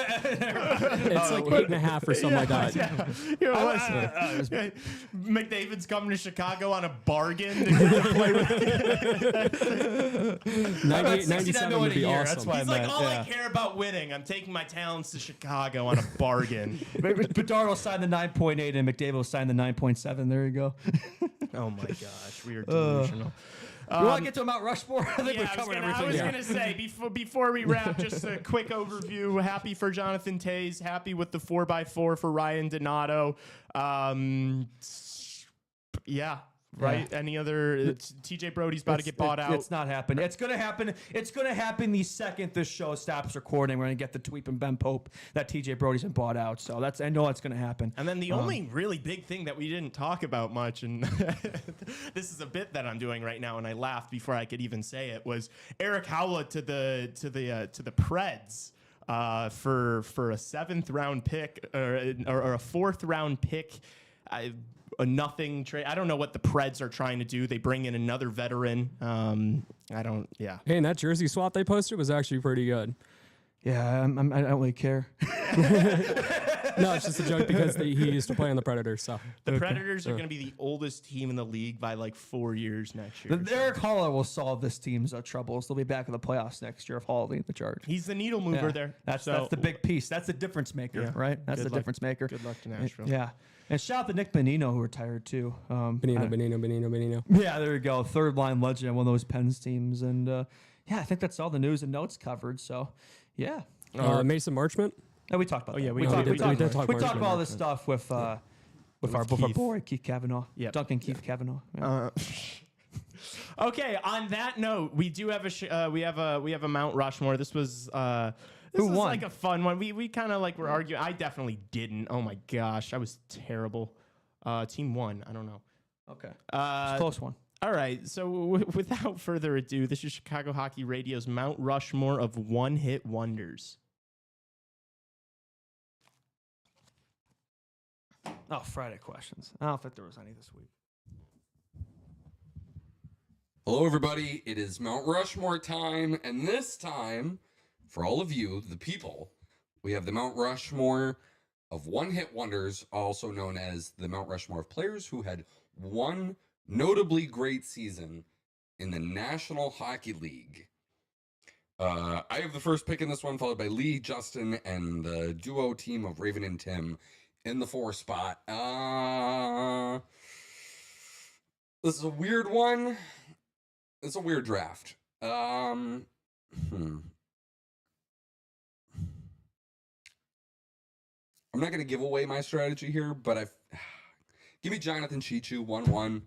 8.5 or something like that. Yeah. McDavid's coming to Chicago on a bargain to play with. 97 would be awesome. That's why He's like, I care about winning. I'm taking my talents to Chicago on a bargain. Bedard will sign the 9.8 and McDavid will sign the 9.7. There you go. Oh my gosh, we are delusional. You want to get to Mount Rushmore? I think I was going to say, before we wrap, just a quick overview. Happy for Jonathan Toews. Happy with the 4x4 for Ryan Donato. Right? Any other? TJ Brody's about to get bought out. It's not happening. It's going to happen. It's going to happen the second this show stops recording. We're going to get the tweet from Ben Pope that TJ Brody's been bought out. So I know that's going to happen. And then the only really big thing that we didn't talk about much, and this is a bit that I'm doing right now, and I laughed before I could even say it, was Eric Howlett to the Preds. For a 7th round pick or a 4th round pick, a nothing trade. I don't know what the Preds are trying to do. They bring in another veteran. Yeah. Hey, and that jersey swap they posted was actually pretty good. Yeah, I don't really care. No, it's just a joke because he used to play on the Predators. So the Predators are going to be the oldest team in the league by like 4 years next year. Eric Haller will solve this team's troubles. They'll be back in the playoffs next year if Hall leads the charge. He's the needle mover there. That's the big piece. That's the difference maker, right? That's the difference maker. Good luck to Nashville. Yeah. And shout out to Nick Bonino, who retired too. Bonino. Yeah, there we go. 3rd line legend, one of those Pens teams. And I think that's all the news and notes covered. So, yeah. Mason Marchment. No, we talked about that. We did talk about all this stuff with our boy Keith Kavanaugh. Yep. Duncan Keith Kavanaugh. Yeah. Okay. On that note, we do have we have a Mount Rushmore. This was like a fun one. We kind of were arguing. I definitely didn't. Oh my gosh, I was terrible. Team won. I don't know. Okay. It's a close one. All right. So without further ado, this is Chicago Hockey Radio's Mount Rushmore of one-hit wonders. Oh, Friday questions. I don't think there was any this week. Hello, everybody. It is Mount Rushmore time, and this time, for all of you, the people, we have the Mount Rushmore of one-hit wonders, also known as the Mount Rushmore of players who had one notably great season in the National Hockey League. I have the first pick in this one, followed by Lee, Justin, and the duo team of Raven and Tim in the 4 spot. This is a weird one. It's a weird draft. I'm not going to give away my strategy here, but give me Jonathan Chichu 1-1.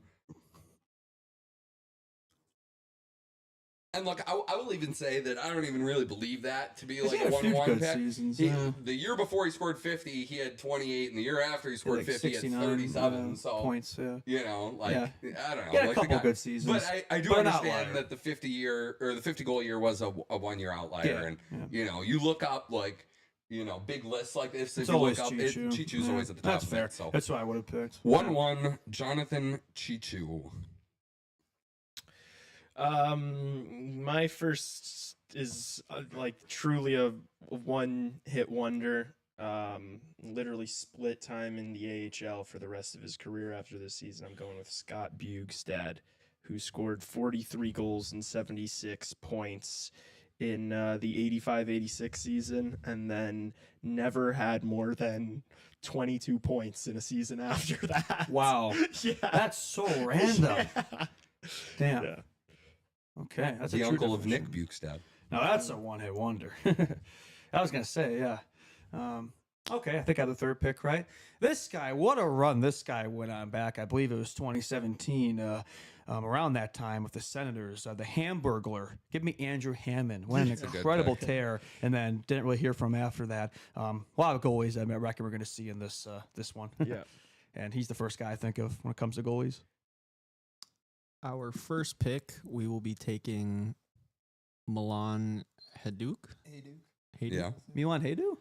And look, I will even say that I don't even really believe that to be like a 1-1 pick. Seasons, The year before he scored 50, he had 28, and the year after he scored 50, he had 37. So points, you know, like I don't know, he had like a couple good seasons. But I do understand that the 50 goal year was a 1 year outlier, and you know, you look up like. You know, big lists like this. If it's you always look up, Chichu. Chichu's always at the top. That's fair. Of it, so. That's what I would have picked. 1-1, Jonathan Chichu. My first is like truly a one-hit wonder. Literally split time in the AHL for the rest of his career after this season. I'm going with Scott Bugstad, who scored 43 goals and 76 points in the 85-86 season, and then never had more than 22 points in a season after that. Wow. Yeah. That's so random. Yeah. Damn. Yeah. Okay. That's The a true uncle of Nick definition. Bukestad. Now that's a one-hit wonder. I was going to say, yeah. Okay, I think I have the third pick, right? This guy, what a run this guy went on back. I believe it was 2017, around that time with the Senators. The Hamburglar. Give me Andrew Hammond. Went an incredible tear, and then didn't really hear from him after that. A lot of goalies I reckon we're going to see in this one. Yeah. And he's the first guy I think of when it comes to goalies. Our first pick, we will be taking Milan Hajduk. Hajduk. Yeah. Milan Hajduk?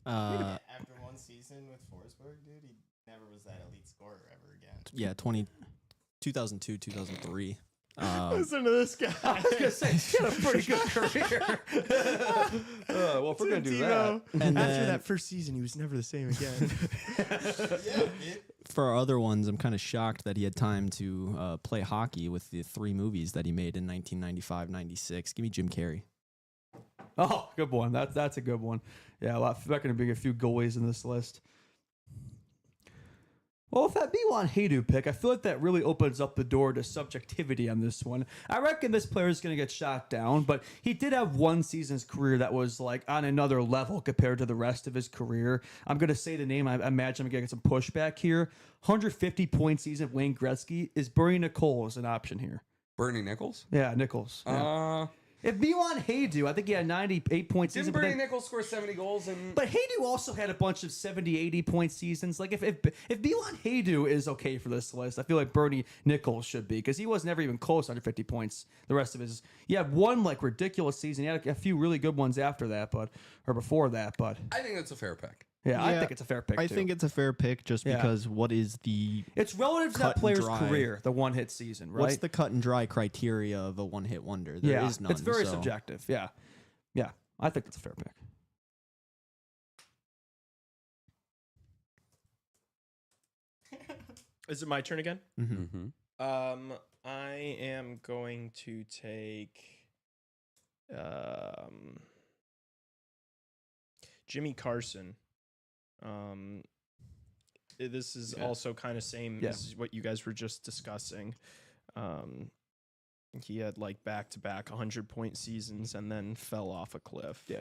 After one season with Forsberg, dude, he never was that elite scorer ever again. Yeah, 2002, 2003. Listen to this guy. I was going to say, he had a pretty good career. Well, if we're going to do that. And After then that first season, he was never the same again. for our other ones, I'm kind of shocked that he had time to play hockey with the 3 movies that he made in 1995, 96. Give me Jim Carrey. Oh, good one. That's a good one. Yeah, there's going to be a few goalies in this list. Well, with that Milan Hajduk pick, I feel like that really opens up the door to subjectivity on this one. I reckon this player is going to get shot down, but he did have one season's career that was like on another level compared to the rest of his career. I'm going to say the name. I imagine I'm going to get some pushback here. 150-point season of Wayne Gretzky. Is Bernie Nichols an option here? Bernie Nichols? Yeah, Nichols. Yeah. If Milan Hajduk, I think he had 98-point season. Didn't Bernie Nichols score 70 goals? But Hajduk also had a bunch of 70, 80-point seasons. Like, if Milan Hajduk is okay for this list, I feel like Bernie Nichols should be, because he was never even close to 150 points the rest of his... He had one, like, ridiculous season. He had a few really good ones after that, or before that, but... I think that's a fair pick. Yeah, I think it's a fair pick, I too. think it's a fair pick just because what is the... It's relative to that cut and player's dry. career, the one-hit season, right? What's the cut and dry criteria of a one-hit wonder? There is none. It's very so. subjective. Yeah. Yeah, I think that's a fair pick. Is it my turn again? Mm-hmm. I am going to take Jimmy Carson. This is also kind of same. Yeah. This is what you guys were just discussing. He had like back-to-back 100-point seasons and then fell off a cliff. Yeah.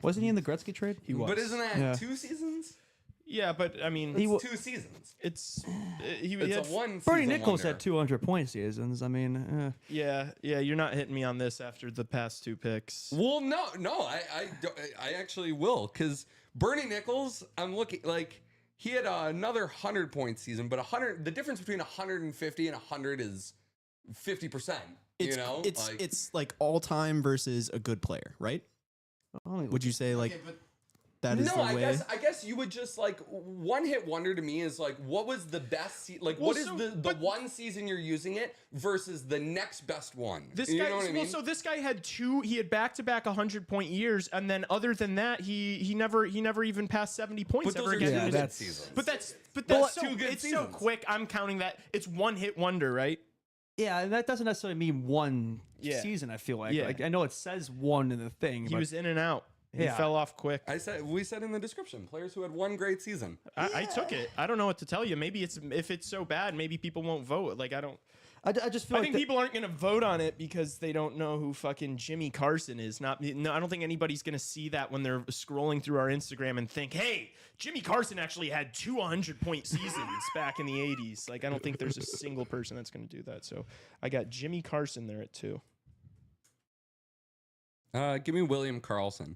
Wasn't he in the Gretzky trade? He was. But isn't that 2 seasons? Yeah, but I mean, That's 2 seasons. it's It's had a one Bernie season Nichols wonder. had 200-point seasons. I mean, yeah. You're not hitting me on this after the past 2 picks. Well, no, I actually will, because Bernie Nichols, I'm looking like he had another 100-point season, but 100. The difference between 150 and 100 is 50%. It's like all time versus a good player, right? Would you say like? Okay, but that is No, the I way. guess you would just like one hit wonder to me is like what was the best like Well, what is so- the but- one season you're using it versus the next best one. This you guy, know what I mean? so this guy had he had back-to-back 100-point years, and then other than that, he never even passed 70 points But ever those are again. Yeah, two in his- good that's- seasons. But that's two so, good it's so seasons. quick. I'm counting that it's one-hit wonder, right? Yeah, and that doesn't necessarily mean one Yeah. season. I feel like. Yeah. Like I know it says one in the thing. He but was in and out. He Yeah. fell off quick. We said in the description players who had one great season. I took it. I don't know what to tell you. Maybe if it's so bad, maybe people won't vote. Like I just feel I like think people aren't gonna vote on it because they don't know who fucking Jimmy Carson is. No, I don't think anybody's gonna see that when they're scrolling through our Instagram and think, "Hey, Jimmy Carson actually had 2 100-point seasons back in the '80s." Like I don't think there's a single person that's gonna do that. So I got Jimmy Carson there at 2. Give me William Karlsson.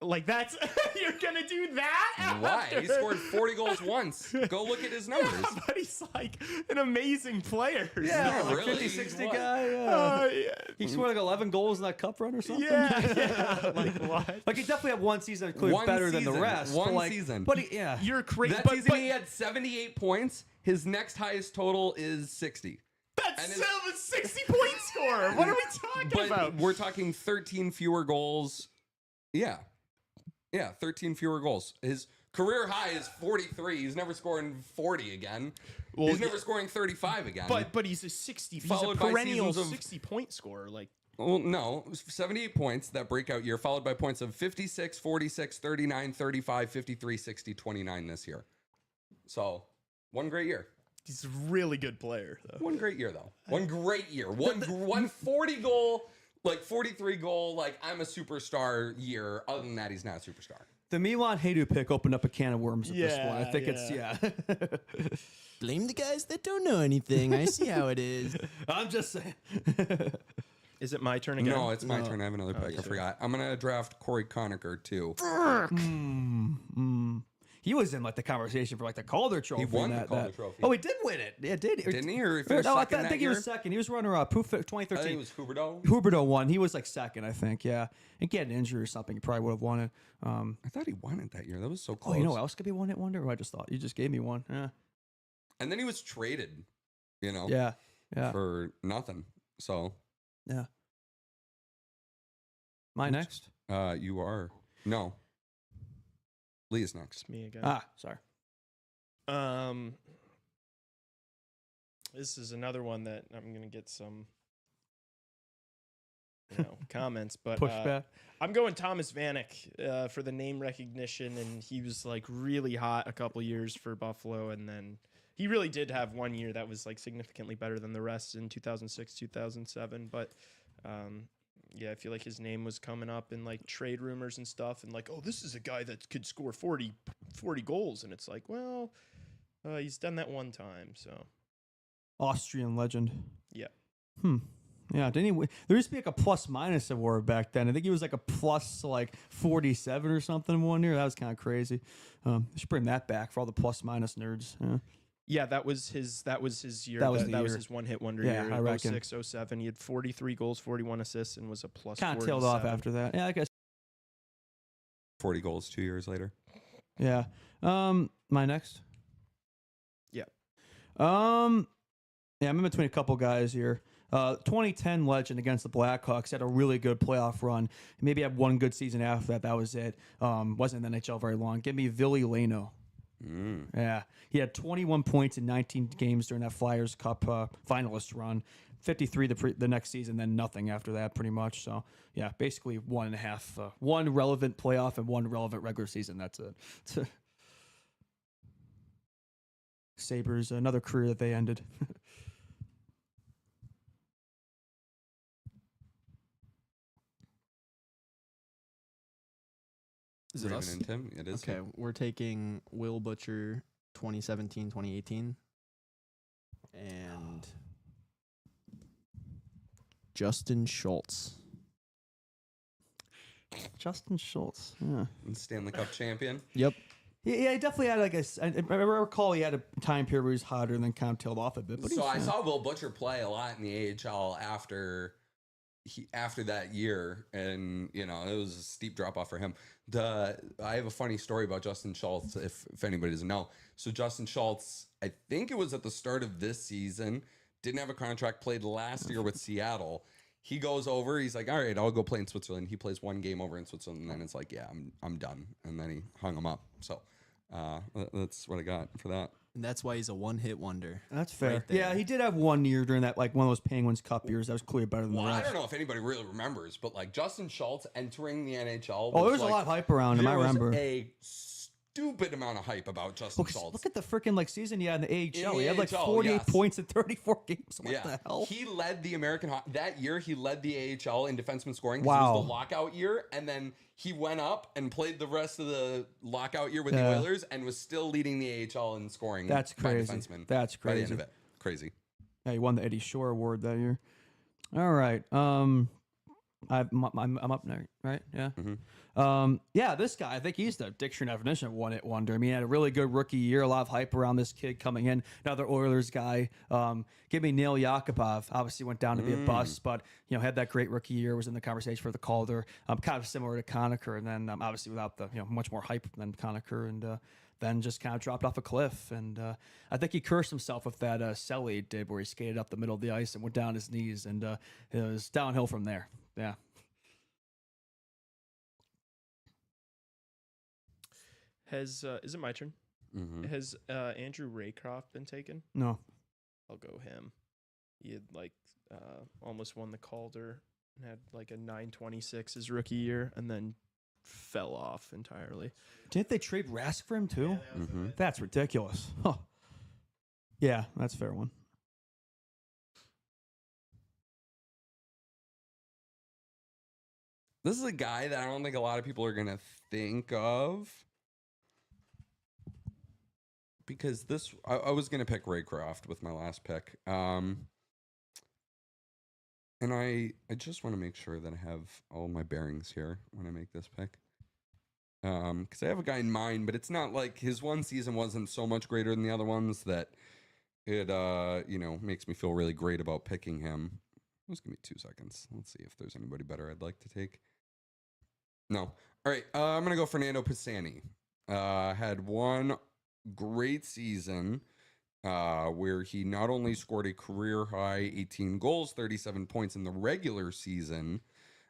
Like that's you're gonna do that? Why? He after- scored 40 goals once. Go look at his numbers. Yeah, but he's like an amazing player. yeah, Not like really. 50-60 What? guy. Yeah. Yeah. He scored like 11 goals in that cup run or something. Yeah. Like what? Like he definitely had one season that clearly One better than the season. rest. One but like, season. But yeah. You're crazy. That But, season but he had 78 points. His next highest total is 60. that's and still a 60-point scorer. What are we talking But about? we're talking 13 fewer goals. Yeah. Yeah, 13 fewer goals. His career high is 43. He's never scoring 40 again. Well, He's never scoring 35 again. But he's a 60. He's a Followed by perennial seasons of- 60-point scorer. Like Well, no, 78 points, that breakout year, followed by points of 56, 46, 39, 35, 53, 60, 29 this year. So, one great year. he's a really good player, though. One great year, though. One great year. One 40 goal, like 43 goal, like I'm a superstar year. Other than that, he's not a superstar. The Milan Haydu pick opened up a can of worms with this Yeah, one. I think it's, yeah. Blame the guys that don't know anything. I see how it is. I'm just saying. Is it my turn again? No, it's my turn. I have another pick. I forgot. I'm going to draft Corey Conacher, too. He was in like the conversation for like the Calder Trophy. won and the Calder Trophy. Oh, he did win it. Yeah, did he? Didn't he? Or he No, finished I second that think he year? was second. He was runner up. Poof, I think 2013. it was Huberdeau. Huberdeau won. He was like second, I think. Yeah. And he had an injury or something. He probably would have won it. I thought he won it that year. That was so close. Oh, you know what else could be one hit wonder? Or I just thought you just gave me one. Yeah. And then he was traded, you know, Yeah. Yeah. for nothing. So, Yeah. My next? you are. No. Lee is next. It's me again. Ah, sorry. This is another one that I'm gonna get some, comments, but Pushback. I'm going Thomas Vanek for the name recognition, and he was like really hot a couple years for Buffalo, and then he really did have one year that was like significantly better than the rest in 2006, 2007. But yeah, I feel like his name was coming up in like trade rumors and stuff, and like, oh, this is a guy that could score 40 goals, and it's like, well, he's done that one time, so Austrian legend. yeah. Yeah, didn't he? There used to be like a plus minus award back then. I think he was like a plus like 47 or something one year. That was kind of crazy. They should bring that back for all the plus minus nerds. Yeah. Yeah, that was his year. That was That the was year. his one-hit wonder Yeah, year. I reckon. 06, 07. He had 43 goals, 41 assists, and was a plus Kind of tailed off 47. after that. Yeah, I guess. 40 goals 2 years later. Yeah. My next. Yeah. Yeah, I'm in between a couple guys here. 2010 legend against the Blackhawks had a really good playoff run. Maybe had one good season after that. That was it. Wasn't in the NHL very long. Give me Ville Leno. Yeah, he had 21 points in 19 games during that Flyers Cup finalist run. 53 the next season, then nothing after that, pretty much. So yeah, basically 1.5, one relevant playoff and one relevant regular season. That's it. Sabres, another career that they ended. Is it Raymond us? and Tim? It is. Okay, we're taking Will Butcher 2017, 2018. And Justin Schultz. Justin Schultz. Yeah. And Stanley Cup champion. Yep. Yeah, he definitely had like I recall he had a time period where he was hotter and then kind of tailed off a bit. But So I saw Will Butcher play a lot in the AHL after after that year, and it was a steep drop off for him. I have a funny story about Justin Schultz, if anybody doesn't know. So Justin Schultz, I think it was at the start of this season, didn't have a contract, played last year with Seattle. He goes over, he's like, all right, I'll go play in Switzerland. He plays one game over in Switzerland, and then it's like, yeah, I'm done. And then he hung him up. So that's what I got for that. And that's why he's a one-hit wonder. That's fair. Right there. Yeah, he did have 1 year during that, like one of those Penguins Cup years. That was clearly better than Well, the I rest. don't know if anybody really remembers, but like Justin Schultz entering the NHL. Oh, there was a lot of hype around him. I remember. A stupid amount of hype about Justin Schultz. Look at the freaking season he had in the AHL. In He had like AHL, 48 yes. points in 34 games. What the hell? He led the American that year. He led the AHL in defenseman scoring. Wow. It was the lockout year, and then he went up and played the rest of the lockout year with the Oilers, and was still leading the AHL in scoring. That's crazy. By defensemen. That's By the crazy. end of it, crazy. Yeah, he won the Eddie Shore Award that year. All right. I'm up now, right? Yeah. Yeah, this guy, I think he's the dictionary definition of one-hit wonder. I mean, he had a really good rookie year, a lot of hype around this kid coming in. Another Oilers guy. Give me Neil Yakupov. Obviously went down to be a bust, but had that great rookie year, was in the conversation for the Calder. Kind of similar to Conacher, and then obviously without the much more hype than Conacher, and then just kind of dropped off a cliff. And I think he cursed himself with that celly he did, where he skated up the middle of the ice and went down his knees, and it was downhill from there. Yeah. Is it my turn? Mm-hmm. Has Andrew Raycroft been taken? No. I'll go him. He had almost won the Calder and had like a 926 his rookie year, and then fell off entirely. Didn't they trade Rask for him too? Mm-hmm. That's ridiculous. Huh. Yeah, that's a fair one. This is a guy that I don't think a lot of people are gonna think of, because I was gonna pick Raycroft with my last pick, and I just want to make sure that I have all my bearings here when I make this pick, because I have a guy in mind, but it's not like his one season wasn't so much greater than the other ones that it makes me feel really great about picking him. Just give me 2 seconds. Let's see if there's anybody better I'd like to take. No. All right. I'm going to go Fernando Pisani. Had one great season where he not only scored a career high 18 goals, 37 points in the regular season,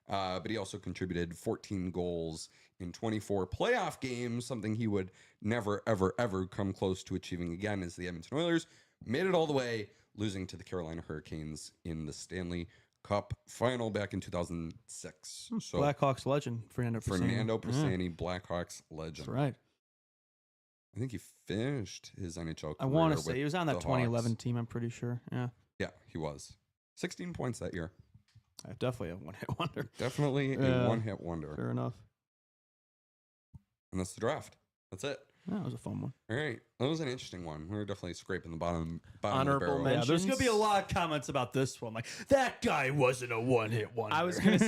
but he also contributed 14 goals in 24 playoff games, something he would never, ever, ever come close to achieving again as the Edmonton Oilers made it all the way, losing to the Carolina Hurricanes in the Stanley Cup final back in 2006. So Blackhawks legend, Fernando Pisani, Yeah. Blackhawks legend. That's right. I think he finished his NHL career. I want to say with he was on that the 2011 Hawks. team, I'm pretty sure. Yeah. Yeah, he was. 16 points that year. Definitely a one-hit wonder. Definitely a one-hit wonder. Fair enough. And that's the draft. That's it. Yeah, that was a fun one. All right. That was an interesting one. We were definitely scraping the bottom Honorable of the barrel. mention. Yeah, there's gonna be a lot of comments about this one. Like, that guy wasn't a one-hit wonder. I was gonna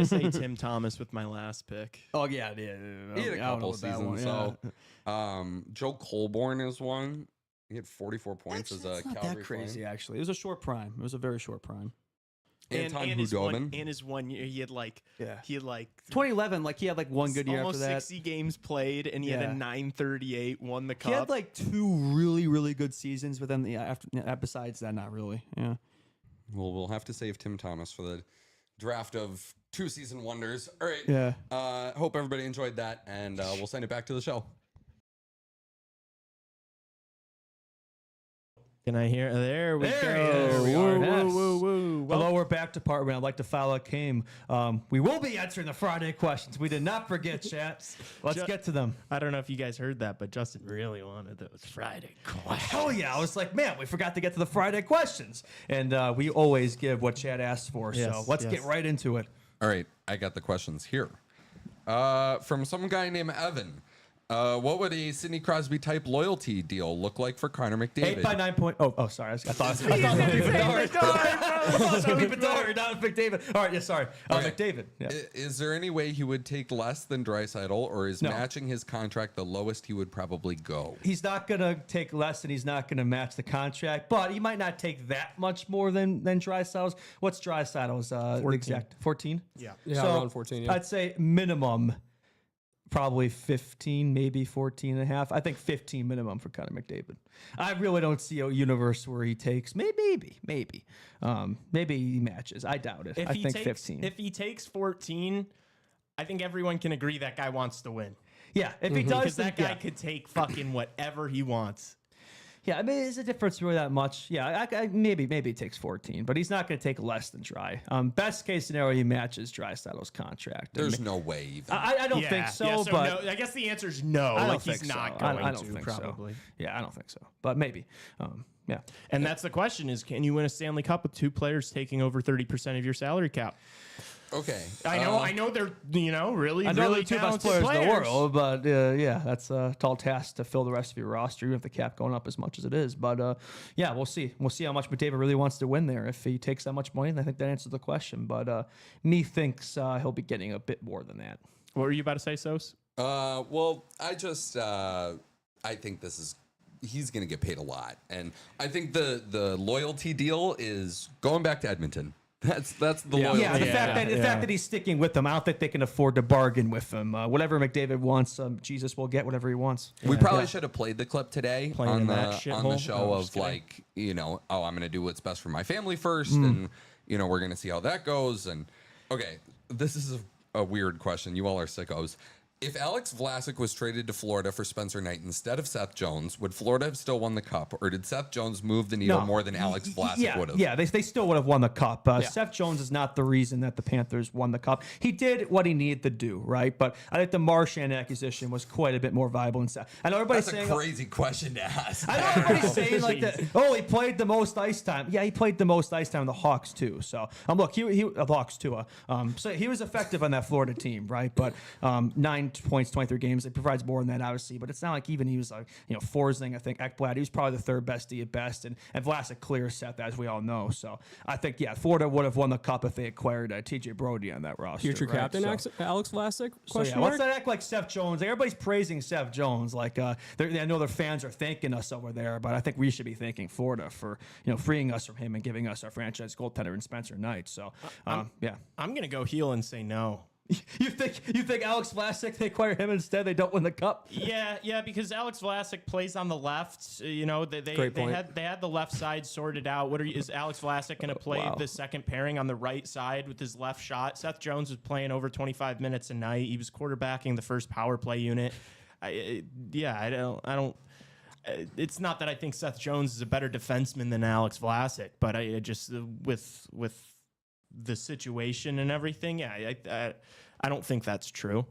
say Tim Thomas with my last pick. Oh yeah, yeah. He had a I don't know couple about that one, seasons. So Joe Colborne is one. He had 44 points as a That's not Calgary that crazy, Flame. actually. It was a short prime. It was a very short prime. Anton his Hudobin. one year, he had 2011, he had one good year almost after that. 60 games played, and he had a 938, won the cup. He had 2 really, really good seasons, but then besides that, not really. Yeah. Well, we'll have to save Tim Thomas for the draft of 2 season wonders. All right. Yeah. Hope everybody enjoyed that, and we'll send it back to the show. Can I hear? There we There go. we Woo, are. woo, Yes. woo, woo. The lower back department, I'd like to follow Kane. We will be answering the Friday questions. We did not forget, chat. Let's get to them. I don't know if you guys heard that, but Justin really wanted those Friday questions. Hell yeah. I was like, man, we forgot to get to the Friday questions. And we always give what Chad asks for. Yes, so let's get right into it. All right. I got the questions here. From some guy named Evan. What would a Sidney Crosby type loyalty deal look like for Connor McDavid? 8 by 9 point. Oh, sorry. I thought Sorry, Bedard, not McDavid. All right, yeah, sorry. Okay. McDavid. Yeah. Is there any way he would take less than Draisaitl, or is No. matching his contract the lowest he would probably go? He's not going to take less, and he's not going to match the contract, but he might not take that much more than Draisaitl's. What's Draisaitl's exact 14? Yeah, So around 14. Yeah. I'd say minimum probably 15, maybe 14 and a half. I think 15 minimum for Connor McDavid. I really don't see a universe where he takes maybe he matches. I doubt it. I think 15. If he takes 14, I think everyone can agree that guy wants to win. Yeah, if he does, Because then that guy yeah. could take fucking whatever he wants. Yeah, I mean, is the difference really that much? Yeah, maybe he takes 14, but he's not going to take less than Dry. Best case scenario, he matches Draisaitl's contract. There's no way even. I don't think so, but no, I guess the answer is no. I don't Like think he's so. not I going don't to think probably. so. Yeah, I don't think so, but maybe. Yeah. And that's the question: is can you win a Stanley Cup with two players taking over 30% of your salary cap? Okay. I know they're really I know really they're the two best talented players in the world, but yeah, that's a tall task to fill the rest of your roster, even if the cap going up as much as it is. But yeah, we'll see. We'll see how much McDavid really wants to win there. If he takes that much money, then I think that answers the question. But me thinks he'll be getting a bit more than that. What were you about to say, Sos? Well, I just I think he's going to get paid a lot, and I think the loyalty deal is going back to Edmonton. That's the loyalty. Yeah, the fact that he's sticking with them, I don't think they can afford to bargain with him. Whatever McDavid wants, Jesus will get whatever he wants. We probably should have played the clip today Playing on in the that shithole? on the show No, of just kidding. like, I'm going to do what's best for my family first, and we're going to see how that goes. And okay, this is a weird question. You all are sickos. If Alex Vlasic was traded to Florida for Spencer Knight instead of Seth Jones, would Florida have still won the cup, or did Seth Jones move the needle more than Alex Vlasic would have? Yeah, they still would have won the cup. Seth Jones is not the reason that the Panthers won the cup. He did what he needed to do, right? But I think the Marchand acquisition was quite a bit more viable. I know everybody's That's saying a crazy question to ask. I know everybody's saying like that. Oh, he played the most ice time. Yeah, he played the most ice time in the Hawks too. So look, he Hawks too. So he was effective on that Florida team, right? But 9 points, 23 games. It provides more than that, obviously. But it's not like even he was like Forsling. I think Ekblad. He was probably the third best D at best, and Vlasic clear Seth, as we all know. So I think Florida would have won the cup if they acquired TJ Brody on that roster. Future right? captain So, Alex Vlasic? let's not act like Seth Jones. Like, everybody's praising Seth Jones. Like I know their fans are thanking us over there, but I think we should be thanking Florida for freeing us from him and giving us our franchise goaltender in Spencer Knight. So yeah, I'm gonna go heel and say no. you think Alex Vlasic, they acquire him instead, they don't win the cup? Yeah, because Alex Vlasic plays on the left. They Great point. had the left side sorted out. Is Alex Vlasic going to play the second pairing on the right side with his left shot? Seth Jones was playing over 25 minutes a night. He was quarterbacking the first power play unit. I don't. It's not that I think Seth Jones is a better defenseman than Alex Vlasic, but I just with the situation and everything, I don't think that's true.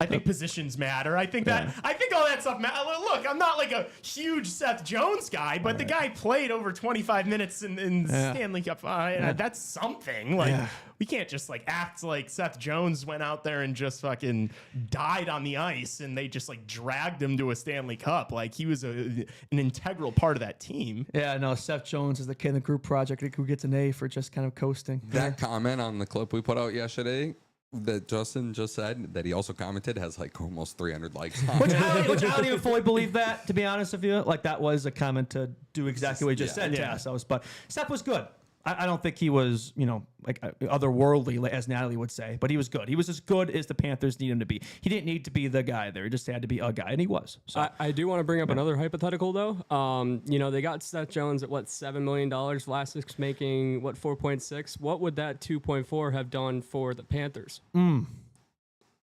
I think positions matter. I think all that stuff matters. Look, I'm not like a huge Seth Jones guy, but the guy played over 25 minutes in Stanley Cup. That's something. Like we can't just act like Seth Jones went out there and just fucking died on the ice, and they just dragged him to a Stanley Cup. Like he was an integral part of that team. Yeah, no, Seth Jones is the kid in the group project who gets an A for just kind of coasting. That comment on the clip we put out yesterday that Justin just said, that he also commented, has almost 300 likes on. Which I don't even fully believe that, to be honest with you. That was a comment to do exactly what you just said, Tassos. But Seth was good. I don't think he was, otherworldly, as Natalie would say, but he was good. He was as good as the Panthers need him to be. He didn't need to be the guy there. He just had to be a guy, and he was. So I do want to bring up another hypothetical, though. They got Seth Jones at, $7 million. Vlasic's making, 4.6? What would that 2.4 have done for the Panthers?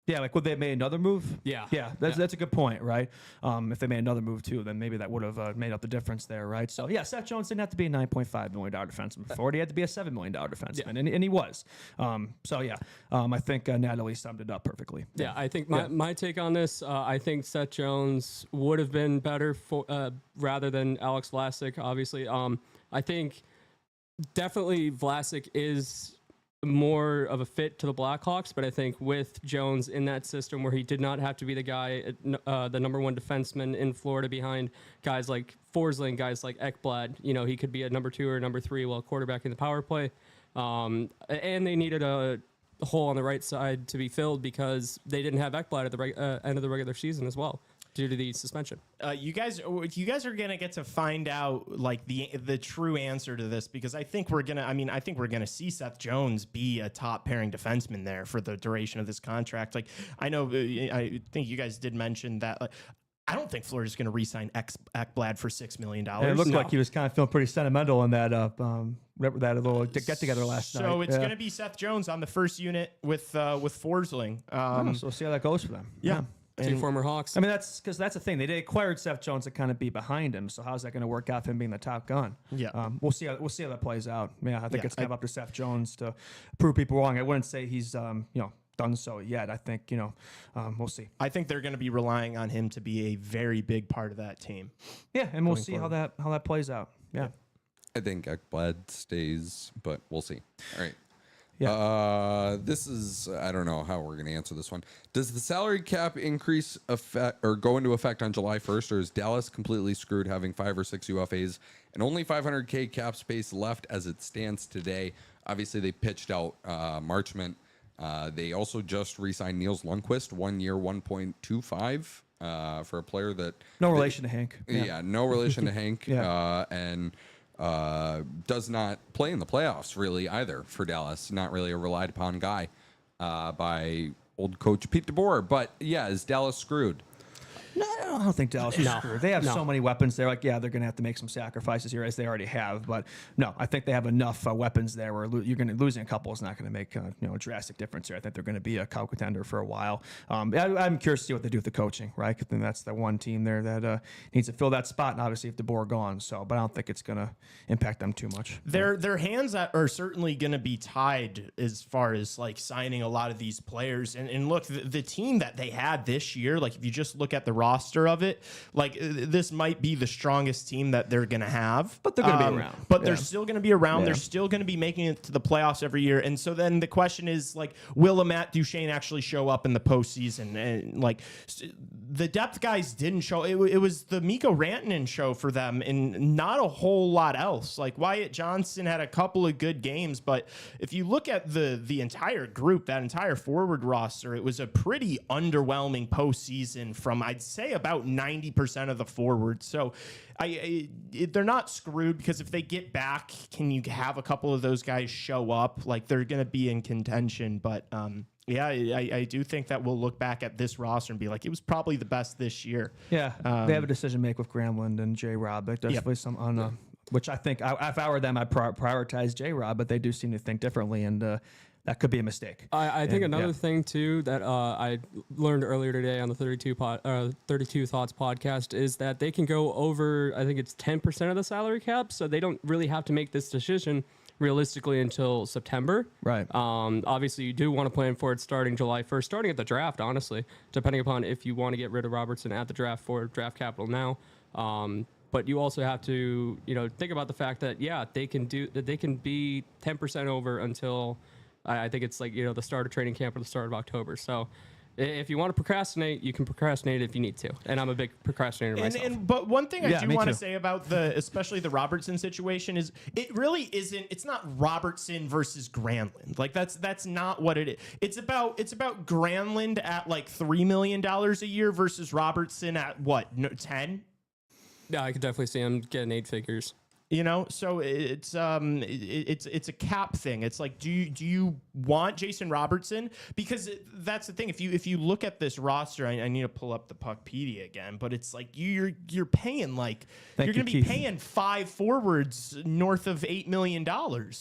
Yeah, would they have made another move? Yeah. Yeah, that's a good point, right? If they made another move, too, then maybe that would have made up the difference there, right? So, yeah, Seth Jones didn't have to be a $9.5 million defenseman before. He had to be a $7 million defenseman, and he was. I think Natalie summed it up perfectly. Yeah, I think my take on this, I think Seth Jones would have been better for rather than Alex Vlasic, obviously. I think definitely Vlasic is more of a fit to the Blackhawks, but I think with Jones in that system where he did not have to be the guy, the number one defenseman in Florida behind guys like Forsling, guys like Ekblad, he could be a number 2 or number 3 while quarterbacking the power play. And they needed a hole on the right side to be filled because they didn't have Ekblad at the end of the regular season as well, due to the suspension. You guys are gonna get to find out like the true answer to this, because I think we're gonna see Seth Jones be a top pairing defenseman there for the duration of this contract. Like, I know, I think you guys did mention that. I don't think Florida's going to re-sign Ekblad for $6 million. It looked like he was kind of feeling pretty sentimental in that that little get-together last night. So it's going to be Seth Jones on the first unit with Forsling. So we'll see how that goes for them. Yeah. 2 former Hawks. I mean, that's because that's the thing. They acquired Seth Jones to kind of be behind him. So how's that going to work out for him being the top gun? Yeah. We'll see how that plays out. Yeah, I think it's kind of up to Seth Jones to prove people wrong. I wouldn't say he's done so yet. I think we'll see. I think they're going to be relying on him to be a very big part of that team. Yeah, and we'll see how that plays out. Yeah. I think Ekblad stays, but we'll see. All right. Yeah. This is, I don't know how we're going to answer this one. Does the salary cap increase go into effect on July 1st, or is Dallas completely screwed having 5 or 6 UFAs and only $500K cap space left as it stands today? Obviously, they pitched out Marchment. They also just re-signed Niels Lundqvist, 1 year, 1.25 for a player that No relation to Hank. Yeah, no relation to Hank. Yeah. And does not play in the playoffs really either for Dallas. Not really a relied upon guy by old coach Pete DeBoer. But yeah, is Dallas screwed? No, I don't think Dallas is screwed. They have so many weapons. They're like, they're going to have to make some sacrifices here, as they already have. But no, I think they have enough weapons there where you're going to losing a couple is not going to make a drastic difference here. I think they're going to be a cup contender for a while. I'm curious to see what they do with the coaching, right? Because then that's the one team there that needs to fill that spot. And obviously, if DeBoer gone, but I don't think it's going to impact them too much. Their hands are certainly going to be tied as far as like signing a lot of these players. And look, the team that they had this year, like if you just look at the roster of it, like this might be the strongest team that they're going to have. But they're going to be around. But they're still going to be around. Yeah. They're still going to be making it to the playoffs every year. And so then the question is, like, will a Matt Duchene actually show up in the postseason? And like the depth guys didn't show. It was the Mikko Rantanen show for them and not a whole lot else. Like Wyatt Johnson had a couple of good games, but if you look at the entire group, that entire forward roster, it was a pretty underwhelming postseason from, I'd say, about 90% of the forwards. So they're not screwed, because if they get back, can you have a couple of those guys show up? Like they're going to be in contention. But yeah, I do think that we'll look back at this roster and be like, it was probably the best this year. Yeah, they have a decision to make with Gramland and J. Rob. Definitely some on which I think if I were them, I'd prioritize J. Rob, but they do seem to think differently, and that could be a mistake. I think another thing too that I learned earlier today on the 32 Thoughts podcast is that they can go over, I think it's 10% of the salary cap, so they don't really have to make this decision realistically until September. Right. Obviously, you do want to plan for it starting July 1st, starting at the draft, honestly, depending upon if you want to get rid of Robertson at the draft for draft capital now. But you also have to, think about the fact that, they can be 10% over until I think it's like, the start of training camp or the start of October. So if you want to procrastinate, you can procrastinate if you need to. And I'm a big procrastinator myself. But one thing I do want to too. say about especially the Robertson situation is it really isn't. It's not Robertson versus Granlund. Like that's not what it is. It's about Granlund at like $3 million a year versus Robertson at what, 10? Yeah, I could definitely see him getting 8 figures. So it's a cap thing. It's like, do you want Jason Robertson? Because that's the thing. If you look at this roster, I need to pull up the Puckpedia again, but it's like you're paying like you're going to be paying 5 forwards north of $8 million.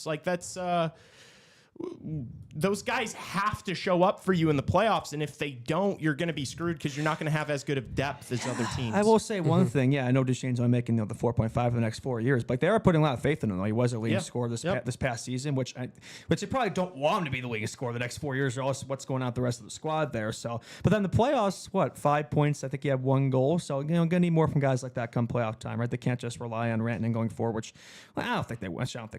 Like that's those guys have to show up for you in the playoffs, and if they don't, you're going to be screwed because you're not going to have as good of depth as other teams. I will say one thing. Yeah, I know Duchene's only making the 4.5 for the next 4 years, but they are putting a lot of faith in him. He was a leading scorer this past season, which they probably don't want him to be the leading scorer the next 4 years, or else what's going on with the rest of the squad there. So, but then the playoffs, 5 points? I think he had 1 goal. So going to need more from guys like that come playoff time, right? They can't just rely on Rantanen going forward, which I don't think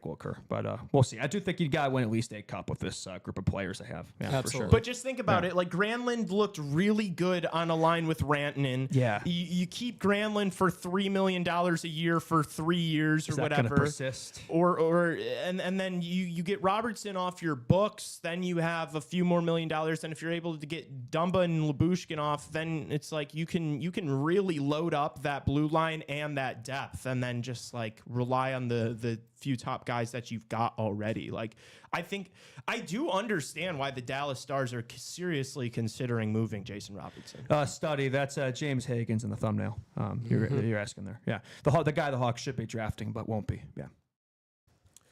will occur, but we'll see. I do think you got to win at least 8 Cup with this group of players they have. Yeah, Absolutely. for sure. But just think about it. Like, Granlund looked really good on a line with Rantanen. Yeah. You keep Granlund for $3 million a year for 3 years or Is that whatever. gonna persist? And then you get Robertson off your books. Then you have a few more $1 million. And if you're able to get Dumba and Lyubushkin off, then it's like you can really load up that blue line and that depth, and then just like rely on the few top guys that you've got already. Like, I think I do understand why the Dallas Stars are seriously considering moving Jason Robertson. Study, that's James Hagen's in the thumbnail. You're asking there. Yeah. The guy the Hawks should be drafting, but won't be. Yeah.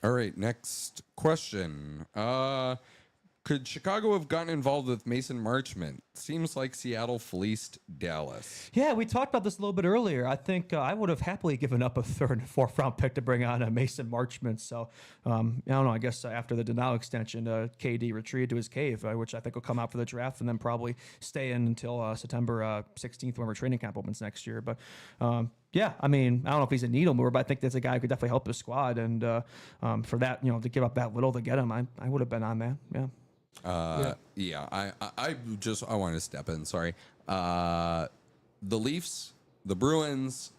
All right, next question. Could Chicago have gotten involved with Mason Marchment? Seems like Seattle fleeced Dallas. Yeah, we talked about this a little bit earlier. I think I would have happily given up a 3rd and 4th round pick to bring on a Mason Marchment. So, I don't know. I guess after the Denial extension, KD retreated to his cave, which I think will come out for the draft and then probably stay in until September 16th, whenever training camp opens next year. But yeah, I mean, I don't know if he's a needle mover, but I think that's a guy who could definitely help the squad. And for that, to give up that little to get him, I would have been on that. Yeah. I wanted to step in. Sorry. The Leafs, the Bruins,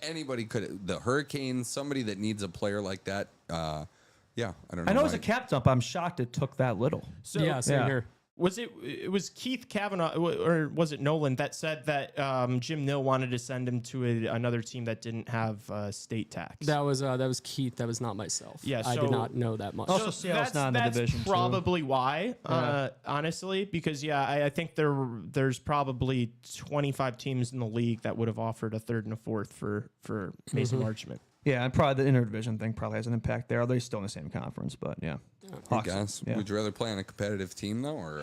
anybody could. The Hurricanes, somebody that needs a player like that. I don't know. I know it's a cap dump. I'm shocked it took that little. So Yeah, same here. it was Keith Kavanaugh, or was it Nolan, that said that Jim Nill wanted to send him to another team that didn't have state tax? That was Keith. That was not myself. Yeah, I so- did not know that much. Also, Seattle's not in the division, too. probably why, honestly, because I think there's probably 25 teams in the league that would have offered a 3rd and a 4th for Mason Marchment. Yeah, and probably the interdivision thing probably has an impact there. They're still in the same conference, but yeah. I Hawks, guess. yeah. Would you rather play on a competitive team though, or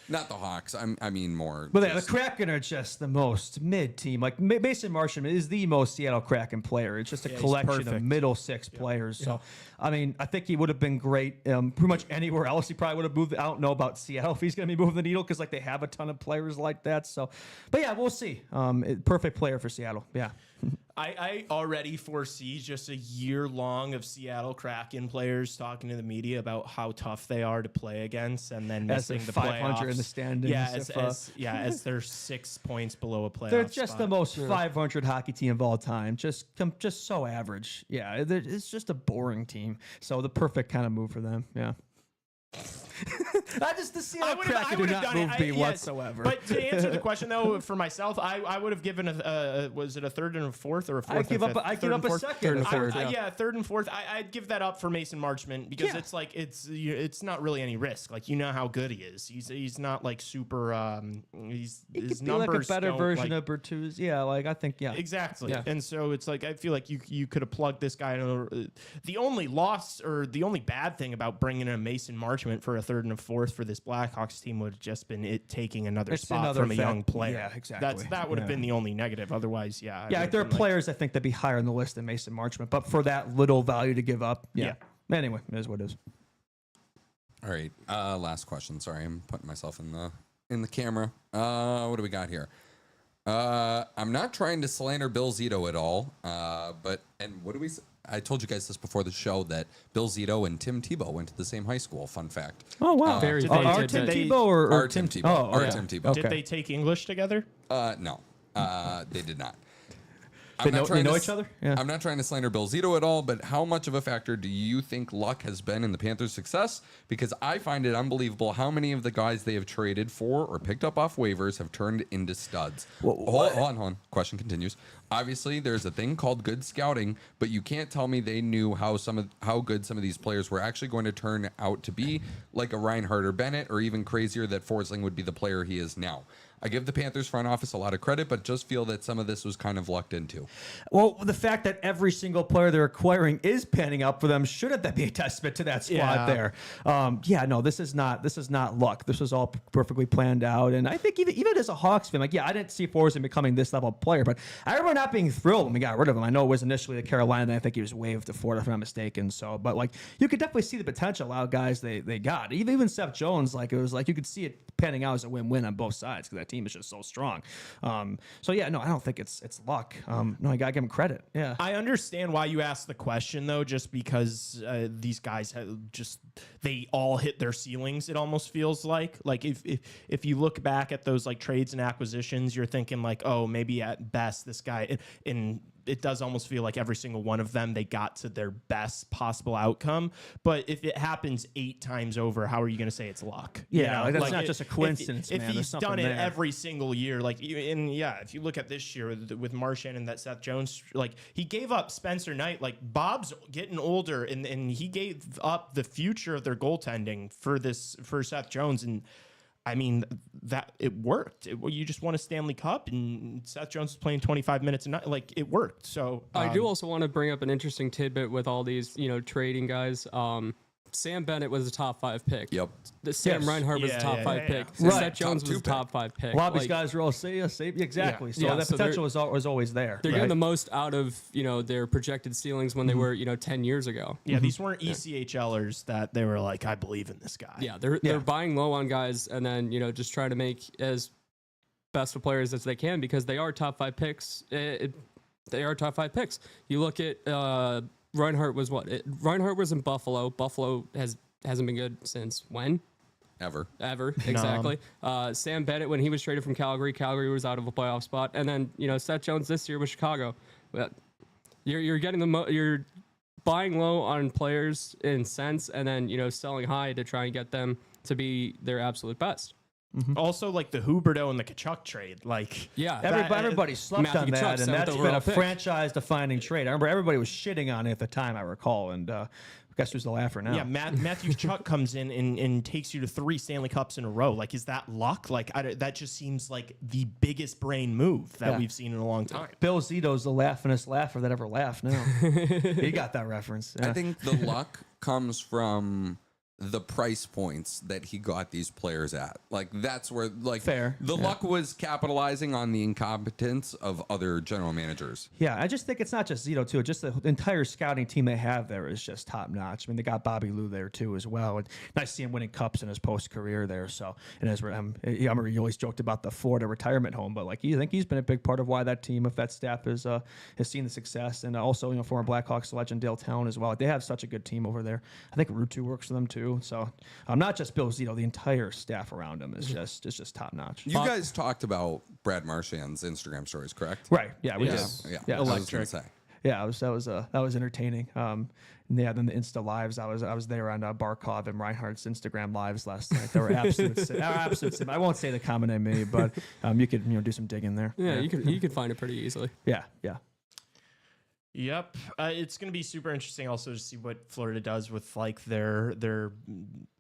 not the Hawks? I mean more. But yeah, the Kraken are just the most mid team. Like Mason Marchment is the most Seattle Kraken player. It's just a collection of perfect. middle 6 players. So, I mean, I think he would have been great pretty much anywhere else. He probably would have moved. I don't know about Seattle if he's going to be moving the needle because like they have a ton of players like that. So, but yeah, we'll see. Perfect player for Seattle. Yeah. I already foresee just a year long of Seattle Kraken players talking to the media about how tough they are to play against, and then As missing they're the 500 playoffs. in the standings, Yeah, as they're 6 points below a playoff. They're just spot. the most 500 hockey team of all time. Just so average. Yeah, it's just a boring team. So the perfect kind of move for them. Yeah. The Seattle Kraken do not move me whatsoever. But to answer the question though, for myself, I would have given was it a 3rd and a 4th or a 4th? I'd give and up. 5th? I'd give up a 2nd and a 3rd. Yeah, 3rd and 4th. I'd give that up for Mason Marchment because it's like it's not really any risk. Like how good he is. He's not like super. He His could be like a numbers better don't, version like, of Bertuzzi. Yeah, like I think. Yeah. Exactly. Yeah. And so it's like I feel like you could have plugged this guy in. The only loss or the only bad thing about bringing in a Mason Marchment for a 3rd and a 4th for this Blackhawks team would have just been it taking another spot from a young player. Yeah, exactly. That would have been the only negative. Otherwise, yeah. Yeah, like there are players I think that'd be higher on the list than Mason Marchment, but for that little value to give up, yeah. Anyway, it is what it is. All right. Last question. Sorry, I'm putting myself in the camera. What do we got here? I'm not trying to slander Bill Zito at all. I told you guys this before the show that Bill Zito and Tim Tebow went to the same high school. Fun fact. Oh wow! Very Our funny. Tim Did they- Tebow or Our Tim Tebow. Oh, Our yeah. Tim Tebow. Okay. Did they take English together? No, they did not. They I'm not know trying to each other? Yeah. I'm not trying to slander Bill Zito at all, but how much of a factor do you think luck has been in the Panthers' success? Because I find it unbelievable how many of the guys they have traded for or picked up off waivers have turned into studs. Hold on. Question continues. Obviously, there's a thing called good scouting, but you can't tell me they knew how good some of these players were actually going to turn out to be, like a Reinhardt or Bennett, or even crazier that Forsling would be the player he is now. I give the Panthers front office a lot of credit, but just feel that some of this was kind of lucked into. Well, the fact that every single player they're acquiring is panning out for them, shouldn't that be a testament to that squad there? No, this is not luck. This was all perfectly planned out. And I think even as a Hawks fan, I didn't see Forsling becoming this level of player, but I remember not being thrilled when we got rid of him. I know it was initially the Carolina, and I think he was waived to Florida, if I'm not mistaken. So, but you could definitely see the potential out of guys they got. Even Seth Jones, it was like you could see it panning out as a win-win on both sides because that team is just so strong. So yeah, no, I don't think it's luck. No, I gotta give him credit. Yeah, I understand why you asked the question though, just because these guys they all hit their ceilings. It almost feels like if you look back at those like trades and acquisitions, you're thinking like, oh, maybe at best this guy it does almost feel like every single one of them, they got to their best possible outcome. But if it happens 8 times over, how are you going to say it's luck? Yeah, like, that's not just a coincidence, If man. he's There's done it something there. every single year, like, and yeah, if you look at this year with Marchand and that Seth Jones, like he gave up Spencer Knight, like Bob's getting older, and he gave up the future of their goaltending for Seth Jones, and I mean, that it worked. You just won a Stanley Cup, and Seth Jones was playing 25 minutes a night. Like, it worked. So I do also want to bring up an interesting tidbit with all these, trading guys. Sam Bennett was a top 5 pick. Yep. Sam Reinhart was a top 5 pick. Right. Seth Jones Top was a 2 top 5 pick. A lot of these guys are all exactly. So Yeah, that so potential was always there. They're getting the most out of their projected ceilings when they were 10 years ago. yeah, these weren't ECHLers that they were like, I believe in this guy. Yeah, they're buying low on guys and then just trying to make as best of players as they can because they are top 5 picks. They are top 5 picks. You look at Reinhart was what? Reinhart was in Buffalo. Buffalo hasn't been good since when? Ever. Exactly. Sam Bennett, when he was traded from Calgary was out of a playoff spot, and then Seth Jones this year with Chicago. But you're getting you're buying low on players in sense, and then selling high to try and get them to be their absolute best. Also, like the Huberdeau and the Kachuk trade, like Everybody slept Matthew on Tkachuk, that, and seventh that's been overall a pick. franchise-defining trade. I remember everybody was shitting on it at the time, I recall, and guess who's the laugher now? Yeah, Matthew Tkachuk comes in and takes you to 3 Stanley Cups in a row. Like, is that luck? Like, that just seems like the biggest brain move that we've seen in a long time. Bill Zito's the laughingest laugher that ever laughed. Now he got that reference. Yeah. I think the luck comes from the price points that he got these players at. Like, that's where, like, Fair. The luck was capitalizing on the incompetence of other general managers. Yeah, I just think it's not just Zito too. Just the entire scouting team they have there is just top notch. I mean, they got Bobby Lou there too as well, and nice to see him winning cups in his post career there. So, and as I remember, he always joked about the Florida retirement home, but like, I think he's been a big part of why that team, if that staff has seen the success, and also former Blackhawks legend Dale Town as well. They have such a good team over there. I think Rutu works for them too. So, not just Bill Zito, the entire staff around him is just top notch. You guys talked about Brad Marchand's Instagram stories, correct? Right? Yeah, we did. Yeah. I was gonna Electric. say. Yeah, that was entertaining. And yeah, then the Insta lives. I was there on Barkov and Reinhardt's Instagram lives last night. They were absolute. I won't say the comment I made, but you could do some digging there. Yeah, you could find it pretty easily. Yeah. Yep. It's going to be super interesting also to see what Florida does with like their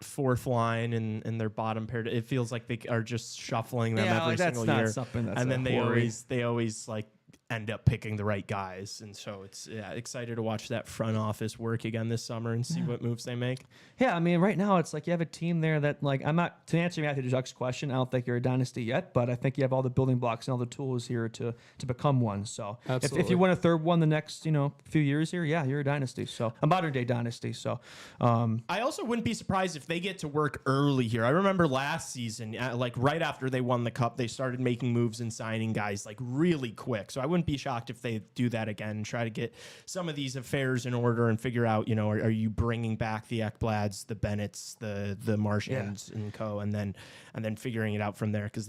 fourth line and their bottom pair. It feels like they are just shuffling them every single year. That's not something that's and then they worry. always like end up picking the right guys. And so it's excited to watch that front office work again this summer and see what moves they make. Yeah, I mean, right now it's like you have a team there that, like, I'm not, to answer Matthew Tkachuk's question, I don't think you're a dynasty yet, but I think you have all the building blocks and all the tools here to become one. So if you win a third one the next, few years here, yeah, you're a dynasty. So a modern day dynasty. So I also wouldn't be surprised if they get to work early here. I remember last season, like right after they won the cup, they started making moves and signing guys like really quick. So I wouldn't be shocked if they do that again and try to get some of these affairs in order and figure out, are you bringing back the Ekblads, the Bennetts, the Marchands and co, and then figuring it out from there, because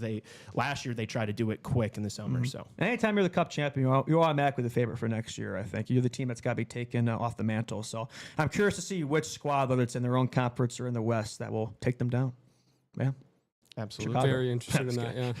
last year they tried to do it quick in the summer. So anytime you're the cup champion, you're automatically the favorite for next year. I think you're the team that's got to be taken off the mantle. So I'm curious to see which squad, whether it's in their own conference or in the West, that will take them down. Yeah, absolutely. Chicago. Very interested in that. Yeah.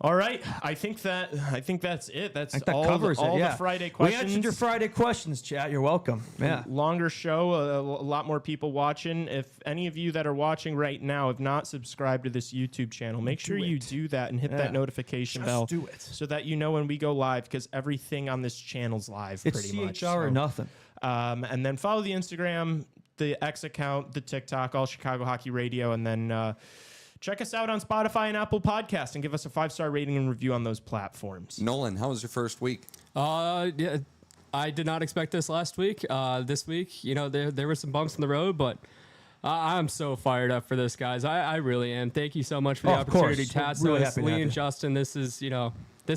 All right, I think that's it. That's that all covers the it. Friday questions. We answered your Friday questions, chat. You're welcome. Yeah. Longer show, a lot more people watching. If any of you that are watching right now have not subscribed to this YouTube channel, make sure you do that and hit that notification bell. do it. So that you know when we go live, because everything on this channel's live It's pretty much. CHR or nothing. And then follow the Instagram, the X account, the TikTok, all Chicago Hockey Radio, and then check us out on Spotify and Apple Podcasts and give us a 5-star rating and review on those platforms. Nolan, how was your first week? Yeah, I did not expect this last week. This week, there were some bumps in the road, but I'm so fired up for this, guys. I really am. Thank you so much for the Oh, of course. opportunity, We're Tassos, really happy to Lee, have and you. Justin. This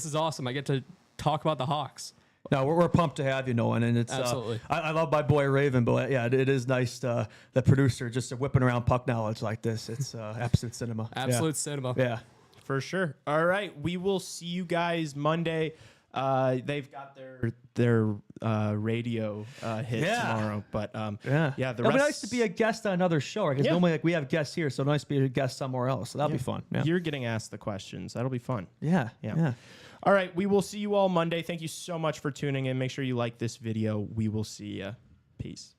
is awesome. I get to talk about the Hawks. No, we're pumped to have you, Nolan, and it's Absolutely. I love my boy Raven, but yeah, it is nice. The producer just whipping around puck knowledge like this. It's absolute cinema. Absolute cinema. Yeah. For sure. All right, we will see you guys Monday. They've got their radio hit tomorrow, but Yeah, yeah. The It'll be rest, nice to be a guest on another show, because normally like we have guests here, so nice to be a guest somewhere else. So that'll be fun. Yeah. You're getting asked the questions. That'll be fun. Yeah. All right, we will see you all Monday. Thank you so much for tuning in. Make sure you like this video. We will see you. Peace.